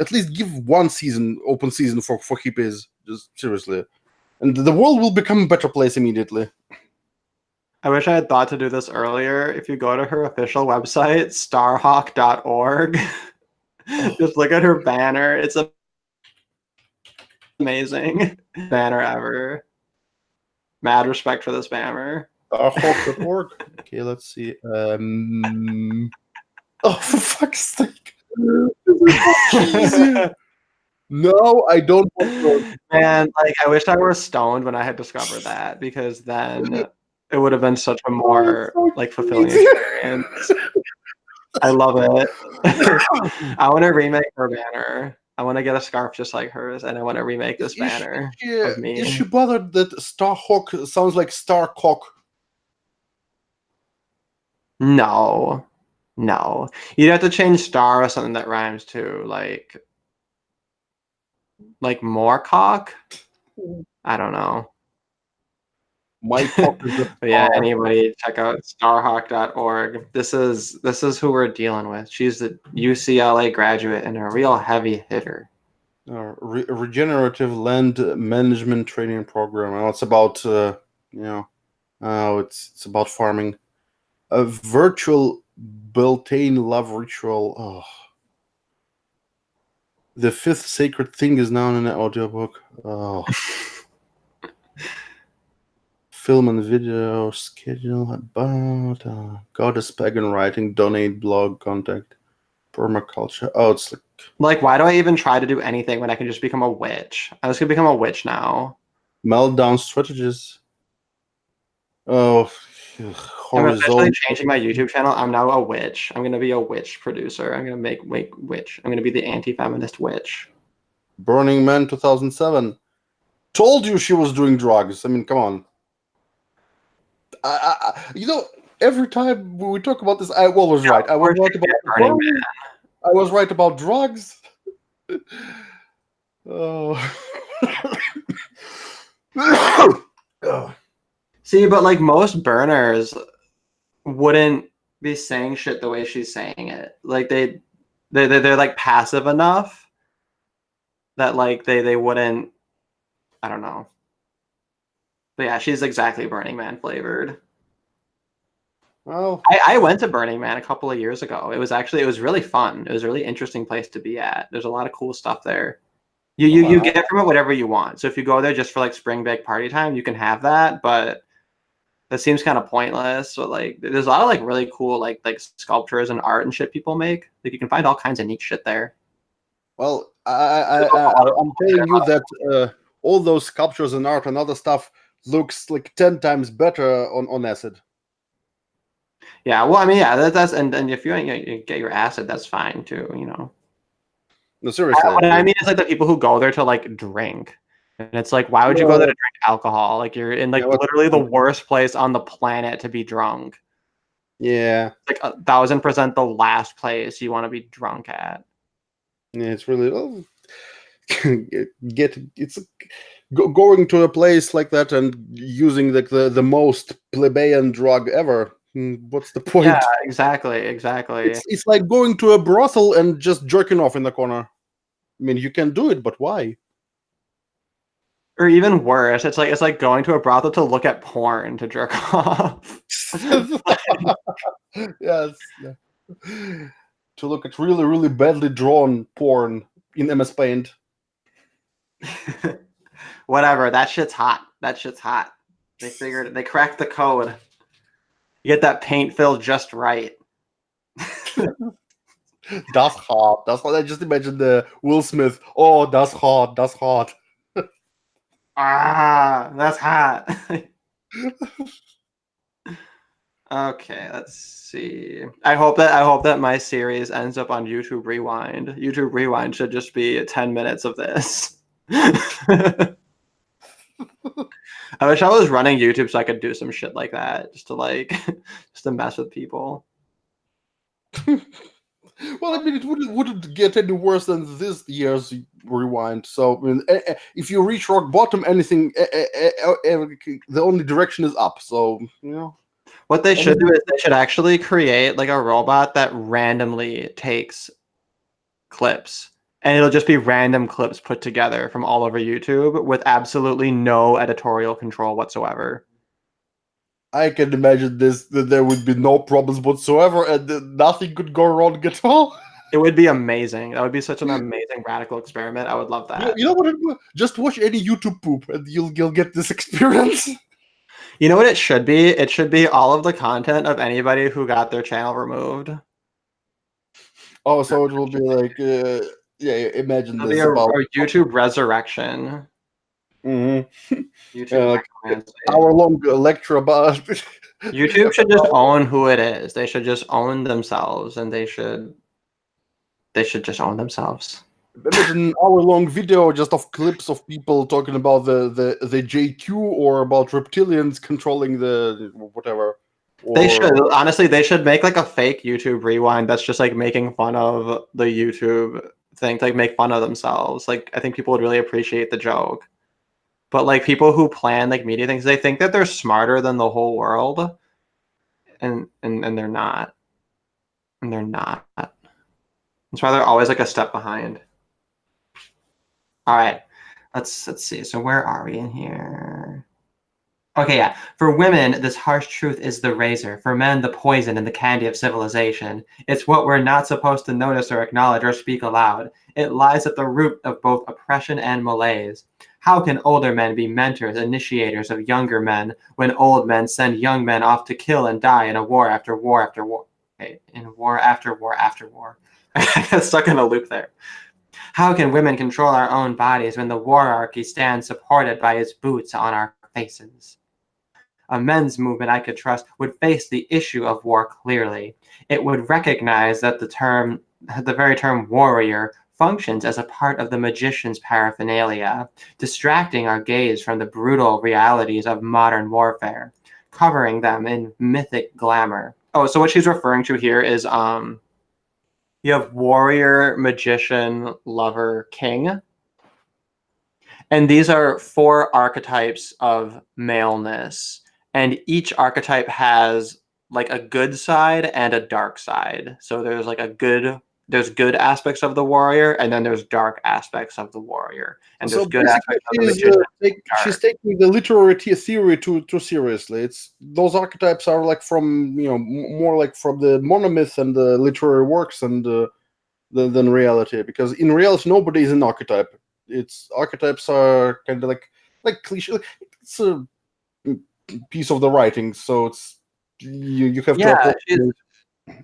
at least give one open season for hippies. Just seriously, and the world will become a better place immediately. I wish I had thought to do this earlier. If you go to her official website, starhawk.org, just look at her banner. It's amazing. Banner ever. Mad respect for this banner. Starhawk.org. Okay, let's see. Oh, for fuck's sake. No, I don't want to. Man, like I wish I were stoned when I had discovered that, because then it would have been such a more like fulfilling experience. I love it. I want to remake her banner. I want to get a scarf just like hers, and I want to remake this banner of me. Is she bothered that Starhawk sounds like Starcock? No. You'd have to change star or something that rhymes too, like morecock. I don't know. My cock is a But yeah, star. anybody check out starhawk.org. This is who we're dealing with. She's the UCLA graduate and a real heavy hitter. Regenerative land management training program. Oh, it's about it's about farming. A virtual Beltane love ritual. Oh. The 5th sacred thing is now in an audiobook. Oh. Film and video schedule about goddess pagan writing, donate, blog, contact, permaculture. Oh, it's like why do I even try to do anything when I can just become a witch? I was gonna become a witch now. meltdown strategies. Oh, I'm actually changing my YouTube channel. I'm now a witch. I'm gonna be a witch producer. I'm gonna make witch. I'm gonna be the anti-feminist witch. Burning Man 2007. Told you she was doing drugs. I mean, come on. Every time we talk about this, I was right. I was right about Burning Man. I was right about drugs. Oh. See, but like most burners wouldn't be saying shit the way she's saying it. Like they're like passive enough that like they wouldn't. I don't know. But yeah, she's exactly Burning Man flavored. Well, I went to Burning Man a couple of years ago. It was really fun. It was a really interesting place to be at. There's a lot of cool stuff there. You get from it whatever you want. So if you go there just for like spring break party time, you can have that, but that seems kind of pointless. So like there's a lot of like really cool like sculptures and art and shit people make. Like you can find all kinds of neat shit there. Well, I'm telling you that all those sculptures and art and other stuff looks like 10 times better on acid. Yeah, well, I mean, yeah, that's and if you get your acid, that's fine too, No, seriously. What I mean is like the people who go there to like drink, and it's like, why would you go there to drink alcohol? Like you're in like literally the worst place on the planet to be drunk. Yeah, like 1,000% the last place you want to be drunk at. Yeah, it's really going to a place like that and using like the most plebeian drug ever. What's the point? Yeah, exactly. It's like going to a brothel and just jerking off in the corner. I mean, you can do it, but why? Or even worse, it's like going to a brothel to look at porn to jerk off. Yes. Yeah. To look at really, really badly drawn porn in MS Paint. Whatever. That shit's hot. They cracked the code. You get that paint fill just right. That's hot. I just imagine the Will Smith. Oh, that's hot. Ah, that's hot. Okay, let's see. I hope that my series ends up on YouTube Rewind. YouTube Rewind should just be 10 minutes of this. I wish I was running YouTube so I could do some shit like that, just to just to mess with people. Well, I mean, it wouldn't get any worse than this year's Rewind. So, I mean, if you reach rock bottom, anything, the only direction is up. So, you know. What they should do is they should actually create like a robot that randomly takes clips, and it'll just be random clips put together from all over YouTube with absolutely no editorial control whatsoever. I can imagine that there would be no problems whatsoever, and nothing could go wrong at all. It would be amazing. That would be such an amazing radical experiment. I would love that. You know what? Just watch any YouTube poop, and you'll get this experience. You know what it should be? It should be all of the content of anybody who got their channel removed. Oh, so it will be like, yeah. Imagine It'll this be a about YouTube resurrection. Mm-hmm. YouTube like hour-long lecture about. YouTube should just own who it is. They should just own themselves, and they should just own themselves. Imagine an hour-long video just of clips of people talking about the JQ or about reptilians controlling the whatever. They should honestly. They should make like a fake YouTube Rewind that's just like making fun of the YouTube thing, to like make fun of themselves. Like I think people would really appreciate the joke. But like people who plan like media things, they think that they're smarter than the whole world, and they're not. And they're not. That's why they're always like a step behind. All right, let's see. So where are we in here? Okay, yeah. For women, this harsh truth is the razor. For men, the poison and the candy of civilization. It's what we're not supposed to notice or acknowledge or speak aloud. It lies at the root of both oppression and malaise. How can older men be mentors, initiators of younger men, when old men send young men off to kill and die in a war after war after war? Okay, in war after war after war. I got stuck in a loop there. How can women control our own bodies when the wararchy stands supported by its boots on our faces? A men's movement I could trust would face the issue of war clearly. It would recognize that the very term warrior functions as a part of the magician's paraphernalia, distracting our gaze from the brutal realities of modern warfare, covering them in mythic glamour. Oh, so what she's referring to here is you have warrior, magician, lover, king. And these are 4 archetypes of maleness. And each archetype has like a good side and a dark side. So there's like there's good aspects of the warrior, and then there's dark aspects of the warrior. And there's good aspects of the magician. She's taking the literary theory too seriously. Those archetypes are like from, more like from the monomyth and the literary works and than reality. Because in reality, nobody is an archetype. Archetypes are kind of like cliche. It's a piece of the writing, so you have to.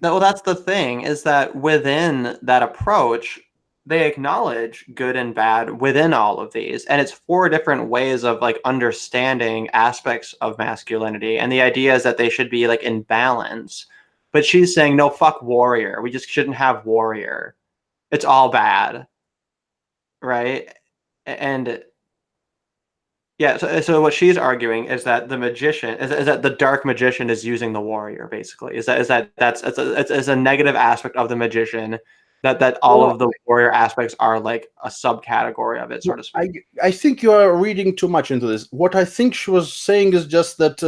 Well, that's the thing, is that within that approach, they acknowledge good and bad within all of these, and it's 4 different ways of like understanding aspects of masculinity, and the idea is that they should be like in balance. But she's saying, no, fuck warrior. We just shouldn't have warrior. It's all bad, right? And yeah, so what she's arguing is that the magician is that the dark magician is using the warrior, basically. It's a negative aspect of the magician, that all of the warrior aspects are like a subcategory of it, sort of speak. I think you are reading too much into this. What I think she was saying is just that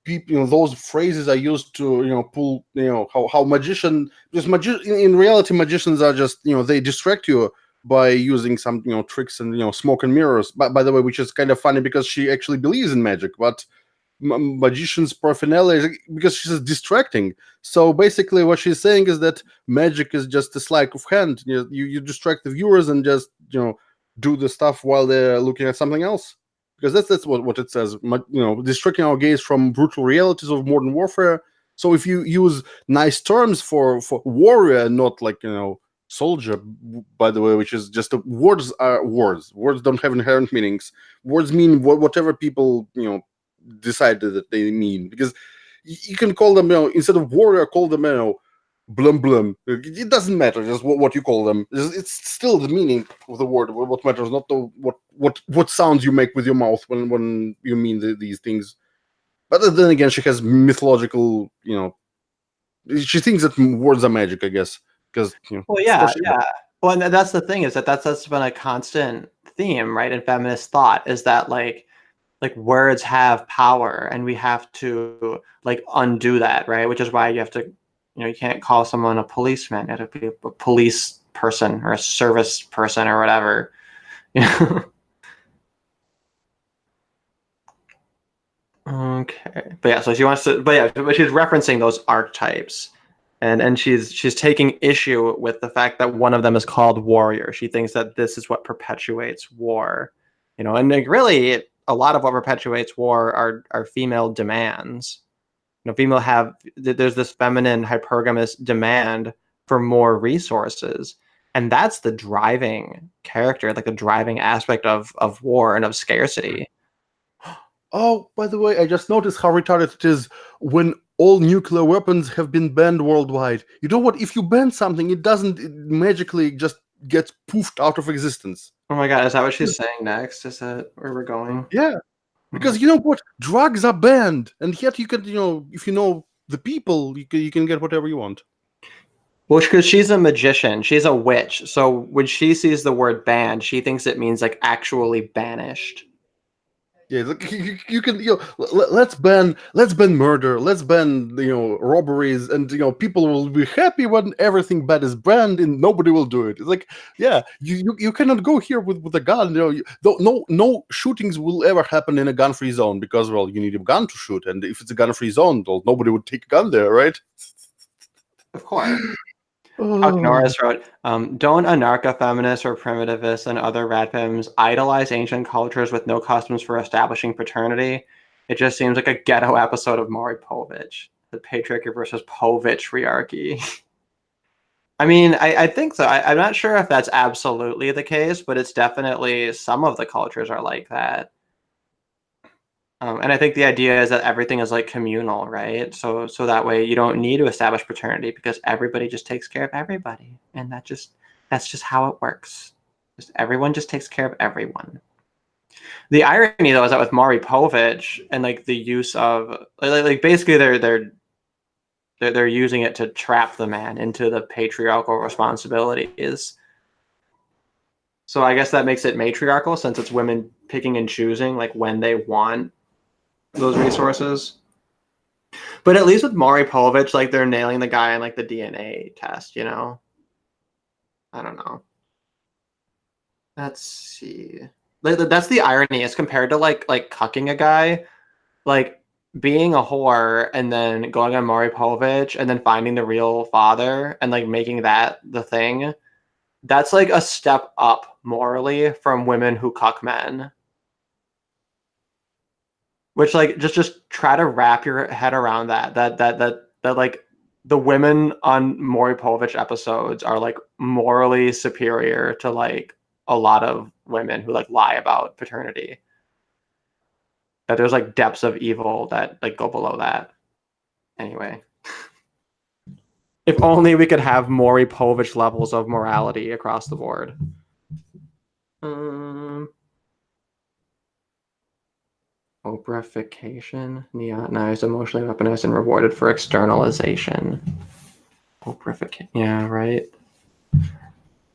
people, those phrases are used to pull how magician, because in reality magicians are just they distract you by using some tricks and smoke and mirrors. By the way, which is kind of funny because she actually believes in magic, but magician's paraphernalia, because she's distracting. So basically what she's saying is that magic is just a sleight of hand. You distract the viewers and just do the stuff while they're looking at something else, because that's what it says. Distracting our gaze from brutal realities of modern warfare. So if you use nice terms for warrior, not like soldier, by the way, which is just words are words. Words don't have inherent meanings. Words mean whatever people decided that they mean. Because you can call them, instead of warrior, call them, blum blum. It doesn't matter just what you call them. It's still the meaning of the word. What matters, not the what sounds you make with your mouth when you mean these things. But then again, she has mythological, she thinks that words are magic, I guess, because well, yeah. Well, and that's the thing, is that's been a constant theme, right, in feminist thought, is that like words have power, and we have to like undo that, right? Which is why you have to, you can't call someone a policeman. You have to be a police person or a service person or whatever. Okay, but yeah, so she wants to, but she's referencing those archetypes, and she's taking issue with the fact that one of them is called warrior. She thinks that this is what perpetuates war, and like, really, a lot of what perpetuates war are female demands. There's this feminine hypergamous demand for more resources, and that's the driving character, like the driving aspect of war and of scarcity. Oh, by the way, I just noticed how retarded it is when all nuclear weapons have been banned worldwide. You know what? If you ban something, it doesn't magically just get poofed out of existence. Oh my god, is that what she's saying next? Is that where we're going? Yeah. Because you know what? Drugs are banned, and yet you can, if you know the people, you can get whatever you want. Well, because she's a magician. She's a witch. So when she sees the word banned, she thinks it means like actually banished. Yeah, you can, let's ban murder, let's ban, robberies, and people will be happy when everything bad is banned, and nobody will do it. It's like, yeah, you cannot go here with a gun. No shootings will ever happen in a gun-free zone, because, well, you need a gun to shoot, and if it's a gun-free zone, well, nobody would take a gun there, right? Of course. Huck Norris wrote, don't anarcha-feminists or primitivists and other radfems idolize ancient cultures with no customs for establishing paternity. It just seems like a ghetto episode of Maury Povich, the patriarchy versus Povich-riarchy. I mean, I think so. I'm not sure if that's absolutely the case, but it's definitely, some of the cultures are like that. And I think the idea is that everything is like communal, right? So that way you don't need to establish paternity, because everybody just takes care of everybody, and that's just how it works. Everyone just takes care of everyone. The irony, though, is that with Maury Povich and like the use of like basically they're using it to trap the man into the patriarchal responsibilities. So I guess that makes it matriarchal, since it's women picking and choosing like when they want those resources. But at least with Maury Povich, like they're nailing the guy on like the DNA test, I don't know. Let's see. That's the irony, as compared to like cucking a guy, like being a whore and then going on Maury Povich and then finding the real father and like making that the thing. That's like a step up morally from women who cuck men. Which, like, just try to wrap your head around that like the women on Maury Povich episodes are like morally superior to like a lot of women who like lie about paternity. That there's like depths of evil that like go below that. Anyway, if only we could have Maury Povich levels of morality across the board. Oprahfication, neonized, emotionally weaponized, and rewarded for externalization. Oprahfication, yeah, right.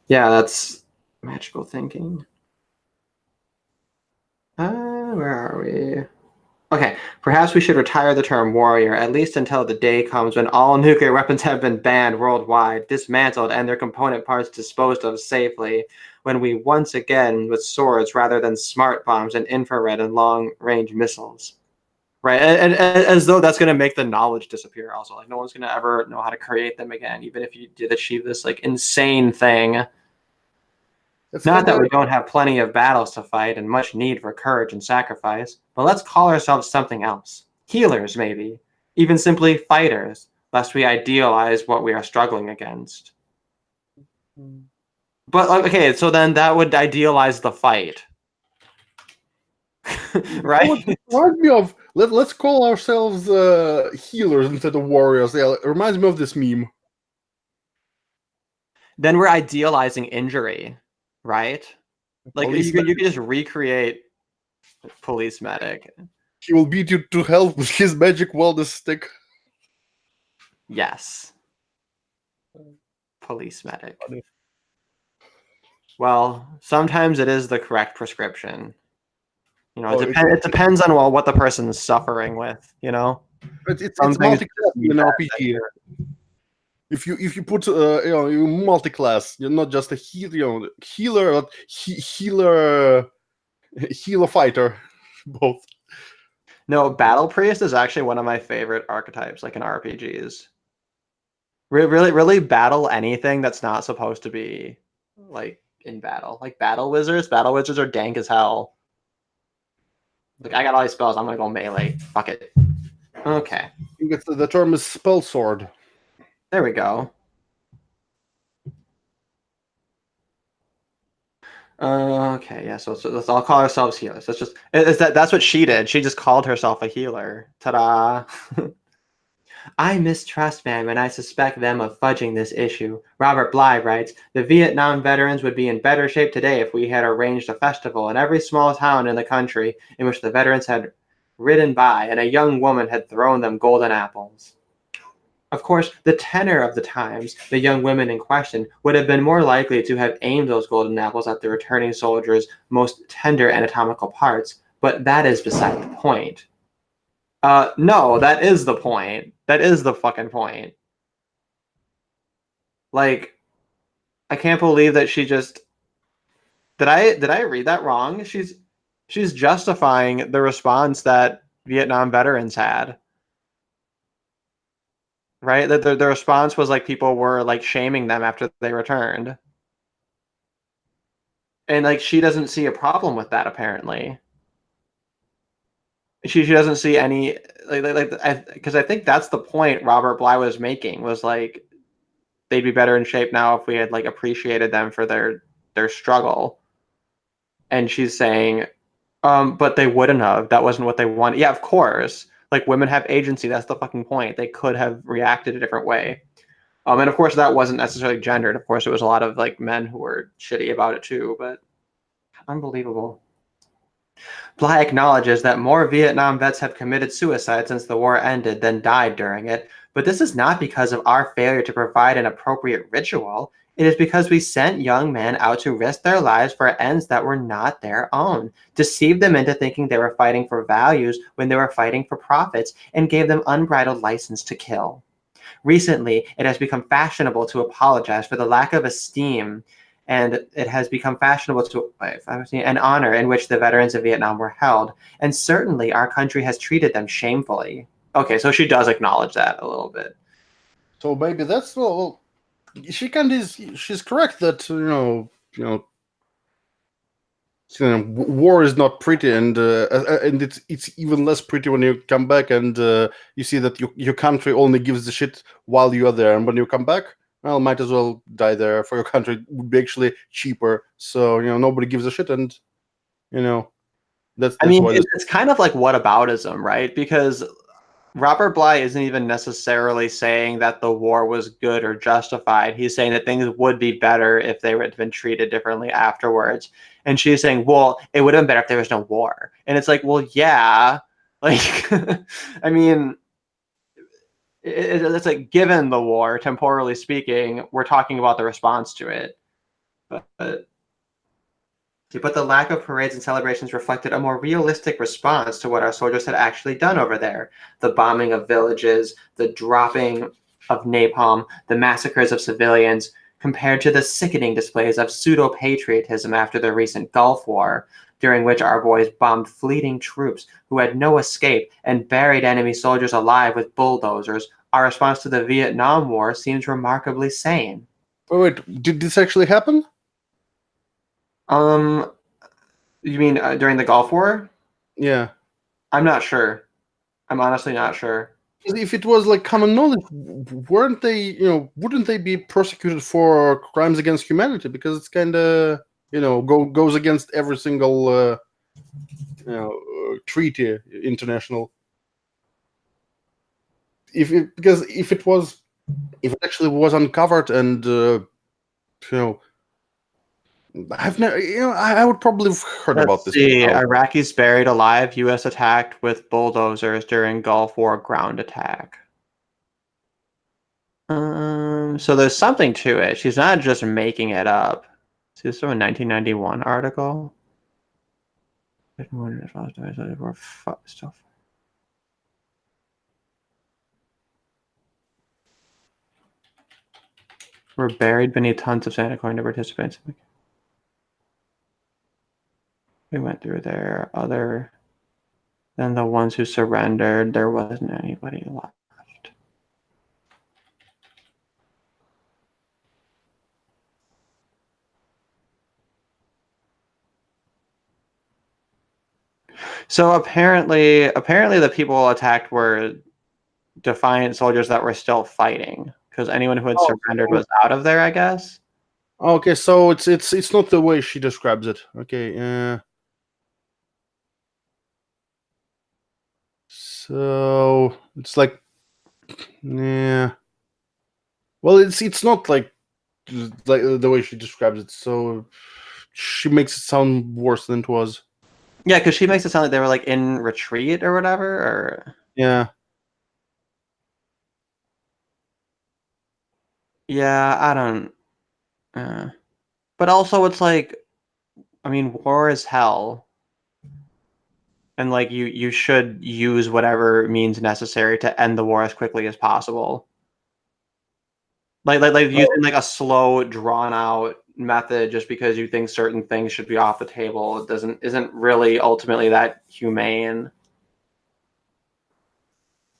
Yeah, that's magical thinking. Where are we? Okay, perhaps we should retire the term warrior, at least until the day comes when all nuclear weapons have been banned worldwide, dismantled, and their component parts disposed of safely, when we once again with swords rather than smart bombs and infrared and long-range missiles. Right, and as though that's going to make the knowledge disappear also. Like, no one's going to ever know how to create them again, even if you did achieve this, like, insane thing. It's not that we don't have plenty of battles to fight and much need for courage and sacrifice, but let's call ourselves something else. Healers, maybe. Even simply fighters, lest we idealize what we are struggling against. But, okay, so then that would idealize the fight. right? Reminds me of let's call ourselves healers instead of warriors. Yeah, it reminds me of this meme. Then we're idealizing injury, right? Like Police you can just recreate police medic. He will beat you to hell with his magic wellness stick. Yes. Police medic. Funny. Well, sometimes it is the correct prescription. You know, Oh, it depends on what the person's suffering with, you know? It's Some things multi-class need in that RPG. If you put you multi-class, you're not just a healer, but healer fighter, both. No, Battle Priest is actually one of my favorite archetypes, like in RPGs. Really battle anything that's not supposed to be like in battle. Like battle wizards are dank as hell. Like I got all these spells, I'm gonna go melee. Fuck it. Okay. I think the term is spell sword. There we go. Okay, yeah. So let's all call ourselves healers. That's what she did. She just called herself a healer. Ta-da! I mistrust men when I suspect them of fudging this issue. Robert Bly writes, the Vietnam veterans would be in better shape today if we had arranged a festival in every small town in the country in which the veterans had ridden by and a young woman had thrown them golden apples. Of course, the tenor of the times, the young women in question would have been more likely to have aimed those golden apples at the returning soldiers' most tender anatomical parts, but that is beside the point. No, that is the point. That is the fucking point. Like, I can't believe that she just... Did I read that wrong? She's justifying the response that Vietnam veterans had. Right? That the response was like people were like shaming them after they returned. And like she doesn't see a problem with that apparently. She doesn't see any because I think that's the point Robert Bly was making, was like they'd be better in shape now if we had like appreciated them for their struggle. And she's saying, but they wouldn't have. That wasn't what they wanted. Yeah, of course. Like women have agency. That's the fucking point. They could have reacted a different way. And of course that wasn't necessarily gendered. Of course it was a lot of like men who were shitty about it too, but unbelievable. Bly acknowledges that more Vietnam vets have committed suicide since the war ended than died during it, but this is not because of our failure to provide an appropriate ritual. It is because we sent young men out to risk their lives for ends that were not their own, deceived them into thinking they were fighting for values when they were fighting for profits, and gave them unbridled license to kill. Recently, it has become fashionable to apologize for the lack of esteem, and it has become fashionable to an honor in which the veterans of Vietnam were held, and certainly our country has treated them shamefully. Okay, so she does acknowledge that a little bit. So maybe that's well. She's correct that war is not pretty, and it's even less pretty when you come back and you see that your country only gives the shit while you are there, and when you come back, well, might as well die there for your country. It would be actually cheaper. So nobody gives a shit, and that's I mean, why it's kind of like whataboutism, right? Because Robert Bly isn't even necessarily saying that the war was good or justified. He's saying that things would be better if they had been treated differently afterwards. And she's saying, well, it would have been better if there was no war. And it's like, well, yeah. Like, I mean, it's like, given the war, temporally speaking, we're talking about the response to it. But the lack of parades and celebrations reflected a more realistic response to what our soldiers had actually done over there. The bombing of villages, the dropping of napalm, the massacres of civilians, compared to the sickening displays of pseudo-patriotism after the recent Gulf War, during which our boys bombed fleeting troops who had no escape and buried enemy soldiers alive with bulldozers. Our response to the Vietnam War seems remarkably sane. Wait, did this actually happen? You mean during the Gulf War? Yeah. I'm not sure. I'm honestly not sure. If it was like common knowledge, wouldn't they be prosecuted for crimes against humanity? Because it's kind of, goes against every single, treaty international. Because if it actually was uncovered and I've never, I would probably have heard about this. See, Iraqis buried alive, U.S. attacked with bulldozers during Gulf War ground attack. So there's something to it. She's not just making it up. See, this is from a 1991 article. Were buried beneath tons of sand according to participants. We went through there. Other than the ones who surrendered, there wasn't anybody left. So apparently the people attacked were Defiant soldiers that were still fighting, because anyone who had surrendered was out of there, I guess. Okay, so it's not the way she describes it. Okay, so it's like, yeah. Well, it's not like the way she describes it. So she makes it sound worse than it was. Yeah, because she makes it sound like they were like in retreat or whatever. Or yeah. Yeah, I don't. But also, it's like, I mean, war is hell, and like you should use whatever means necessary to end the war as quickly as possible. Like using like a slow, drawn out method just because you think certain things should be off the table isn't really ultimately that humane.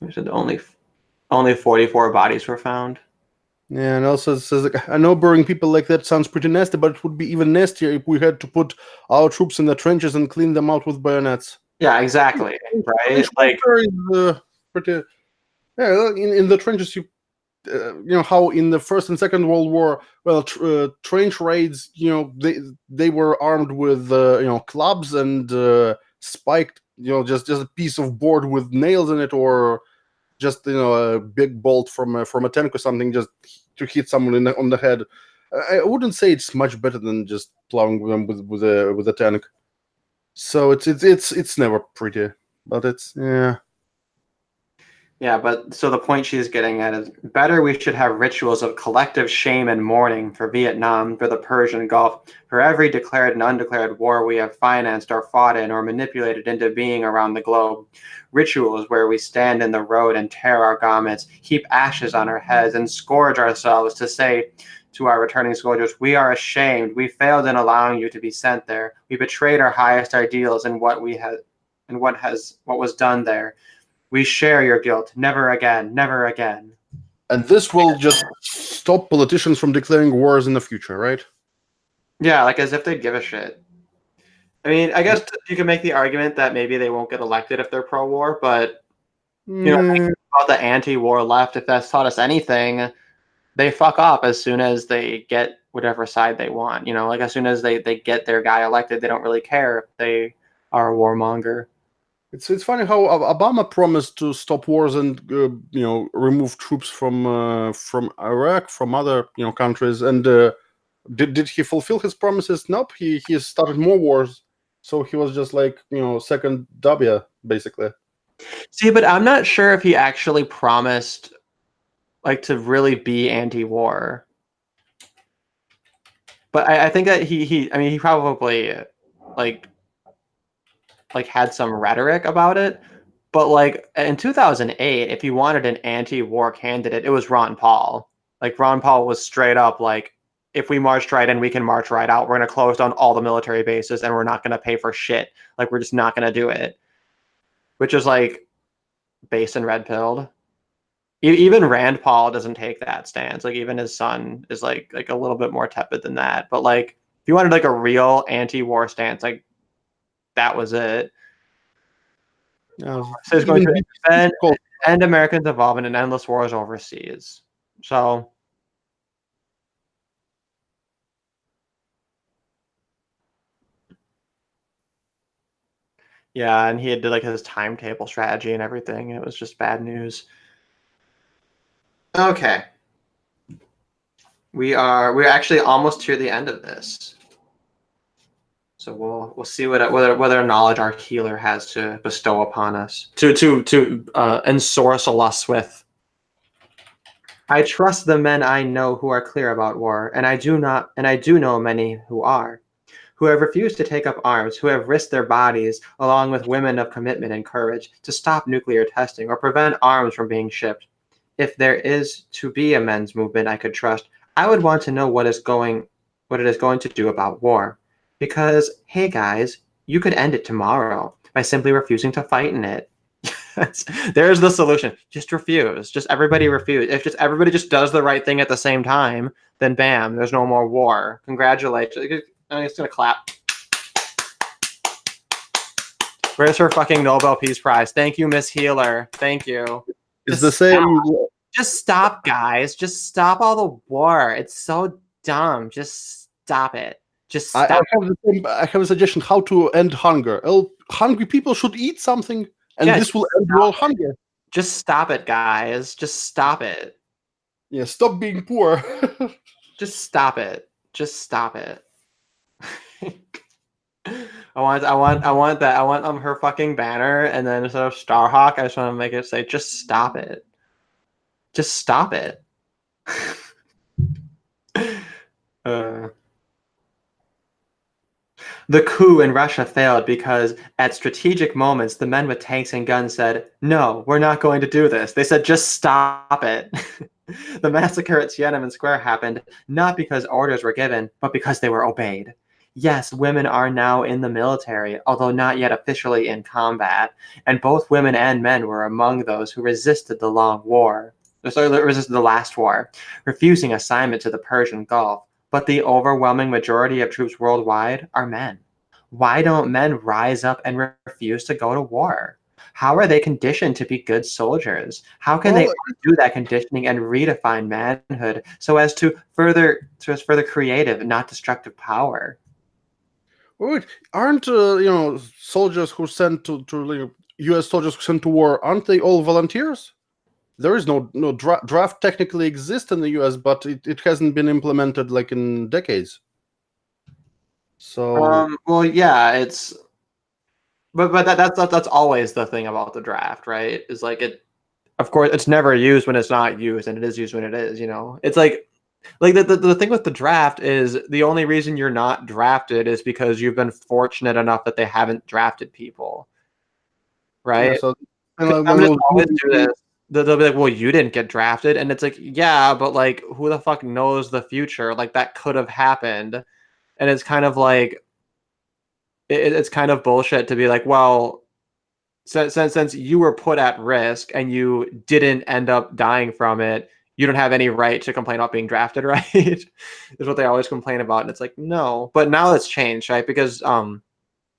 We said only 44 bodies were found. Yeah, and also it says, like, I know burying people like that sounds pretty nasty, but it would be even nastier if we had to put our troops in the trenches and clean them out with bayonets. Yeah, exactly. Right? Like, pretty. Yeah, in the trenches, you know how in the First and Second World War, well, trench raids, they were armed with clubs and spiked, just a piece of board with nails in it, or just a big bolt from a tank or something, just to hit someone on the head. I wouldn't say it's much better than just plowing them with a tank. So it's never pretty, but it's yeah. Yeah, but so the point she's getting at is better we should have rituals of collective shame and mourning for Vietnam, for the Persian Gulf, for every declared and undeclared war we have financed or fought in or manipulated into being around the globe. Rituals where we stand in the road and tear our garments, heap ashes on our heads, and scourge ourselves to say to our returning soldiers, we are ashamed. We failed in allowing you to be sent there. We betrayed our highest ideals in what was done there. We share your guilt. Never again. Never again. And this will just stop politicians from declaring wars in the future, right? Yeah, like as if they'd give a shit. I mean, I guess you can make the argument that maybe they won't get elected if they're pro-war, but thinking about the anti-war left, if that's taught us anything, they fuck up as soon as they get whatever side they want. Like as soon as they get their guy elected, they don't really care if they are a warmonger. It's funny how Obama promised to stop wars and remove troops from Iraq, from other countries, and did he fulfill his promises? Nope. He started more wars, so he was just like second W basically. See, but I'm not sure if he actually promised like to really be anti-war. But I think that he probably like had some rhetoric about it, but like in 2008, if you wanted an anti-war candidate, it was Ron Paul. Like Ron Paul was straight up like, if we marched right in, we can march right out. We're going to close down all the military bases and we're not going to pay for shit. Like we're just not going to do it. Which is like based and red pilled. Even Rand Paul doesn't take that stance. Like even his son is like a little bit more tepid than that. But like if you wanted like a real anti-war stance, like that was it. So it's going to end Americans involvement in endless wars overseas. So Yeah, and he had did like his timetable strategy and everything. It was just bad news. Okay. We're actually almost to the end of this. So we'll see whether knowledge our healer has to bestow upon us to ensorcel us with. I trust the men I know who are clear about war, and I do know many who are, who have refused to take up arms, who have risked their bodies, along with women of commitment and courage, to stop nuclear testing or prevent arms from being shipped. If there is to be a men's movement I could trust, I would want to know what it is going to do about war. Because, hey guys, you could end it tomorrow by simply refusing to fight in it. There's the solution. Just refuse. Just everybody refuse. If just everybody just does the right thing at the same time, then bam, there's no more war. Congratulations. I'm just gonna clap. Where's her fucking Nobel Peace Prize? Thank you, Miss Healer. Thank you. It's the same. Just stop, guys. Just stop all the war. It's so dumb. Just stop it. Just stop. I have a suggestion how to end hunger. Hungry people should eat something, and this will end world hunger. Just stop it, guys. Just stop it. Yeah, stop being poor. Just stop it. Just stop it. I want that. I want her fucking banner, and then instead of Starhawk, I just want to make it say, "Just stop it. Just stop it." The coup in Russia failed because at strategic moments, the men with tanks and guns said, "No, we're not going to do this." They said, "Just stop it." The massacre at Tiananmen Square happened not because orders were given, but because they were obeyed. Yes, women are now in the military, although not yet officially in combat, and both women and men were among those who resisted the last war, refusing assignment to the Persian Gulf. But the overwhelming majority of troops worldwide are men. Why don't men rise up and refuse to go to war? How are they conditioned to be good soldiers? How can they do that conditioning and redefine manhood so as to further creative, not destructive power? Wait, aren't soldiers who sent to U.S. soldiers who sent to war? Aren't they all volunteers? There is no draft technically exists in the U.S., but it hasn't been implemented like in decades. So well, yeah, it's but that's always the thing about the draft, right? Is like it. Of course, it's never used when it's not used, and it is used when it is. It's like the thing with the draft is the only reason you're not drafted is because you've been fortunate enough that they haven't drafted people, right? yeah, so I'm gonna always do this. They'll be like, "Well, you didn't get drafted," and it's like, yeah, but like, who the fuck knows the future? Like that could have happened, and it's kind of like it's kind of bullshit to be like, well, since you were put at risk and you didn't end up dying from it, you don't have any right to complain about being drafted, right? Is what they always complain about, and it's like, no. But now it's changed, right? Because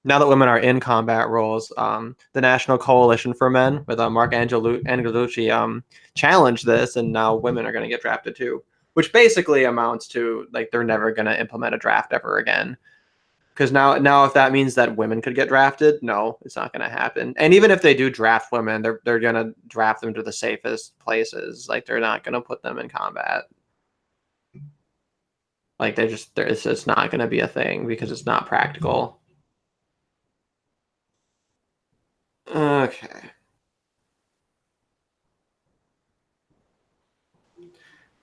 now that women are in combat roles, the National Coalition for Men with Mark Angelucci challenged this, and now women are going to get drafted too, which basically amounts to like they're never going to implement a draft ever again. Because now if that means that women could get drafted, no, it's not going to happen. And even if they do draft women, they're going to draft them to the safest places. Like they're not going to put them in combat. Like it's just not going to be a thing because it's not practical. Okay.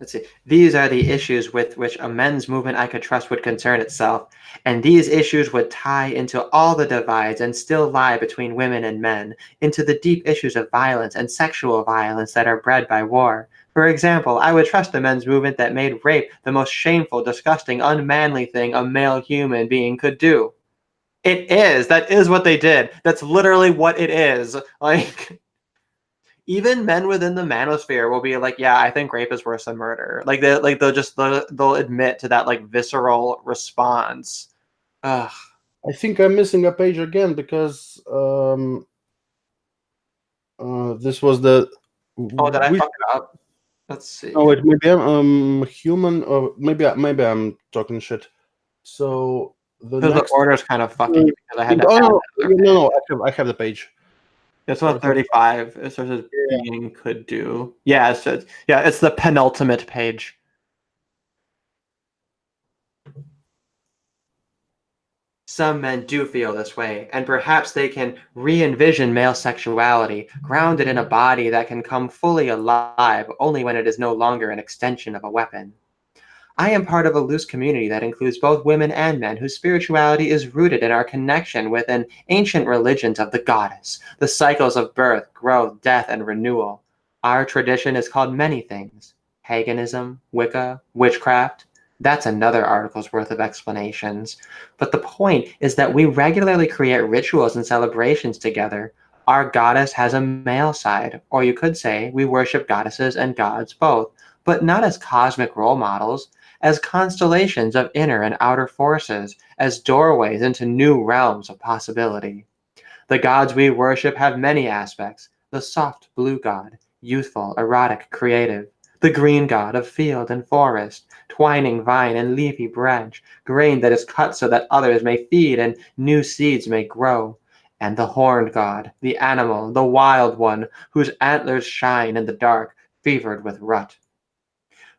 Let's see. These are the issues with which a men's movement I could trust would concern itself, and these issues would tie into all the divides and still lie between women and men, into the deep issues of violence and sexual violence that are bred by war. For example, I would trust a men's movement that made rape the most shameful, disgusting, unmanly thing a male human being could do. It is. That is what they did. That's literally what it is. Like, even men within the manosphere will be like, yeah, I think rape is worse than murder. Like they'll admit to that like visceral response. Ugh. I think I'm missing a page again because this was the. Oh, did I fuck it up? Let's see. Oh wait, maybe I'm human, or maybe I'm talking shit. So The Because the next. order is kind of fucky because I had to Oh add no, another page. no, I have the page. It's what 35. It says a being could do. Yeah, it's the penultimate page. Some men do feel this way, and perhaps they can re-envision male sexuality, grounded in a body that can come fully alive only when it is no longer an extension of a weapon. I am part of a loose community that includes both women and men whose spirituality is rooted in our connection with an ancient religions of the goddess, the cycles of birth, growth, death, and renewal. Our tradition is called many things. Paganism, Wicca, witchcraft. That's another article's worth of explanations. But the point is that we regularly create rituals and celebrations together. Our goddess has a male side, or you could say we worship goddesses and gods both, but not as cosmic role models, as constellations of inner and outer forces, as doorways into new realms of possibility. The gods we worship have many aspects: the soft blue god, youthful, erotic, creative; the green god of field and forest, twining vine and leafy branch, grain that is cut so that others may feed and new seeds may grow; and the horned god, the animal, the wild one, whose antlers shine in the dark, fevered with rut.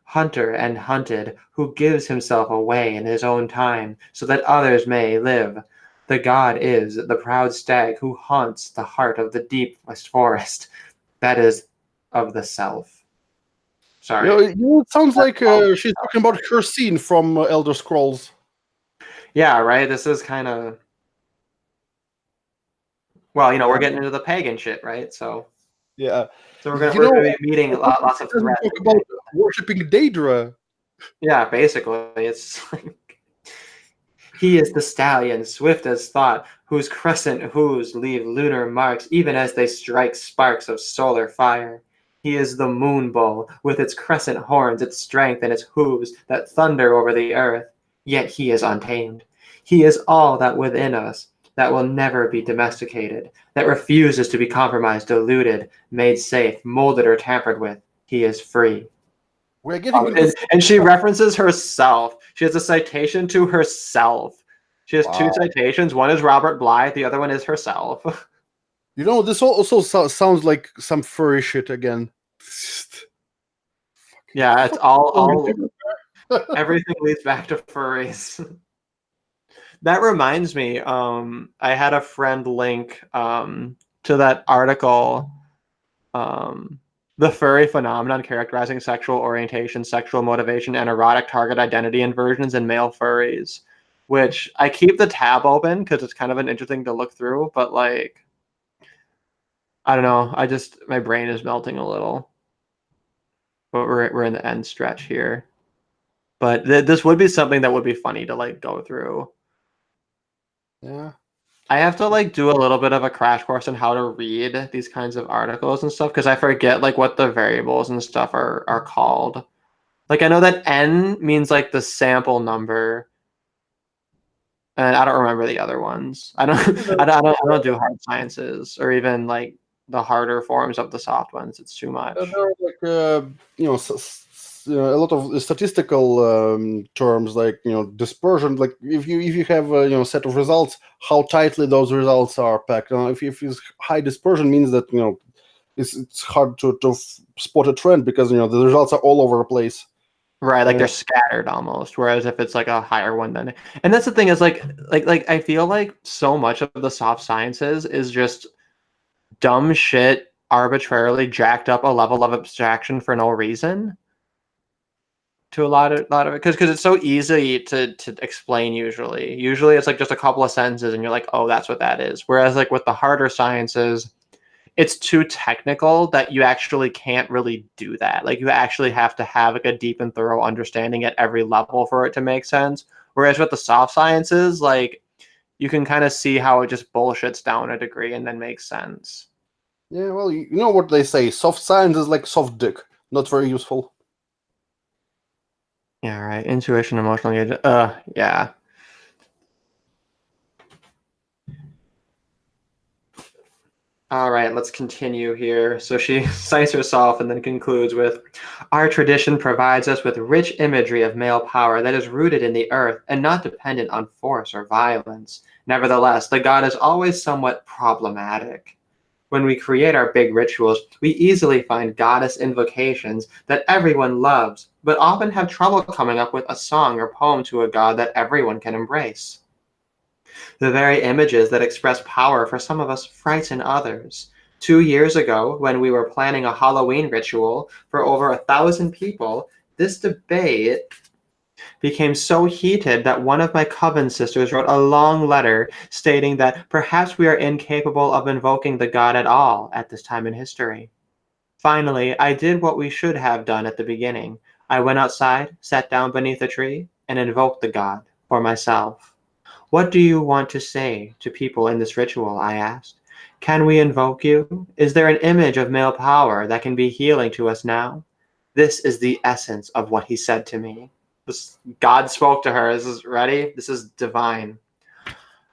Hunter and hunted, who gives himself away in his own time, so that others may live. The god is the proud stag who haunts the heart of the deepest forest, that is, of the self. Sorry. It sounds like she's talking about her scene from Elder Scrolls. Yeah, right? This is kind of... Well, we're getting into the pagan shit, right? So Yeah. we're going to be meeting lots of threats. Talk about worshipping Daedra. Yeah, basically. It's like... He is the stallion, swift as thought, whose crescent hooves leave lunar marks even as they strike sparks of solar fire. He is the moon bull, with its crescent horns, its strength, and its hooves that thunder over the earth. Yet he is untamed. He is all that within us, that will never be domesticated, that refuses to be compromised, diluted, made safe, molded, or tampered with. He is free. We're getting into And she references herself. She has a citation to herself. She has two citations. One is Robert Blythe. The other one is herself. This also sounds like some furry shit again. Yeah, it's all everything leads back to furries. That reminds me, I had a friend link to that article, The Furry Phenomenon Characterizing Sexual Orientation, Sexual Motivation, and Erotic Target Identity Inversions in Male Furries, which I keep the tab open because it's kind of an interesting to look through, but like, I don't know, my brain is melting a little. But we're in the end stretch here. But this would be something that would be funny to like go through. Yeah. I have to like do a little bit of a crash course on how to read these kinds of articles and stuff because I forget like what the variables and stuff are called. Like I know that N means like the sample number, and I don't remember the other ones. I don't do hard sciences or even like the harder forms of the soft ones. It's too much. There are like a lot of statistical terms like dispersion. Like if you have a set of results, how tightly those results are packed. If it's high dispersion, means that it's hard to spot a trend because the results are all over the place. Right, like they're scattered almost. Whereas if it's like a higher one, then and that's the thing is like I feel like so much of the soft sciences is just dumb shit arbitrarily jacked up a level of abstraction for no reason. To a lot of it because it's so easy to explain usually. Usually it's like just a couple of sentences and you're like, oh, that's what that is. Whereas like with the harder sciences, it's too technical that you actually can't really do that. Like you actually have to have like a deep and thorough understanding at every level for it to make sense. Whereas with the soft sciences, like you can kind of see how it just bullshits down a degree and then makes sense. Yeah, well, you know what they say, soft science is like soft dick, not very useful. Yeah, right. Intuition, emotional engagement. Yeah. All right, let's continue here. So she cites herself and then concludes with, our tradition provides us with rich imagery of male power that is rooted in the earth and not dependent on force or violence. Nevertheless, the god is always somewhat problematic. When we create our big rituals, we easily find goddess invocations that everyone loves, but often have trouble coming up with a song or poem to a god that everyone can embrace. The very images that express power for some of us frighten others. 2 years ago, when we were planning a Halloween ritual for over 1,000 people, this debate became so heated that one of my coven sisters wrote a long letter stating that perhaps we are incapable of invoking the god at all at this time in history. Finally, I did what we should have done at the beginning. I went outside, sat down beneath a tree, and invoked the god for myself. What do you want to say to people in this ritual? I asked. Can we invoke you? Is there an image of male power that can be healing to us now? This is the essence of what he said to me. God spoke to her. This is ready. This is divine.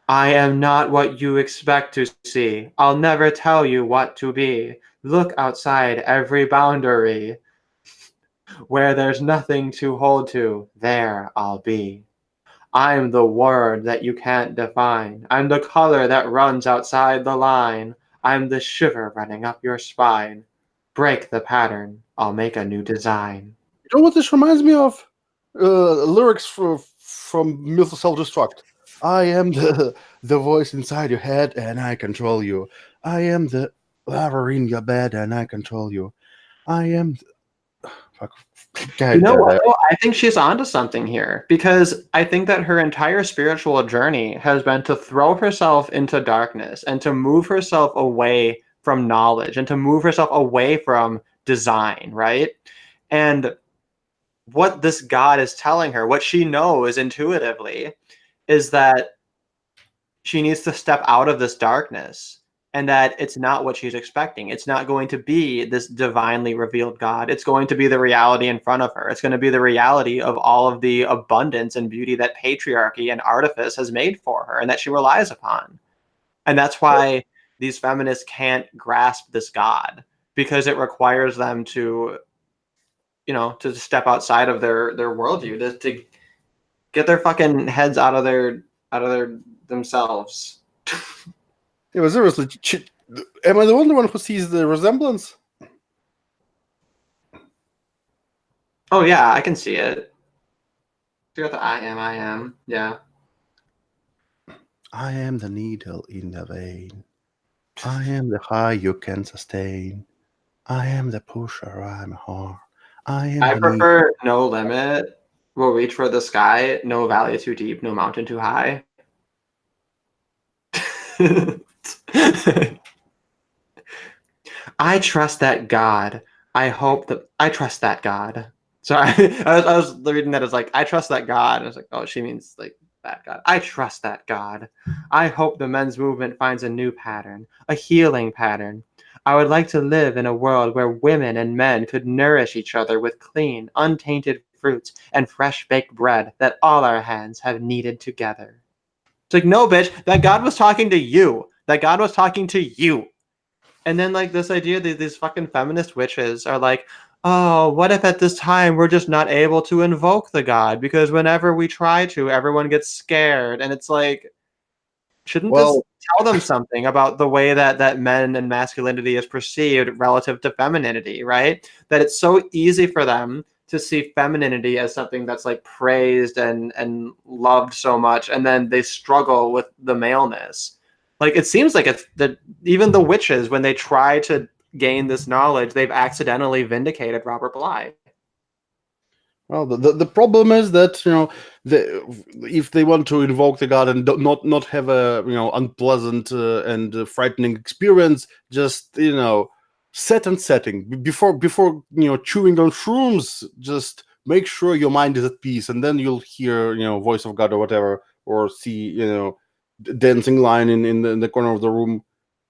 I am not what you expect to see. I'll never tell you what to be. Look outside every boundary. Where there's nothing to hold to, there I'll be. I'm the word that you can't define. I'm the color that runs outside the line. I'm the shiver running up your spine. Break the pattern. I'll make a new design. You know what this reminds me of? Lyrics from Myth of Self-Destruct. I am the voice inside your head, and I control you. I am the lover in your bed, and I control you. I am... Fuck. You know what? I think she's onto something here, because I think that her entire spiritual journey has been to throw herself into darkness and to move herself away from knowledge and to move herself away from design, right? And what this god is telling her, what she knows intuitively, is that she needs to step out of this darkness, and that it's not what she's expecting. It's not going to be this divinely revealed God. It's going to be the reality in front of her. It's going to be the reality of all of the abundance and beauty that patriarchy and artifice has made for her and that she relies upon. And that's why these feminists can't grasp this God, because it requires them to, to step outside of their worldview, to get their fucking heads out of their themselves. Yeah, but seriously, am I the only one who sees the resemblance? Oh yeah, I can see it. You got the I am, yeah. I am the needle in the vein. I am the high you can sustain. I am the pusher, I'm a whore. I prefer no limit will reach for the sky, no valley too deep, no mountain too high. I trust that God. I hope that I trust that God. Sorry, I was reading that as like, I trust that God. I was like, oh, she means like that God. I trust that God. I hope the men's movement finds a new pattern, a healing pattern. I would like to live in a world where women and men could nourish each other with clean, untainted fruits and fresh baked bread that all our hands have kneaded together. It's like, no, bitch, that God was talking to you. That God was talking to you. And then like this idea that these fucking feminist witches are like, oh, what if at this time we're just not able to invoke the god because whenever we try to, everyone gets scared. And it's like, shouldn't this tell them something about the way that men and masculinity is perceived relative to femininity, right? That it's so easy for them to see femininity as something that's like praised and loved so much, and then they struggle with the maleness. Like, it seems like it's that even the witches, when they try to gain this knowledge, they've accidentally vindicated Robert Bly. Well, the problem is that if they want to invoke the god and not have a unpleasant and frightening experience, just set and setting before chewing on shrooms. Just make sure your mind is at peace, and then you'll hear voice of God or whatever, or see dancing line in the corner of the room.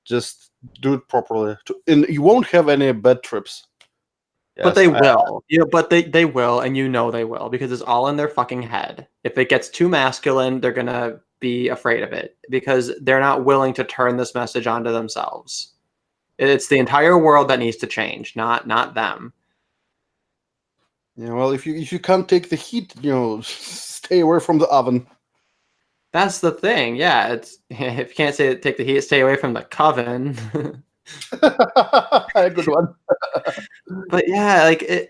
Just do it properly, and you won't have any bad trips. Yes, but they will. But they will, and they will, because it's all in their fucking head. If it gets too masculine, they're gonna be afraid of it because they're not willing to turn this message onto themselves. It's the entire world that needs to change, not them. Yeah, well, if you can't take the heat, stay away from the oven. That's the thing. Yeah, it's if you can't take the heat, stay away from the coven. Good one. But yeah, like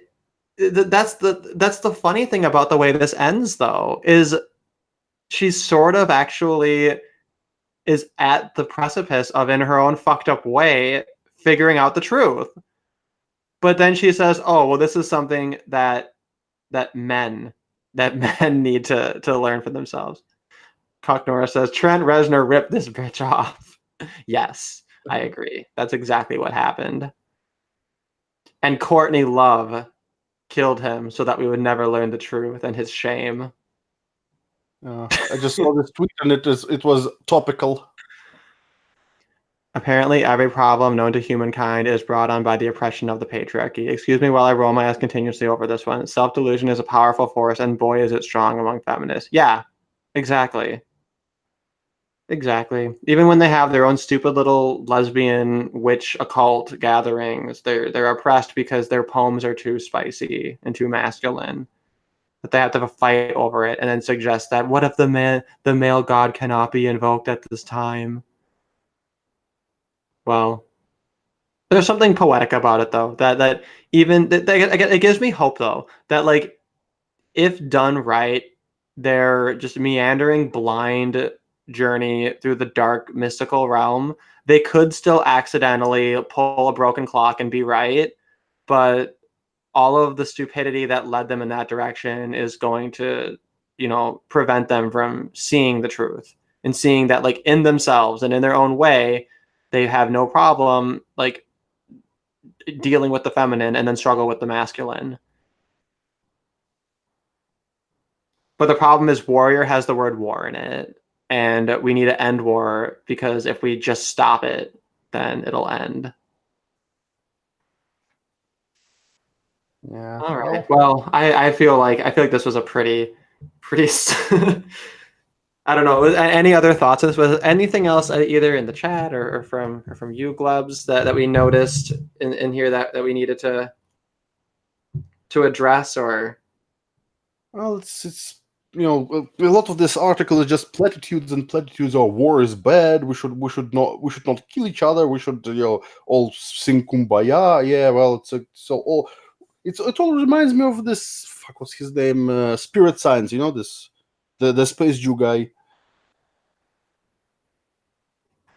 that's the funny thing about the way this ends, though, is she's sort of actually is at the precipice of, in her own fucked up way, figuring out the truth. But then she says, "Oh, well, this is something that men need to learn for themselves." Cuck Norris says, "Trent Reznor ripped this bitch off." Yes, I agree. That's exactly what happened. And Courtney Love killed him so that we would never learn the truth and his shame. I just saw this tweet and it was topical. Apparently, every problem known to humankind is brought on by the oppression of the patriarchy. Excuse me while I roll my eyes continuously over this one. Self-delusion is a powerful force, and boy, is it strong among feminists. Yeah, exactly. Exactly. Even when they have their own stupid little lesbian witch occult gatherings, they're oppressed because their poems are too spicy and too masculine. That they have to have a fight over it, and then suggest that what if the male god cannot be invoked at this time? Well, there's something poetic about it, though. That even it gives me hope, though, that like if done right, their just meandering blind journey through the dark mystical realm, they could still accidentally pull a broken clock and be right, but all of the stupidity that led them in that direction is going to, prevent them from seeing the truth and seeing that, like, in themselves and in their own way, they have no problem like dealing with the feminine and then struggle with the masculine. But the problem is warrior has the word war in it, and we need to end war, because if we just stop it, then it'll end. Yeah. All right. Well, I feel like this was a pretty I don't know. Any other thoughts on this? Was anything else either in the chat or from you, Glebs, that we noticed in here that we needed to address? Or Well, it's a lot of this article is just platitudes, and platitudes are war is bad. We should not kill each other. We should all sing kumbaya. Yeah, well, it all reminds me of this. Fuck, what's his name? Spirit Science. This the space Jew guy.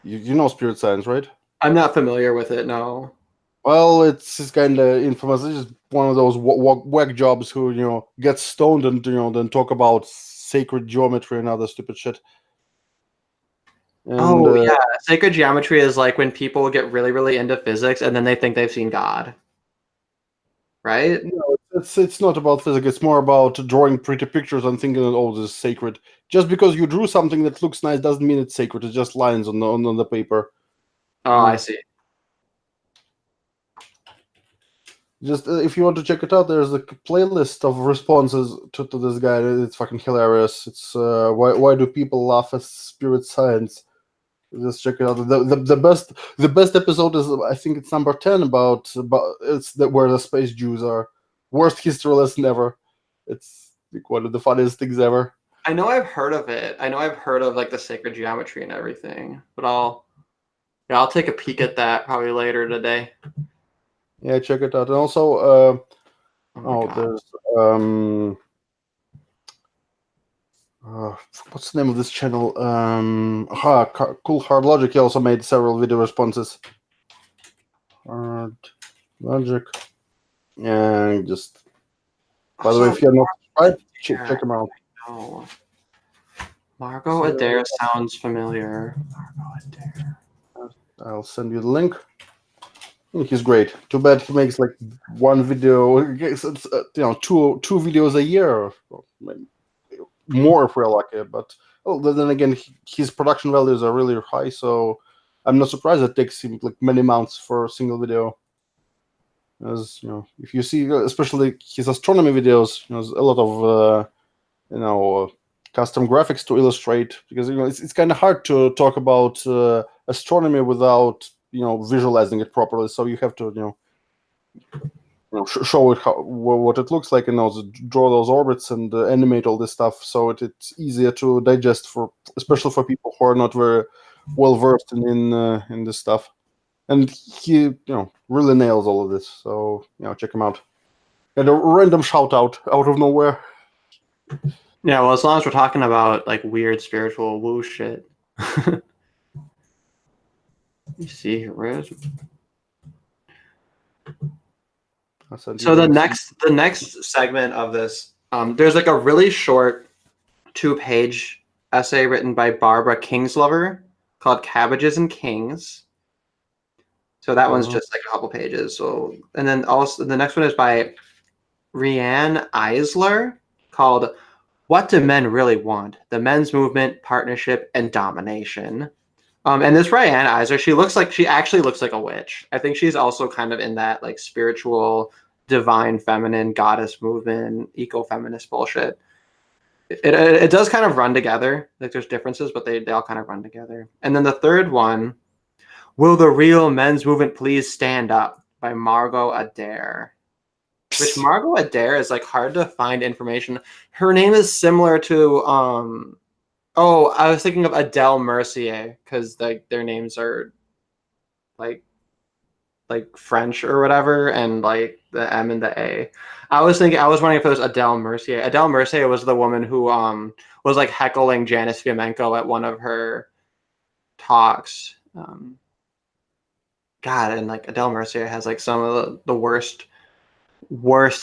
You know Spirit Science, right? I'm not familiar with it. No. Well, it's kind of infamous. It's just one of those whack jobs who get stoned and then talk about sacred geometry and other stupid shit. And, yeah, sacred geometry is like when people get really, really into physics and then they think they've seen God, right? No, it's not about physics. It's more about drawing pretty pictures and thinking that this is sacred. Just because you drew something that looks nice doesn't mean it's sacred. It's just lines on the paper. Oh, I see. Just if you want to check it out, there's a playlist of responses to this guy. It's fucking hilarious. It's why do people laugh at Spirit Science? Just check it out. The best episode is, I think it's number 10, about it's where the space Jews are. Worst history lesson ever. It's like one of the funniest things ever. I know I've heard of it. I know I've heard of like the sacred geometry and everything, but I'll take a peek at that probably later today. Yeah, check it out. And also, there's what's the name of this channel? Cool Hard Logic. He also made several video responses. Hard Logic, and just by the way, if you're not subscribed, check him out. Oh, Margot Adair sounds familiar. Margot Adair. I'll send you the link. He's great. Too bad he makes like one video. It's, two videos a year, or maybe more if we're lucky. But then again, his production values are really high, so I'm not surprised it takes him like many months for a single video. As if you see, especially his astronomy videos, there's a lot of custom graphics to illustrate, because it's kind of hard to talk about astronomy without visualizing it properly. So you have to show it what it looks like, and also draw those orbits and animate all this stuff, so it's easier to digest especially for people who are not very well versed in this stuff. And he really nails all of this. So check him out. And a random shout out of nowhere. Yeah, well, as long as we're talking about like weird spiritual woo shit. Let me see here. Where is it? So the next segment of this, there's like a really short 2-page essay written by Barbara Kingslover called "Cabbages and Kings." So that one's just like a couple pages. So, and then also the next one is by Rianne Eisler called "What Do Men Really Want? The Men's Movement, Partnership, and Domination." And this Rianne Eisler, she actually looks like a witch. I think she's also kind of in that like spiritual, divine, feminine, goddess movement, eco-feminist bullshit. It does kind of run together. Like there's differences, but they all kind of run together. And then the third one, "Will the Real Men's Movement Please Stand Up?" by Margot Adair. Which Margot Adair is like hard to find information. Her name is similar to I was thinking of Adele Mercier, because like their names are like French or whatever, and like the M and the A. I was wondering if it was Adele Mercier. Adele Mercier was the woman who was like heckling Janice Fiamenko at one of her talks. God, and like Adele Mercier has like some of the worst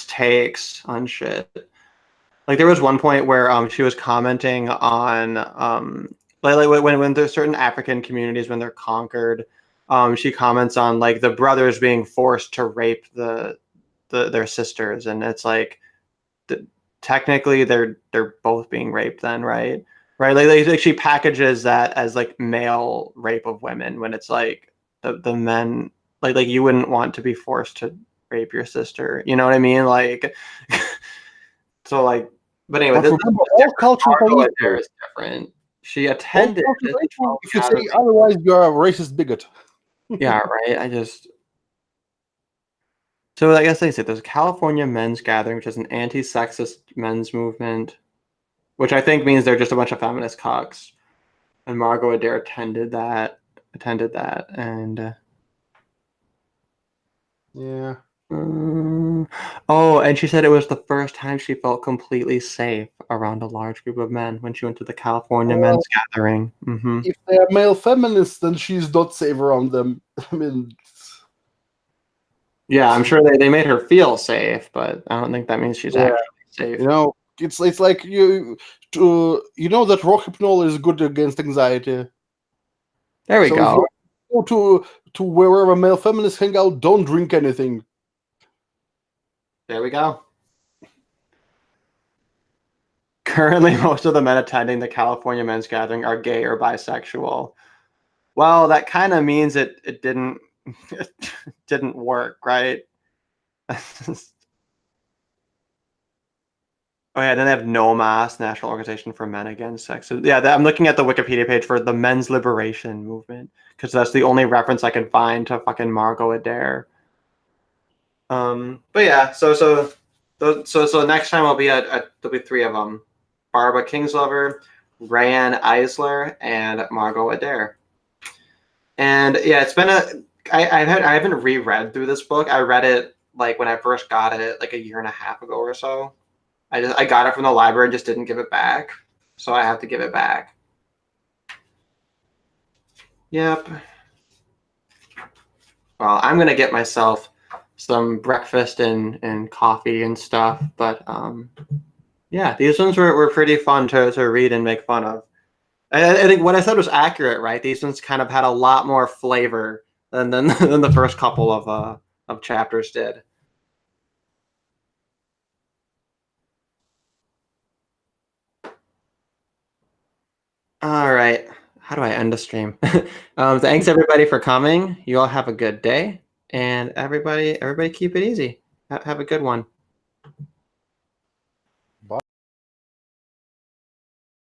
takes on shit. Like there was one point where she was commenting on like when there's certain African communities when they're conquered, she comments on like the brothers being forced to rape their sisters, and it's like technically they're both being raped then, right? Like she packages that as like male rape of women when it's like the men like you wouldn't want to be forced to rape your sister, you know what I mean? Like so like, but anyway, all cultures is different. She attended. If you say otherwise, you're a racist bigot. Yeah, right. So I guess they say there's a California Men's Gathering, which is an anti-sexist men's movement, which I think means they're just a bunch of feminist cocks. And Margot Adair attended that, and yeah. And she said it was the first time she felt completely safe around a large group of men when she went to the California Men's Gathering. Mm-hmm. If they are male feminists, then she's not safe around them. I mean, yeah, I'm sure they made her feel safe, but I don't think that means she's actually safe. It's like you know that rohypnol is good against anxiety. There we go. If you go to wherever male feminists hang out, don't drink anything. There we go. Currently, most of the men attending the California Men's Gathering are gay or bisexual. Well, that kind of means it didn't work, right? Oh yeah, then they have NOMAS, National Organization for Men Against Sex. So yeah, I'm looking at the Wikipedia page for the Men's Liberation Movement because that's the only reference I can find to fucking Margot Adair. But yeah, so next time there'll be 3 of them: Barbara Kingslover, Rianne Eisler, and Margot Adair. And yeah, it's been I haven't reread through this book. I read it like when I first got it like a year and a half ago or so. I got it from the library and just didn't give it back, so I have to give it back. Yep. Well, I'm gonna get myself some breakfast and coffee and stuff, but yeah, these ones were pretty fun to read and make fun of. I think what I said was accurate, right? These ones kind of had a lot more flavor than the first couple of chapters did. All right. How do I end the stream? Thanks everybody for coming. You all have a good day, and everybody keep it easy. Have a good one.